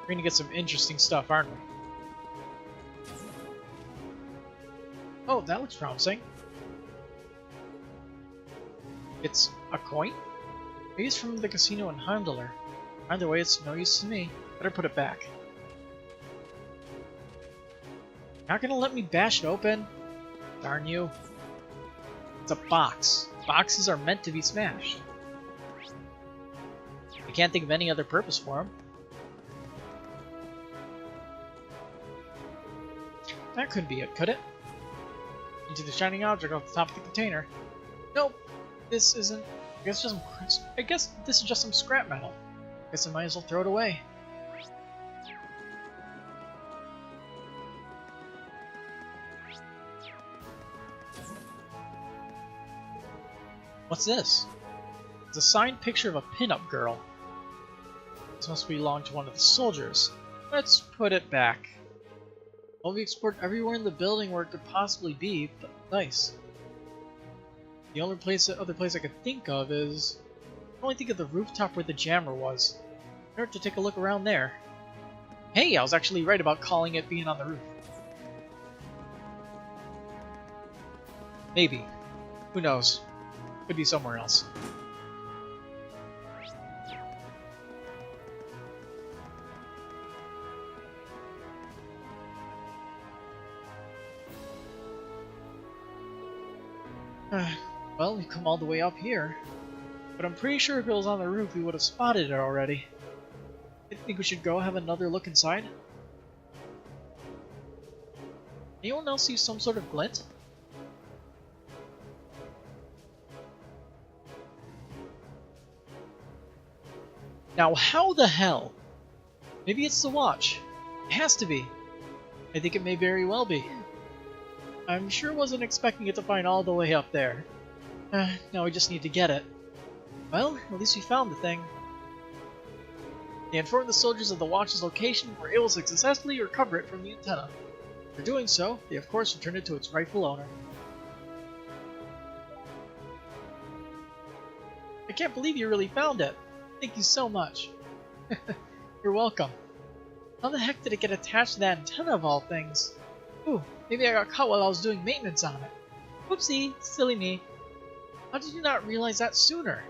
We're gonna get some interesting stuff, aren't we? Oh, that looks promising. It's a coin? Maybe it's from the casino in Handler. Either way, it's no use to me. Better put it back. Not gonna let me bash it open? Darn you. It's a box. Boxes are meant to be smashed. I can't think of any other purpose for them. That couldn't be it, could it? Into the shining object off the top of the container. Nope. This isn't... I guess this is just some scrap metal. Guess I might as well throw it away. What's this? It's a signed picture of a pinup girl. This must belong to one of the soldiers. Let's put it back. Well, we explored everywhere in the building where it could possibly be, but nice. The only other place I could think of is... I can only think of the rooftop where the jammer was. I have to take a look around there. Hey, I was actually right about calling it being on the roof. Maybe. Who knows? Could be somewhere else. Well, we've come all the way up here. But I'm pretty sure if it was on the roof, we would have spotted it already. I think we should go have another look inside. Anyone else see some sort of glint? Now, how the hell? Maybe it's the watch. It has to be. I think it may very well be. I'm sure wasn't expecting it to find all the way up there. Now we just need to get it. Well, at least we found the thing. They informed the soldiers of the watch's location, were able to successfully recover it from the antenna. For doing so, they of course returned it to its rightful owner. I can't believe you really found it. Thank you so much. You're welcome. How the heck did it get attached to that antenna of all things? Ooh, maybe I got caught while I was doing maintenance on it. Whoopsie, silly me. How did you not realize that sooner?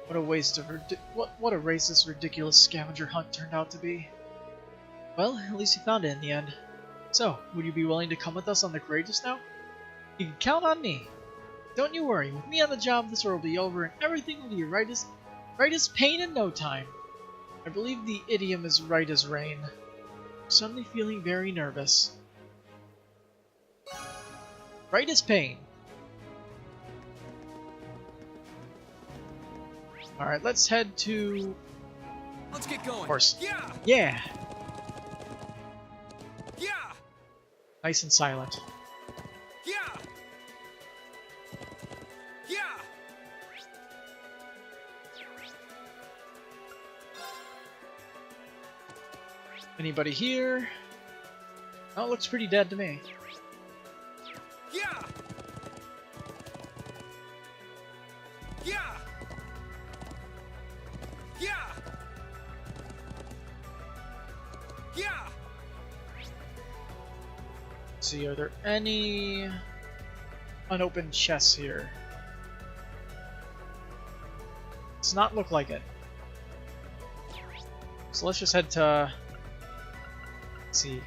What a waste of what a race this ridiculous scavenger hunt turned out to be. Well, at least you found it in the end. So, would you be willing to come with us on the Courageous now? You can count on me. Don't you worry, with me on the job, this war will be over and everything will be right as pain in no time. I believe the idiom is right as rain. I'm suddenly feeling very nervous. Right as pain. Alright, let's head to... Let's get going. Horse. Yeah! Yeah! Yeah! Nice and silent. Yeah! Yeah! Anybody here? Oh, it looks pretty dead to me. Yeah! Yeah! Yeah! Yeah! Let's see, are there any unopened chests here? Does not look like it. So let's just head to... Let's see.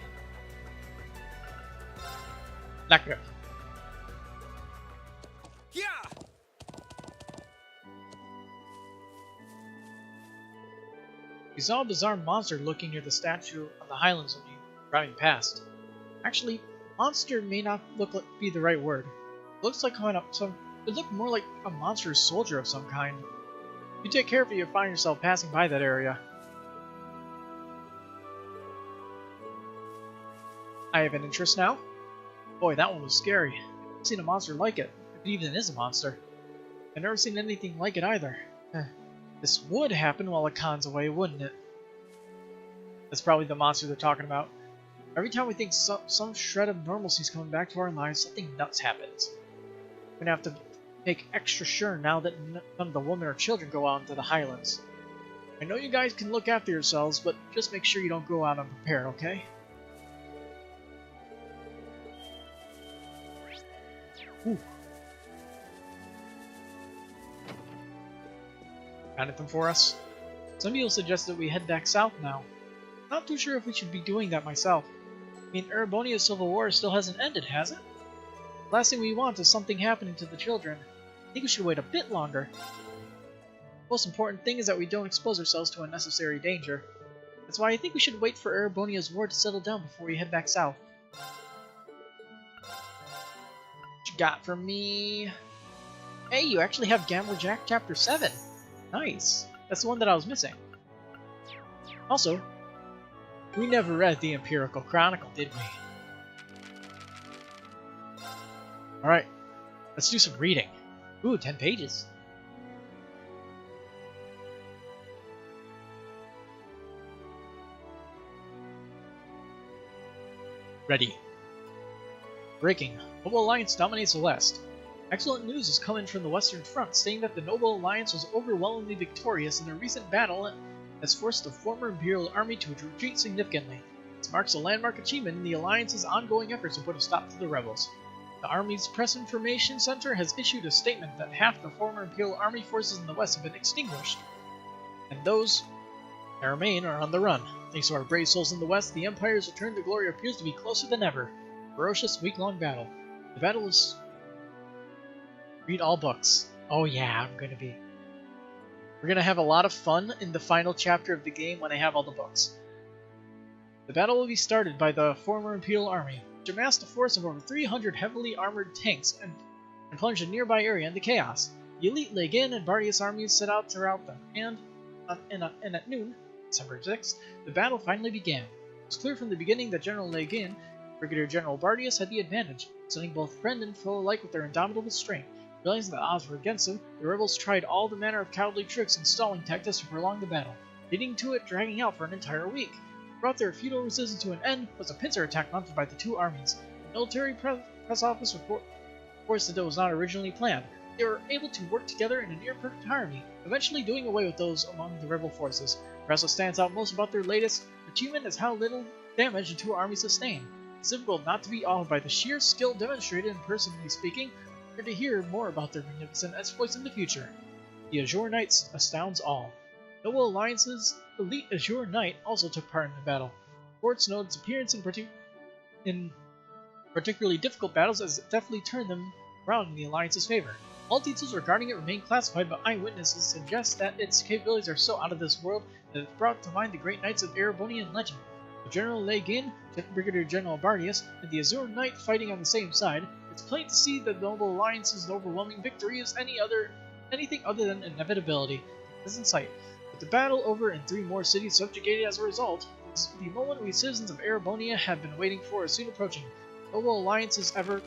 Blackbeard. Yeah! We saw a bizarre monster looking near the statue on the highlands when you were driving past. Actually, monster may not be the right word. It looks like it looked more like a monstrous soldier of some kind. If you take care of it, you'll find yourself passing by that area. I have an interest now. Boy, that one was scary. I've never seen a monster like it, if it even is a monster. I've never seen anything like it either. This would happen while the Khan's away, wouldn't it? That's probably the monster they're talking about. Every time we think some shred of normalcy is coming back to our lives, something nuts happens. We're gonna have to make extra sure now that none of the women or children go out into the highlands. I know you guys can look after yourselves, but just make sure you don't go out unprepared, okay? Ooh. Anything for us? Some people suggest that we head back south now. Not too sure if we should be doing that myself. I mean, Erebonia's civil war still hasn't ended, has it? Last thing we want is something happening to the children. I think we should wait a bit longer. The most important thing is that we don't expose ourselves to unnecessary danger. That's why I think we should wait for Erebonia's war to settle down before we head back south. What you got for me? Hey, you actually have Gambler Jack Chapter 7. Nice. That's the one that I was missing. Also, we never read the Empirical Chronicle, did we? Alright, let's do some reading. Ooh, 10 pages. Ready. Breaking. Noble Alliance dominates the West. Excellent news is coming from the Western Front, saying that the Noble Alliance was overwhelmingly victorious in their recent battle and has forced the former Imperial Army to retreat significantly. This marks a landmark achievement in the Alliance's ongoing efforts to put a stop to the rebels. The Army's Press Information Center has issued a statement that half the former Imperial Army forces in the West have been extinguished, and those that remain are on the run. Thanks to our brave souls in the West, the Empire's return to glory appears to be closer than ever. Ferocious, week-long battle. The battle is... Read all books. Oh yeah, We're gonna have a lot of fun in the final chapter of the game when I have all the books. The battle will be started by the former Imperial Army, which amassed a force of over 300 heavily armored tanks and plunged a nearby area into chaos. The elite Legin and Bardius armies set out to rout them, and at noon, December 6th, the battle finally began. It was clear from the beginning that General Legin, Brigadier General Bardius, had the advantage, stunning both friend and foe alike with their indomitable strength. Realizing that odds were against them, the rebels tried all the manner of cowardly tricks and stalling tactics to prolong the battle, leading to it dragging out for an entire week. What brought their futile resistance to an end was a pincer attack mounted by the two armies. The military press office reports that it was not originally planned. They were able to work together in a near-perfect harmony, eventually doing away with those among the rebel forces. Perhaps what stands out most about their latest achievement is how little damage the two armies sustain. It's difficult not to be awed by the sheer skill demonstrated in personally speaking, or to hear more about their magnificent exploits in the future. The Azure Knights astounds all. Noble Alliance's elite Azure Knight also took part in the battle. Reports note its appearance in particularly difficult battles as it definitely turned them around in the Alliance's favor. All details regarding it remain classified, but eyewitnesses suggest that its capabilities are so out of this world that it brought to mind the great knights of Erebonian legend. With General Legin, Brigadier General Bardius, and the Azure Knight fighting on the same side, it's plain to see that the Noble Alliance's overwhelming victory is anything other than inevitability is in sight. With the battle over and 3 more cities subjugated as a result, the moment we citizens of Erebonia have been waiting for is soon approaching. The Noble Alliance's ever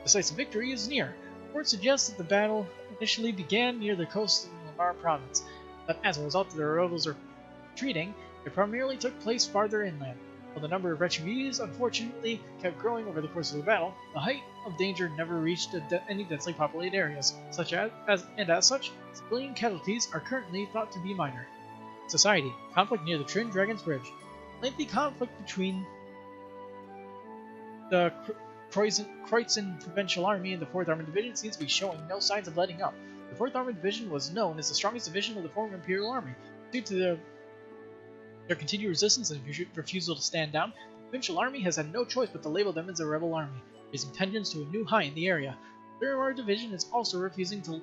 decisive victory is near. Reports suggest that the battle initially began near the coast of Lamar province, but as a result of their rivals retreating, it primarily took place farther inland. While the number of refugees unfortunately kept growing over the course of the battle, the height of danger never reached any densely populated areas, as such, civilian casualties are currently thought to be minor. Society. Conflict near the Trin Dragon's Bridge. Lengthy conflict between the Kreutzen Provincial Army and the 4th Armored Division seems to be showing no signs of letting up. The 4th Armored Division was known as the strongest division of the former Imperial Army. Due to their continued resistance and refusal to stand down, the Provincial Army has had no choice but to label them as a rebel army, raising tensions to a new high in the area. The 3rd Armored Division is also refusing to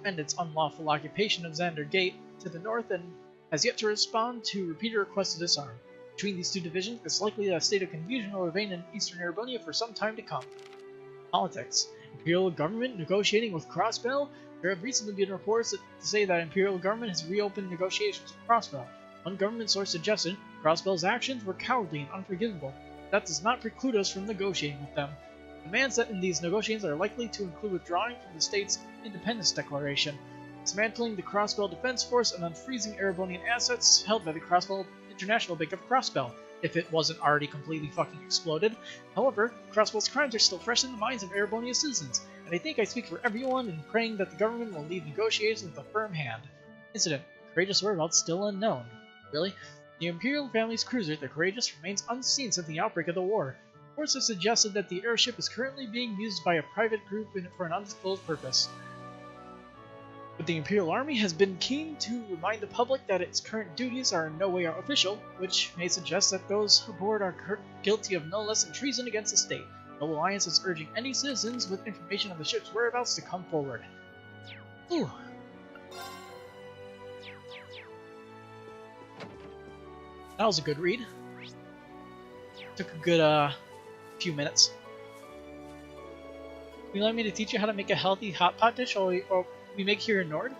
end its unlawful occupation of Xander Gate to the north and has yet to respond to repeated requests to disarm. Between these two divisions, it's likely that a state of confusion will remain in eastern Erebonia for some time to come. Politics. Imperial government negotiating with Crossbell? There have recently been reports to say that Imperial government has reopened negotiations with Crossbell. One government source suggested Crossbell's actions were cowardly and unforgivable. That does not preclude us from negotiating with them. Demands that in these negotiations are likely to include withdrawing from the state's independence declaration, dismantling the Crossbell Defense Force, and unfreezing Erebonian assets held by the Crossbell International Bank of Crossbell, if it wasn't already completely fucking exploded. However, Crossbell's crimes are still fresh in the minds of Erebonia's citizens, and I think I speak for everyone in praying that the government will lead negotiations with a firm hand. Incident. Courageous whereabouts still unknown. Really? The Imperial family's cruiser, the Courageous, remains unseen since the outbreak of the war. Reports have suggested that the airship is currently being used by a private group for an undisclosed purpose. But the Imperial Army has been keen to remind the public that its current duties are in no way official, which may suggest that those aboard are guilty of no less than treason against the state. The Alliance is urging any citizens with information on the ship's whereabouts to come forward. Ooh. That was a good read. Took a good few minutes. Would you like me to teach you how to make a healthy hot pot dish or we make here in Nord?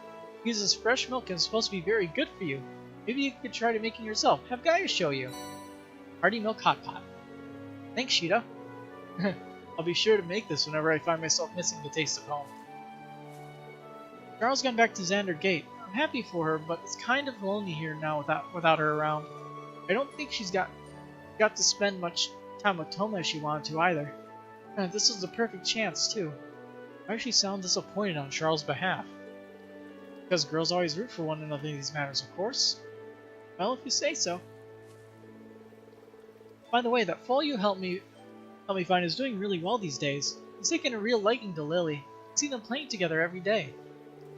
Uses fresh milk and is supposed to be very good for you. Maybe you could try to make it yourself. Have Gaia show you. Hearty milk hot pot. Thanks, Sheeta. I'll be sure to make this whenever I find myself missing the taste of home. Charles gone back to Xander Gate. I'm happy for her, but it's kind of lonely here now without her around. I don't think she's got to spend much time with Toma as she wanted to either. And this is the perfect chance too. Why does she sound disappointed on Charles' behalf? Because girls always root for one another in these matters, of course. Well, if you say so. By the way, that fall you helped me find is doing really well these days. He's taken a real liking to Lily. I see them playing together every day.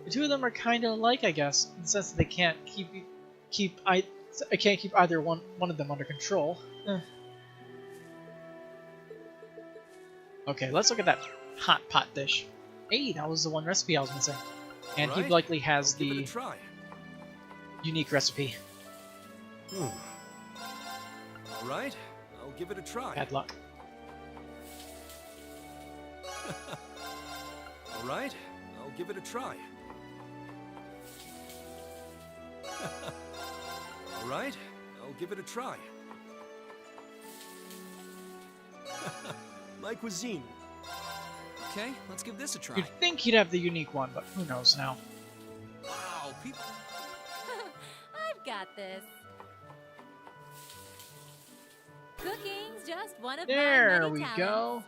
The two of them are kinda alike, I guess, in the sense that they can't keep either one of them under control. Okay, let's look at that hot pot dish. Hey, that was the one recipe I was missing. And he likely has the unique recipe. Alright, I'll give it a try. Bad luck. Alright, I'll give it a try. Alright, I'll give it a try. My cuisine. Okay, let's give this a try. You'd think he'd have the unique one, but who knows now. Wow, people... I've got this. Cooking's just one of my There many we talents. go.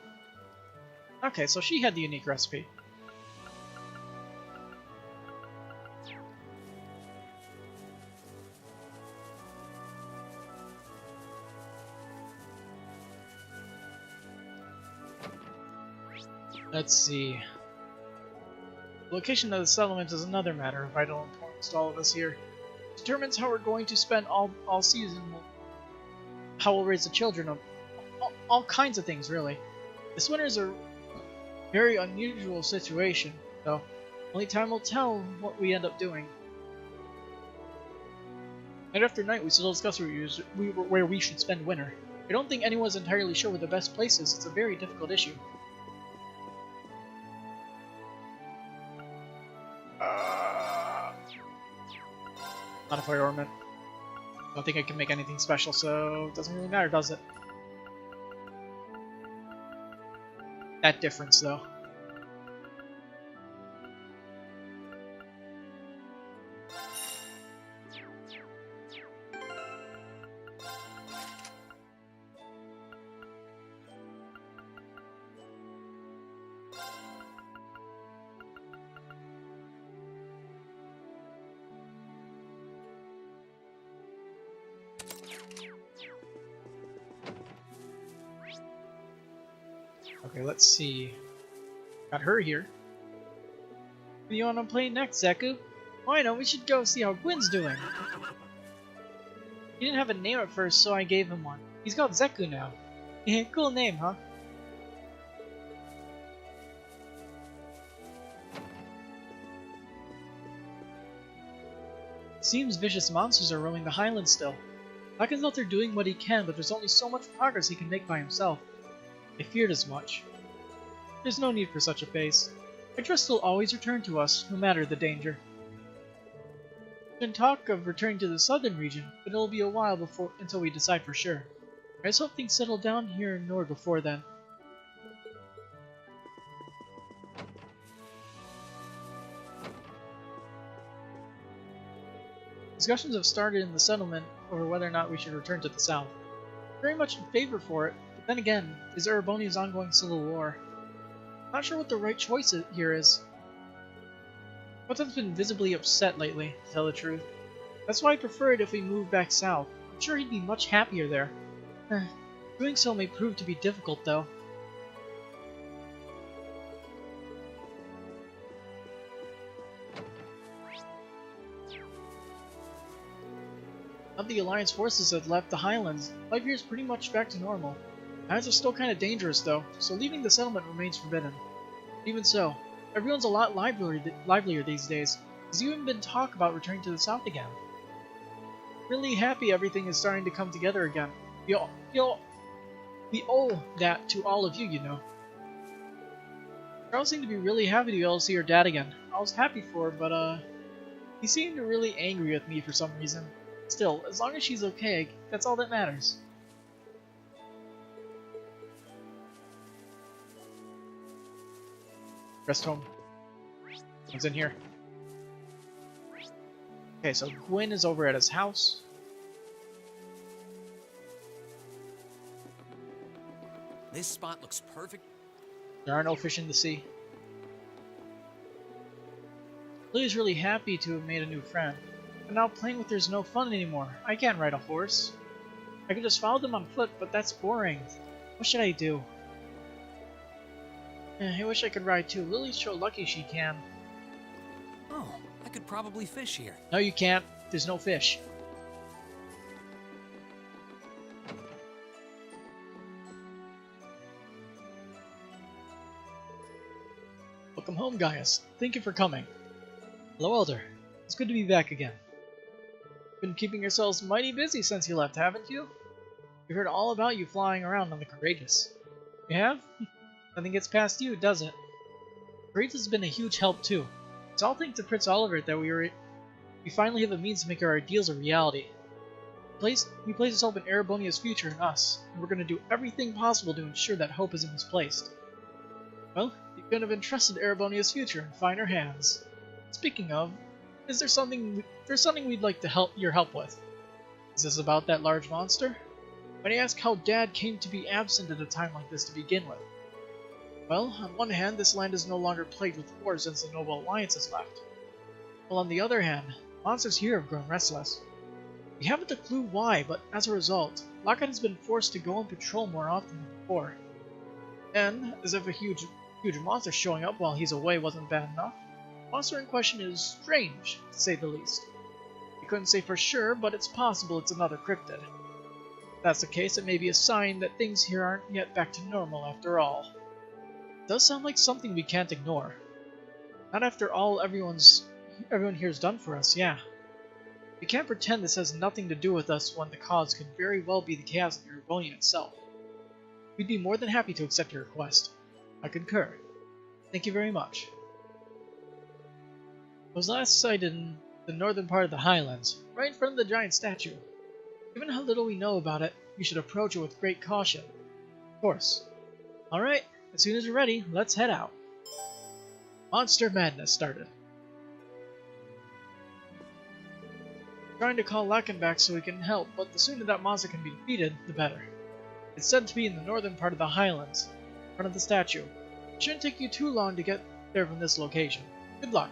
Okay, so she had the unique recipe. Let's see. The location of the settlement is another matter of vital importance to all of us here. It determines how we're going to spend all season, how we'll raise the children, all kinds of things, really. This winter is a very unusual situation, though. Only time will tell what we end up doing. Night after night, we still discuss where we should spend winter. I don't think anyone's entirely sure where the best place is. It's a very difficult issue. Not a fire ornament. Don't think I can make anything special, so it doesn't really matter, does it? That difference, though. Okay, let's see. Got her here. What do you want to play next, Zeku? Why don't we should go see how Gwyn's doing? He didn't have a name at first, so I gave him one. He's called Zeku now. Cool name, huh? Seems vicious monsters are roaming the highlands still. Lacken's out there doing what he can, but there's only so much progress he can make by himself. I feared as much. There's no need for such a face. Our trust will always return to us, no matter the danger. There's been talk of returning to the southern region, but it'll be a while until we decide for sure. I just hope things settle down here in Nord before then. Discussions have started in the settlement over whether or not we should return to the south. Very much in favor for it, but then again, there's Erebonia's ongoing civil war. Not sure what the right choice here is. What's been visibly upset lately, to tell the truth. That's why I prefer it if we move back south. I'm sure he'd be much happier there. Doing so may prove to be difficult, though. Now the Alliance forces have left the Highlands, life here is pretty much back to normal. Times are still kind of dangerous though, so leaving the settlement remains forbidden. Even so, everyone's a lot livelier these days. There's even been talk about returning to the south again. Really happy everything is starting to come together again. We owe that to all of you, you know. Charles seemed to be really happy to be able to see her dad again. I was happy for her, but he seemed really angry with me for some reason. Still, as long as she's okay, that's all that matters. Rest home. What's in here? Okay, so Gwyn is over at his house. This spot looks perfect. There are no fish in the sea. Lily's really happy to have made a new friend. But now playing with her is no fun anymore. I can't ride a horse. I could just follow them on foot, but that's boring. What should I do? I wish I could ride too. Lily's so lucky she can. Oh, I could probably fish here. No, you can't. There's no fish. Welcome home, Gaius. Thank you for coming. Hello, Elder. It's good to be back again. Been keeping yourselves mighty busy since you left, haven't you? We heard all about you flying around on the Courageous. You have? Nothing gets past you, does it? Courageous has been a huge help too. It's all thanks to Prince Oliver that we finally have a means to make our ideals a reality. He placed his hope in Erebonia's future and us, and we're going to do everything possible to ensure that hope isn't misplaced. Well, you could have entrusted Erebonia's future in finer hands. Speaking of, there's something we'd like to your help with. Is this about that large monster? When I ask how Dad came to be absent at a time like this to begin with. Well, on one hand, this land is no longer plagued with wars since the Noble Alliance has left. While on the other hand, monsters here have grown restless. We haven't a clue why, but as a result, Lockhart has been forced to go on patrol more often than before. And, as if a huge Huge monster showing up while he's away wasn't bad enough. The monster in question is strange, to say the least. We couldn't say for sure, but it's possible it's another cryptid. If that's the case, it may be a sign that things here aren't yet back to normal after all. It does sound like something we can't ignore. Not after all everyone here's done for us, yeah. We can't pretend this has nothing to do with us when the cause could very well be the chaos of the rebellion itself. We'd be more than happy to accept your request. I concur. Thank you very much. It was last sighted in the northern part of the highlands, right in front of the giant statue. Given how little we know about it, we should approach it with great caution. Of course. Alright, as soon as you're ready, let's head out. Monster madness started. Trying to call Lakin back so he can help, but the sooner that monster can be defeated, the better. It's said to be in the northern part of the highlands, in front of the statue. It shouldn't take you too long to get there from this location. Good luck.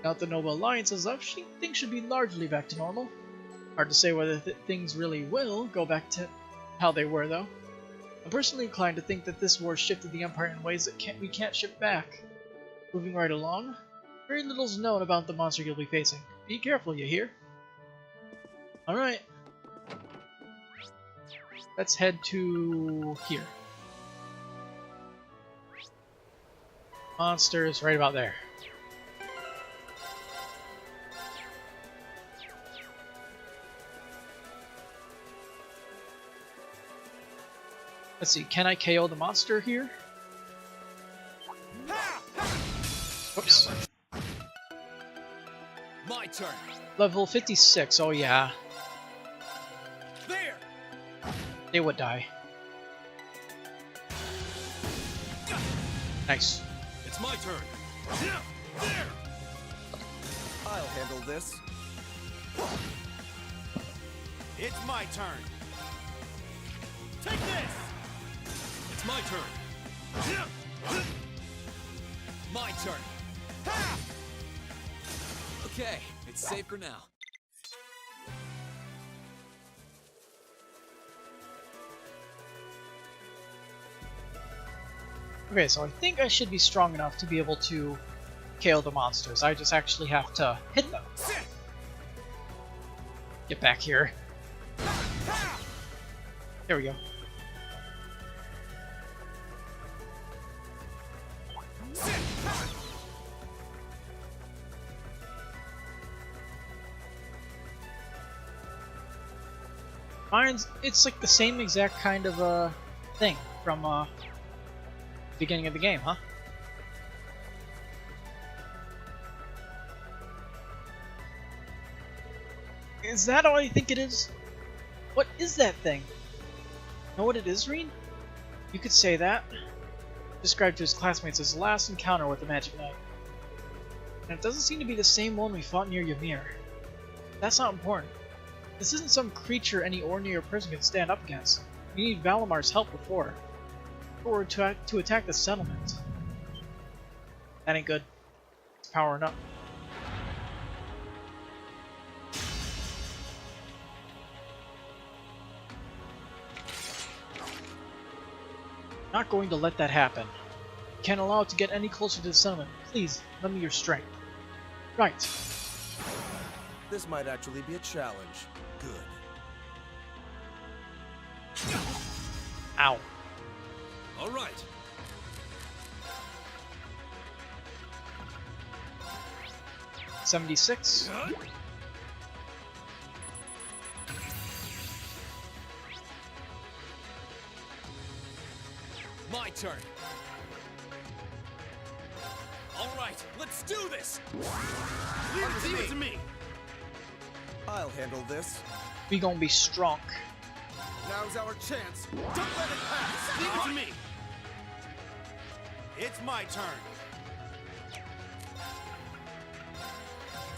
Now that the Noble Alliance is up, things should be largely back to normal. Hard to say whether things really will go back to how they were, though. I'm personally inclined to think that this war shifted the Empire in ways that we can't shift back. Moving right along, very little's known about the monster you'll be facing. Be careful, you hear? Alright. Let's head to here. Monster is right about there. Let's see, can I KO the monster here? Whoops. My turn. Level 56, oh yeah. There. They would die. Nice. It's my turn. There. I'll handle this. It's my turn. Take this. It's my turn. My turn. Okay, it's safe for now. Okay, so I think I should be strong enough to be able to KO the monsters. I just actually have to hit them. Get back here. There we go. It's like the same exact kind of thing from beginning of the game, huh? Is that all I think it is? What is that thing? Know what it is, Reen? You could say that. Described to his classmates as last encounter with the Magic Knight. And it doesn't seem to be the same one we fought near Ymir. That's not important. This isn't some creature any ordinary person can stand up against. We need Valamar's help before to attack the settlement. That ain't good. It's powering up. Not going to let that happen. Can't allow it to get any closer to the settlement. Please, lend me your strength. Right. This might actually be a challenge. Good. Ow. All right. $76. My turn. All right, let's do this. Leave it to me. I'll handle this. We gonna be strong. Now's our chance. Don't let it pass. Leave it to me. It's my turn.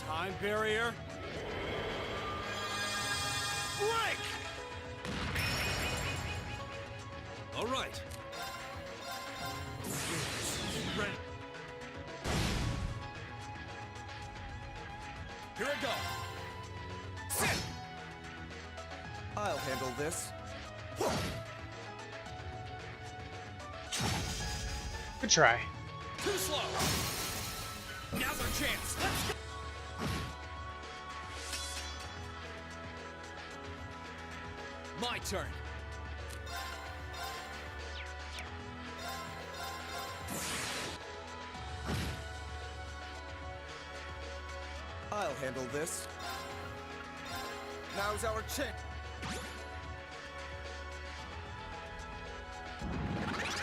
Time barrier. Break. All right. Ready. Here I go. Sit. I'll handle this. Good try. Too slow. Now's our chance. Let's go. My turn. I'll handle this. Now's our chance.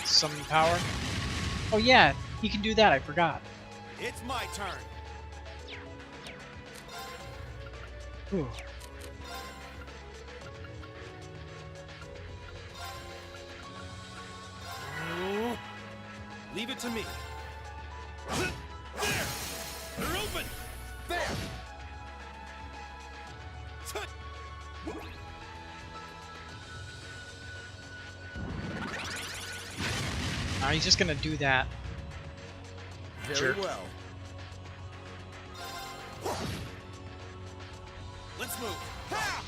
Summon power. Oh yeah, he can do that, I forgot. It's my turn. Ooh. Leave it to me. There! They're open! There! Now he's just gonna do that. Very Jerk. well. Let's move. Ha!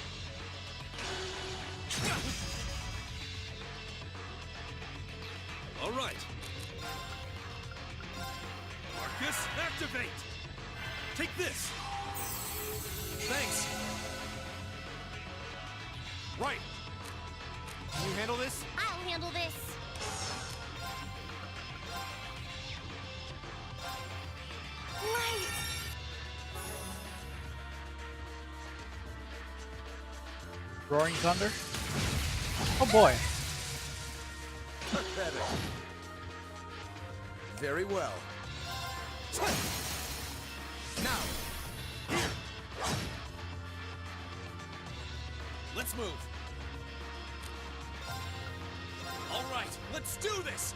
All right. Marcus, activate. Take this. Thanks. Right. Can you handle this? I'll handle this. Light! Roaring Thunder. Oh boy. Pathetic. Very well. Now. Here. Let's move. All right, let's do this.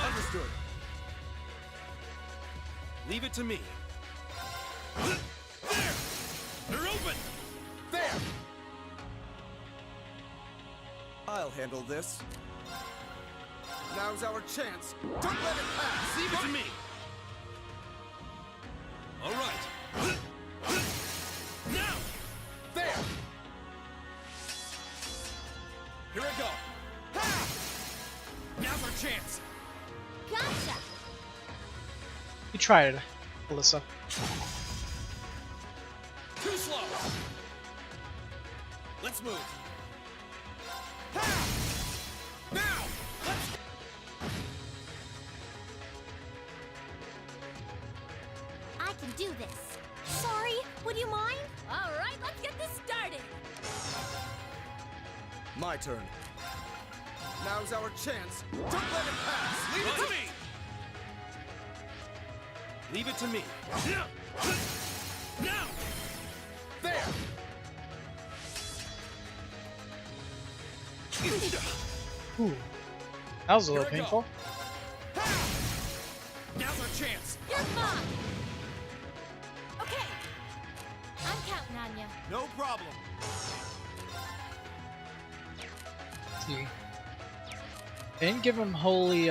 Understood. Leave it to me. There! They're open! There! I'll handle this. Now's our chance. Don't let it pass. Leave it to me. All right. Now! There! Here I go. Ha! Now's our chance. Gotcha! You tried it, Alyssa. Too slow. Let's move. Ha! Now! Let's... I can do this. Sorry, would you mind? All right, let's get this started. My turn. Now's our chance. Don't let it pass. Leave it to me. Leave it to me. Now! Now! There! Ooh. That was a little Here I go. painful. Ha! Now's our chance. You're fine. Okay. I'm counting on you. No problem. Let's see. They didn't give him holy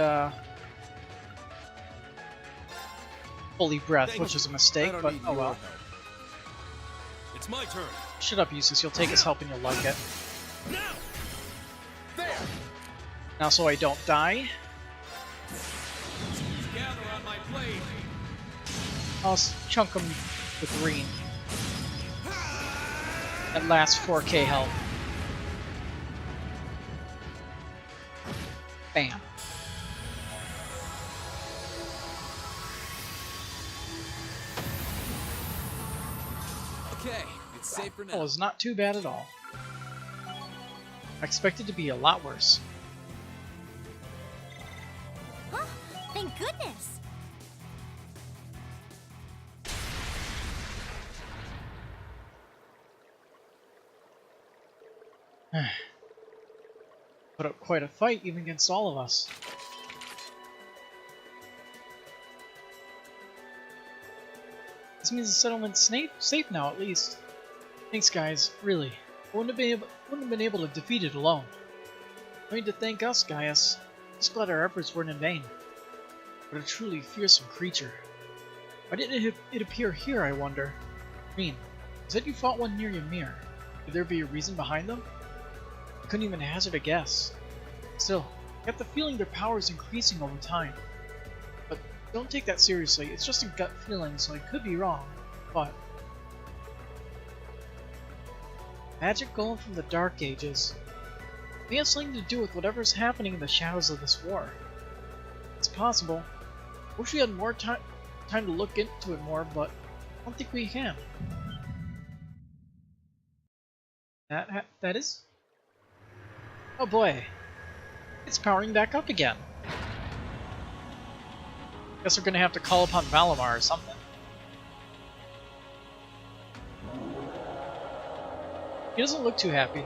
breath, Thank which you. is a I mistake, don't but need oh your well. help. It's my turn. Shut up, Eustace. You'll take his help and you'll like it. Now! There! Now, so I don't die, Gather on my blade. I'll chunk him with green. At last, 4K health. Bam. Okay, it's safe for That now. was not too bad at all. I expected to be a lot worse. Huh? Thank goodness! Put up quite a fight even against all of us. This means the settlement's safe now, at least. Thanks, guys. Really. I wouldn't have been able to defeat it alone. No need to thank us, Gaius. Just glad our efforts weren't in vain. But a truly fearsome creature. Why didn't it appear here, I wonder? I mean, you said you fought one near Ymir. Could there be a reason behind them? couldn't even hazard a guess. Still, I get the feeling their power is increasing over time. But don't take that seriously, it's just a gut feeling, so I could be wrong. But magic golem from the Dark Ages. It has something to do with whatever's happening in the shadows of this war. It's possible. Wish we had more time to look into it more, but I don't think we can. That is? Oh boy. It's powering back up again. Guess we're gonna have to call upon Valimar or something. He doesn't look too happy.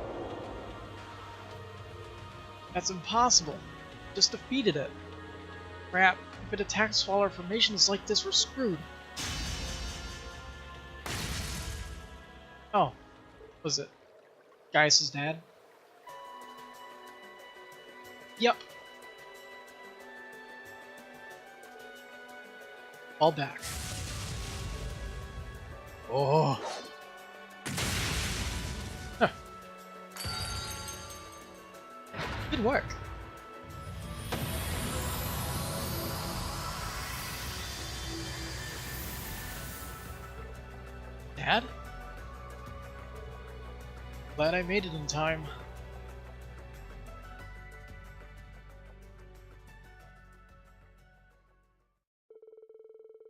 That's impossible. Just defeated it. Crap, if it attacks while our formation is like this, we're screwed. Oh, was it Gaius' dad? Yep. All back. Oh. Huh. Good work. Dad? Glad I made it in time.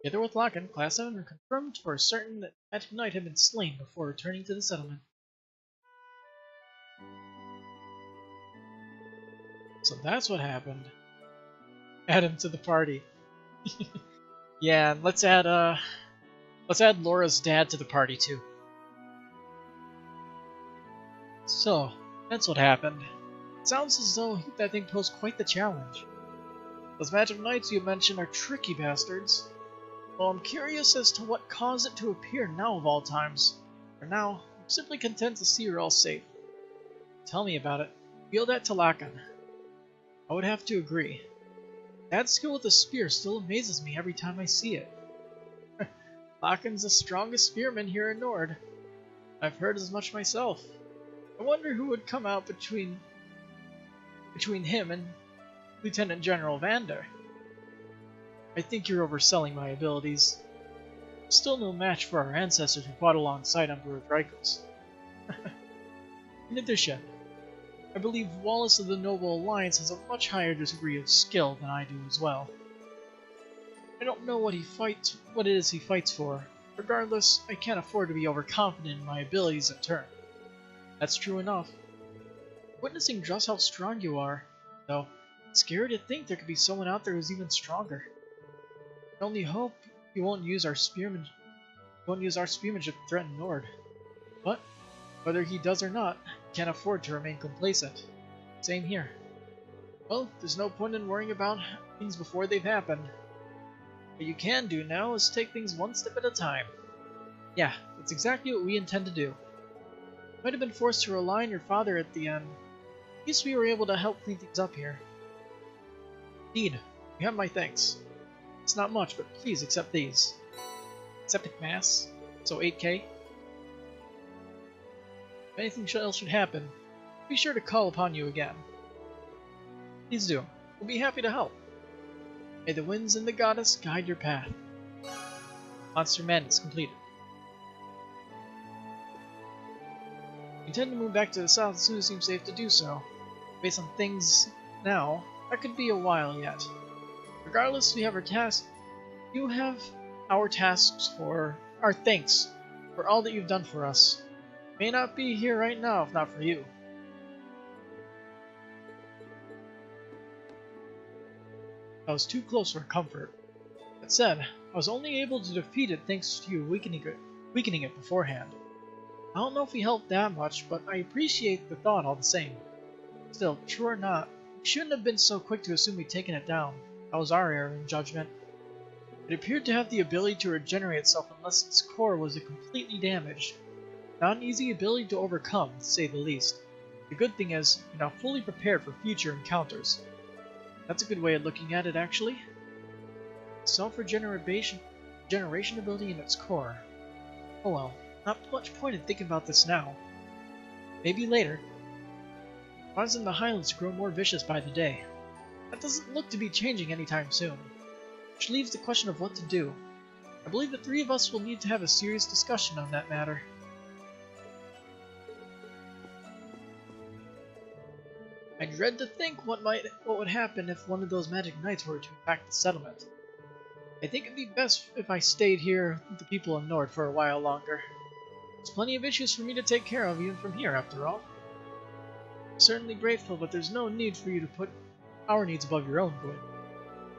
Together with Locken, Class 7 confirmed for certain that Magic Knight had been slain before returning to the settlement. So that's what happened. Add him to the party. Yeah, and let's add Laura's dad to the party too. So, that's what happened. It sounds as though that thing posed quite the challenge. Those Magic Knights you mentioned are tricky bastards. Well, I'm curious as to what caused it to appear now of all times. For now, I'm simply content to see you're all safe. Tell me about it. Feel that to Lacan. I would have to agree. Dad's skill with the spear still amazes me every time I see it. Lacan's the strongest spearman here in Nord. I've heard as much myself. I wonder who would come out between him and Lieutenant General Vander. I think you're overselling my abilities. Still no match for our ancestors who fought alongside Emperor Dracos. In addition, I believe Wallace of the Noble Alliance has a much higher degree of skill than I do as well. I don't know what it is he fights for. Regardless, I can't afford to be overconfident in my abilities in turn. That's true enough. Witnessing just how strong you are, though, it's scary to think there could be someone out there who's even stronger. I only hope he won't use our spearmanship to threaten Nord. But whether he does or not, he can't afford to remain complacent. Same here. Well, there's no point in worrying about things before they've happened. What you can do now is take things one step at a time. Yeah, that's exactly what we intend to do. You might have been forced to rely on your father at the end. At least we were able to help clean things up here. Indeed, you have my thanks. It's not much, but please accept these. Septic mass, so 8k. If anything else should happen, be sure to call upon you again. Please do. We'll be happy to help. May the winds and the goddess guide your path. Monster Madness completed. We intend to move back to the south as soon as it seems safe to do so. Based on things now, that could be a while yet. Regardless, we have our tasks. You have our tasks for our thanks for all that you've done for us. May not be here right now if not for you. I was too close for comfort. That said, I was only able to defeat it thanks to you weakening it beforehand. I don't know if we helped that much, but I appreciate the thought all the same. Still, true or not, we shouldn't have been so quick to assume we'd taken it down. That was our error in judgment. It appeared to have the ability to regenerate itself unless its core was completely damaged. Not an easy ability to overcome, to say the least. The good thing is, you're now fully prepared for future encounters. That's a good way of looking at it, actually. Self-regeneration ability in its core. Oh well, not much point in thinking about this now. Maybe later. Bonds in the Highlands grow more vicious by the day. That doesn't look to be changing anytime soon, which leaves the question of what to do. I believe the three of us will need to have a serious discussion on that matter. I dread to think what would happen if one of those magic knights were to attack the settlement. I think it'd be best if I stayed here with the people in Nord for a while longer. There's plenty of issues for me to take care of even from here, after all. I'm certainly grateful, but there's no need for you to put our needs above your own good.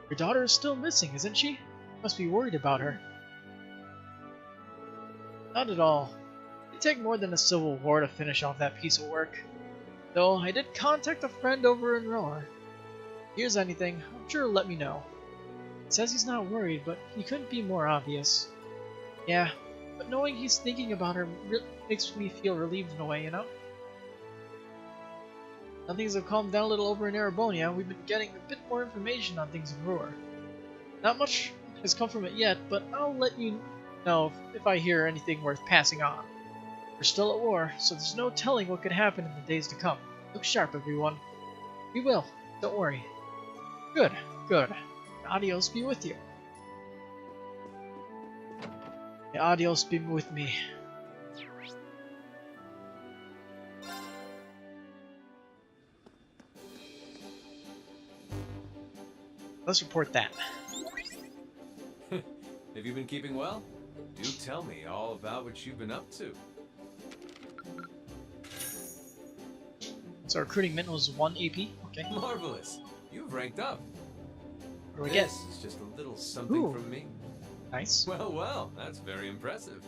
Your daughter is still missing, isn't she? You must be worried about her. Not at all. It'd take more than a civil war to finish off that piece of work. Though I did contact a friend over in Roar. If he hears anything, I'm sure he'll let me know. He says he's not worried, but he couldn't be more obvious. Yeah, but knowing he's thinking about her makes me feel relieved in a way, you know? Now things have calmed down a little over in Erebonia. We've been getting a bit more information on things in Roar. Not much has come from it yet, but I'll let you know if I hear anything worth passing on. We're still at war, so there's no telling what could happen in the days to come. Look sharp, everyone. We will. Don't worry. Good, good. Adios be with you. May adios be with me. Let's report that. Have you been keeping well? Do tell me all about what you've been up to. So recruiting mint was 1 AP. Okay. Marvelous. You've ranked up. What do we get? This is just a little something Ooh. from me. Nice. Well, well, that's very impressive.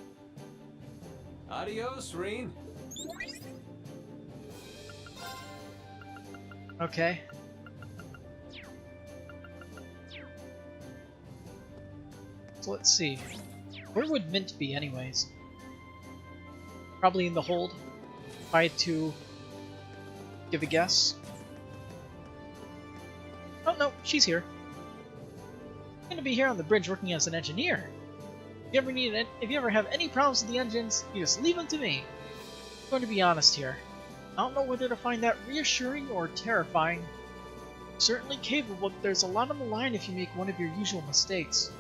Adios, Reen. Okay. So let's see. Where would mint be anyways? Probably in the hold. If I had to give a guess. Oh no, she's here. I'm gonna be here on the bridge working as an engineer. If you ever have any problems with the engines, you just leave them to me. I'm going to be honest here. I don't know whether to find that reassuring or terrifying. Certainly capable, but there's a lot on the line if you make one of your usual mistakes.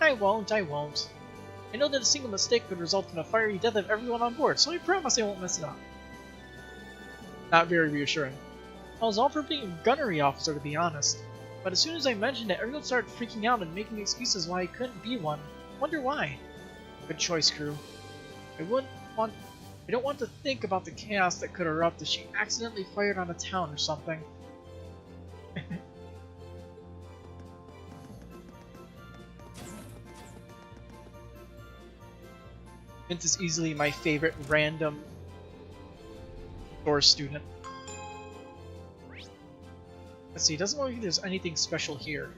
I won't. I know that a single mistake could result in a fiery death of everyone on board, so I promise I won't mess it up. Not very reassuring. I was all for being a gunnery officer, to be honest. But as soon as I mentioned it, everyone started freaking out and making excuses why I couldn't be one. Wonder why? Good choice, crew. I don't want to think about the chaos that could erupt if she accidentally fired on a town or something. Mint is easily my favorite random Doors student. Let's see, doesn't look like there's anything special here.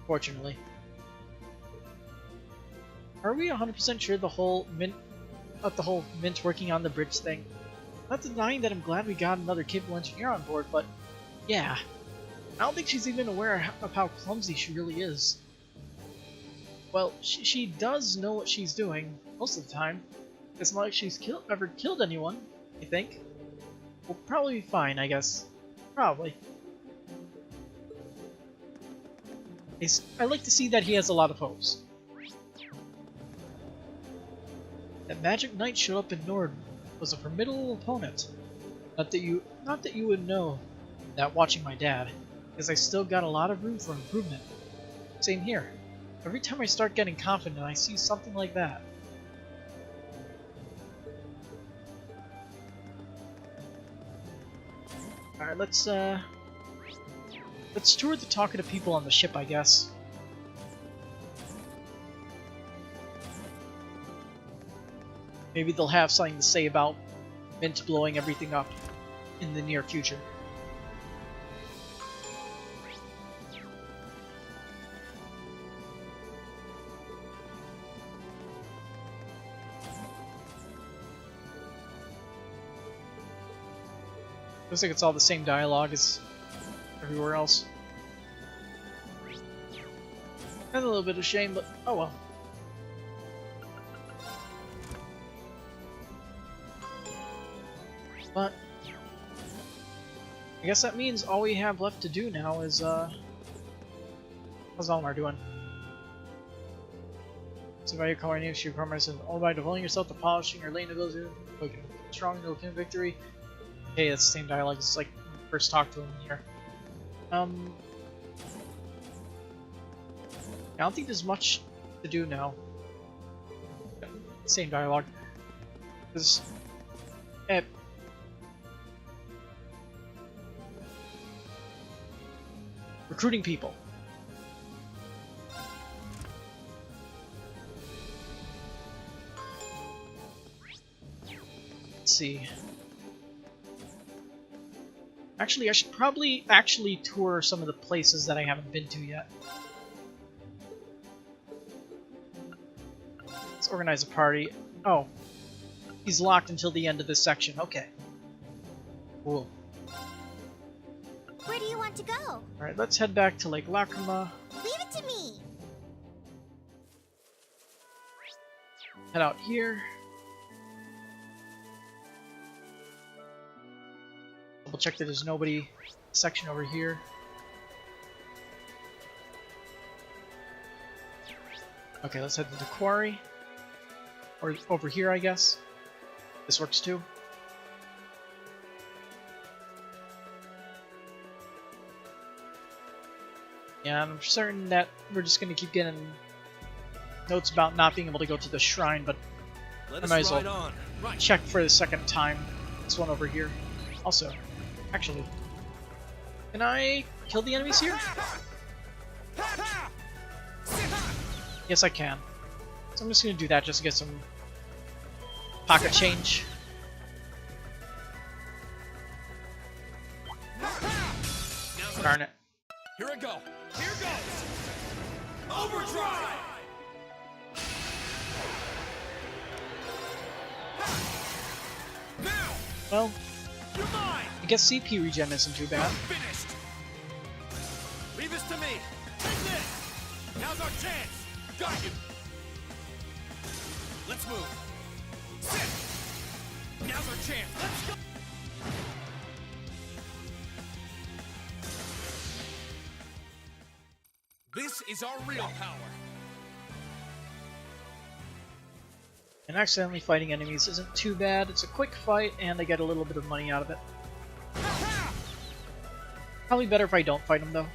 Fortunately. Are we 100% sure the whole mint working on the bridge thing? Not denying that I'm glad we got another capable engineer on board, but yeah. I don't think she's even aware of how clumsy she really is. Well, she does know what she's doing, most of the time. It's not like she's ever killed anyone, I think. We'll probably be fine, I guess. Probably. I like to see that he has a lot of hopes. That magic knight showed up in Nord was a formidable opponent. Not that you would know that watching my dad, because I still got a lot of room for improvement. Same here. Every time I start getting confident, I see something like that. Alright, let's tour the talkative people on the ship, I guess. Maybe they'll have something to say about Mint blowing everything up in the near future. Looks like it's all the same dialogue as everywhere else. And a little bit of shame, but oh well. But I guess that means all we have left to do now is, how's Almar doing? Survive your color names, your progress, and all by devoting yourself to polishing your lane ability, okay. Strong, you'll win victory. Okay, that's the same dialogue as like when we first talked to him here. I don't think there's much to do now. Same dialogue. Because, recruiting people. Let's see. Actually, I should probably actually tour some of the places that I haven't been to yet. Let's organize a party. Oh. He's locked until the end of this section. Okay. Cool. Where do you want to go? Alright, let's head back to Lake Lacrima. Leave it to me! Head out here. Double check that there's nobody section over here. Okay, let's head to the quarry. Or over here, I guess. This works too. Yeah, I'm certain that we're just gonna keep getting notes about not being able to go to the shrine, but I might as well check for the second time. This one over here. Also, actually, can I kill the enemies here? Yes, I can. So I'm just gonna do that just to get some pocket change. Darn it. Here I go. Here goes. Overdrive. Now. Well, You're mine. I guess CP regen isn't too bad. Finished. Leave this to me. Take this. Now's our chance. Got you. Let's move. Sit. Now's our chance. Let's go. This is our real power. And accidentally fighting enemies isn't too bad. It's a quick fight, and I get a little bit of money out of it. Probably better if I don't fight them, though.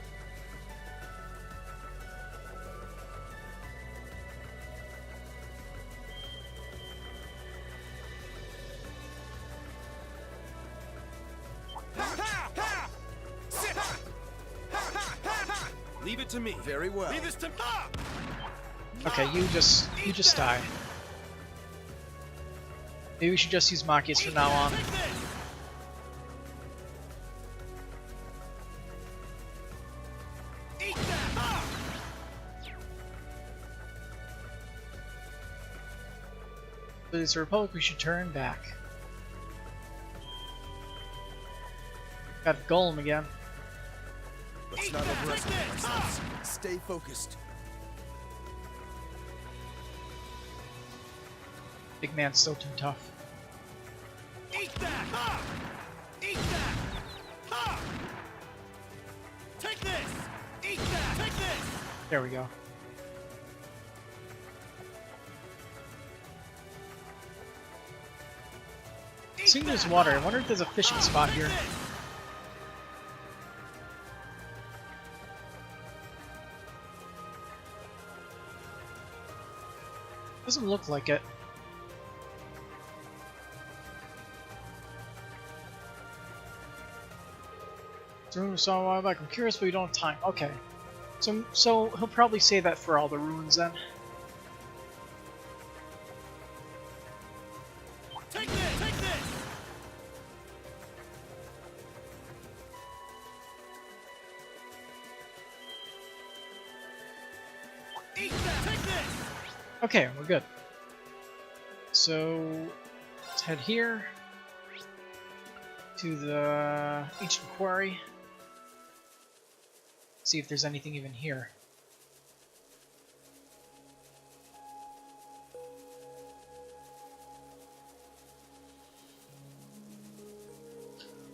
Leave it to me. Very well. Leave this to me. Okay, you just die. Maybe we should just use Machias from now on. Take this. Eat that. If it's a Republic, we should turn back. Got a Golem again. Let's not overestimate ourselves. Stay focused. Big man's still too tough. Eat that. Ha! Eat that. Ha! Take this. Eat that. Take this. There we go. Seeing there's water, I wonder if there's a fishing spot here. Doesn't look like it. Room saw a while back. I'm curious, but we don't have time. Okay. So he'll probably say that for all the ruins then. Take this. Take this. Eat that. Take this. Okay, we're good. So let's head here to the ancient quarry. See if there's anything even here.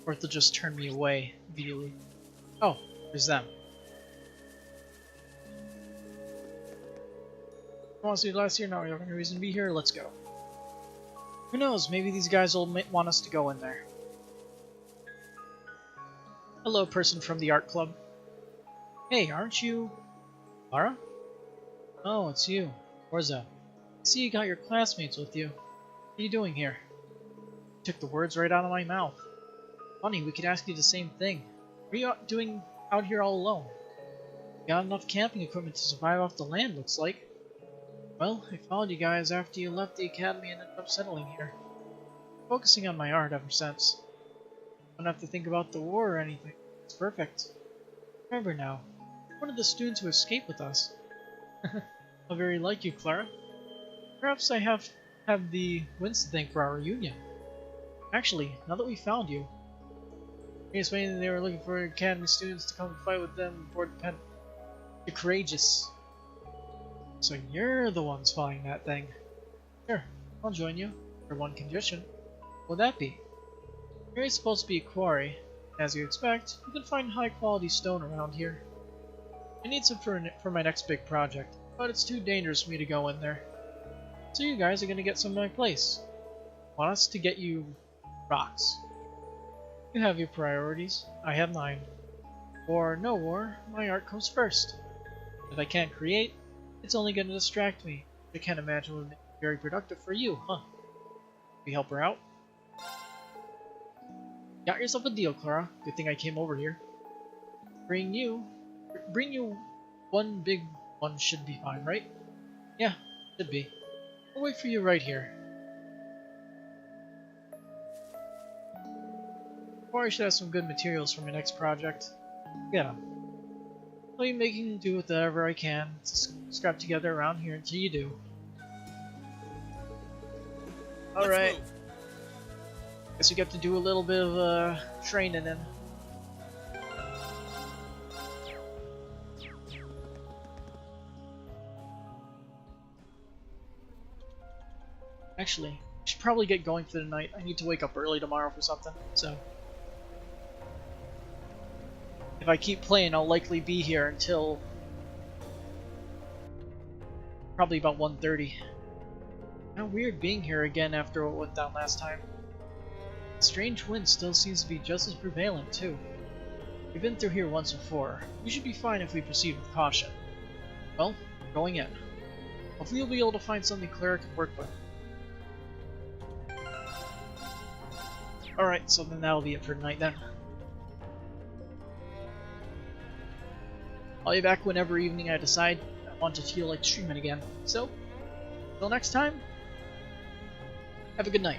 Or if they'll just turn me away immediately. Oh, there's them. I want to see you last year, now you have any reason to be here, let's go. Who knows, maybe these guys will want us to go in there. Hello, person from the art club. Hey, aren't you... Lara? Oh, it's you. Orza. I see you got your classmates with you. What are you doing here? You took the words right out of my mouth. Funny, we could ask you the same thing. What are you doing out here all alone? You got enough camping equipment to survive off the land, looks like. Well, I followed you guys after you left the academy and ended up settling here. Focusing on my art ever since. Don't have to think about the war or anything. It's perfect. Remember now, you're one of the students who escaped with us. How very like you, Clara. Perhaps I have the wins to thank for our reunion. Actually, now that we found you, they explained that they were looking for academy students to come and fight with them aboard the pen. You're courageous. So you're the ones flying that thing. Sure, I'll join you, for one condition. What would that be? Here is supposed to be a quarry. As you expect, you can find high quality stone around here. I need some for my next big project, but it's too dangerous for me to go in there. So you guys are gonna get some of my place. Want us to get you rocks. You have your priorities, I have mine. War or no war, my art comes first. If I can't create, it's only gonna distract me. I can't imagine it would be very productive for you, huh? We help her out? Got yourself a deal, Clara. Good thing I came over here. Bring you one big one should be fine, right? Yeah, should be. I'll wait for you right here. Or I should have some good materials for my next project. Get 'em. I'll be making do with whatever I can to scrap together around here until you do. Alright. Guess we get to do a little bit of training then. Actually, I should probably get going for the night. I need to wake up early tomorrow for something, so... If I keep playing, I'll likely be here until... probably about 1:30. Kinda weird being here again after what went down last time. The strange wind still seems to be just as prevalent, too. We've been through here once before. We should be fine if we proceed with caution. Well, we're going in. Hopefully you'll be able to find something Clara can work with. Alright, so then that'll be it for tonight then. I'll be back whenever evening I decide I want to feel like streaming again. So, until next time, have a good night.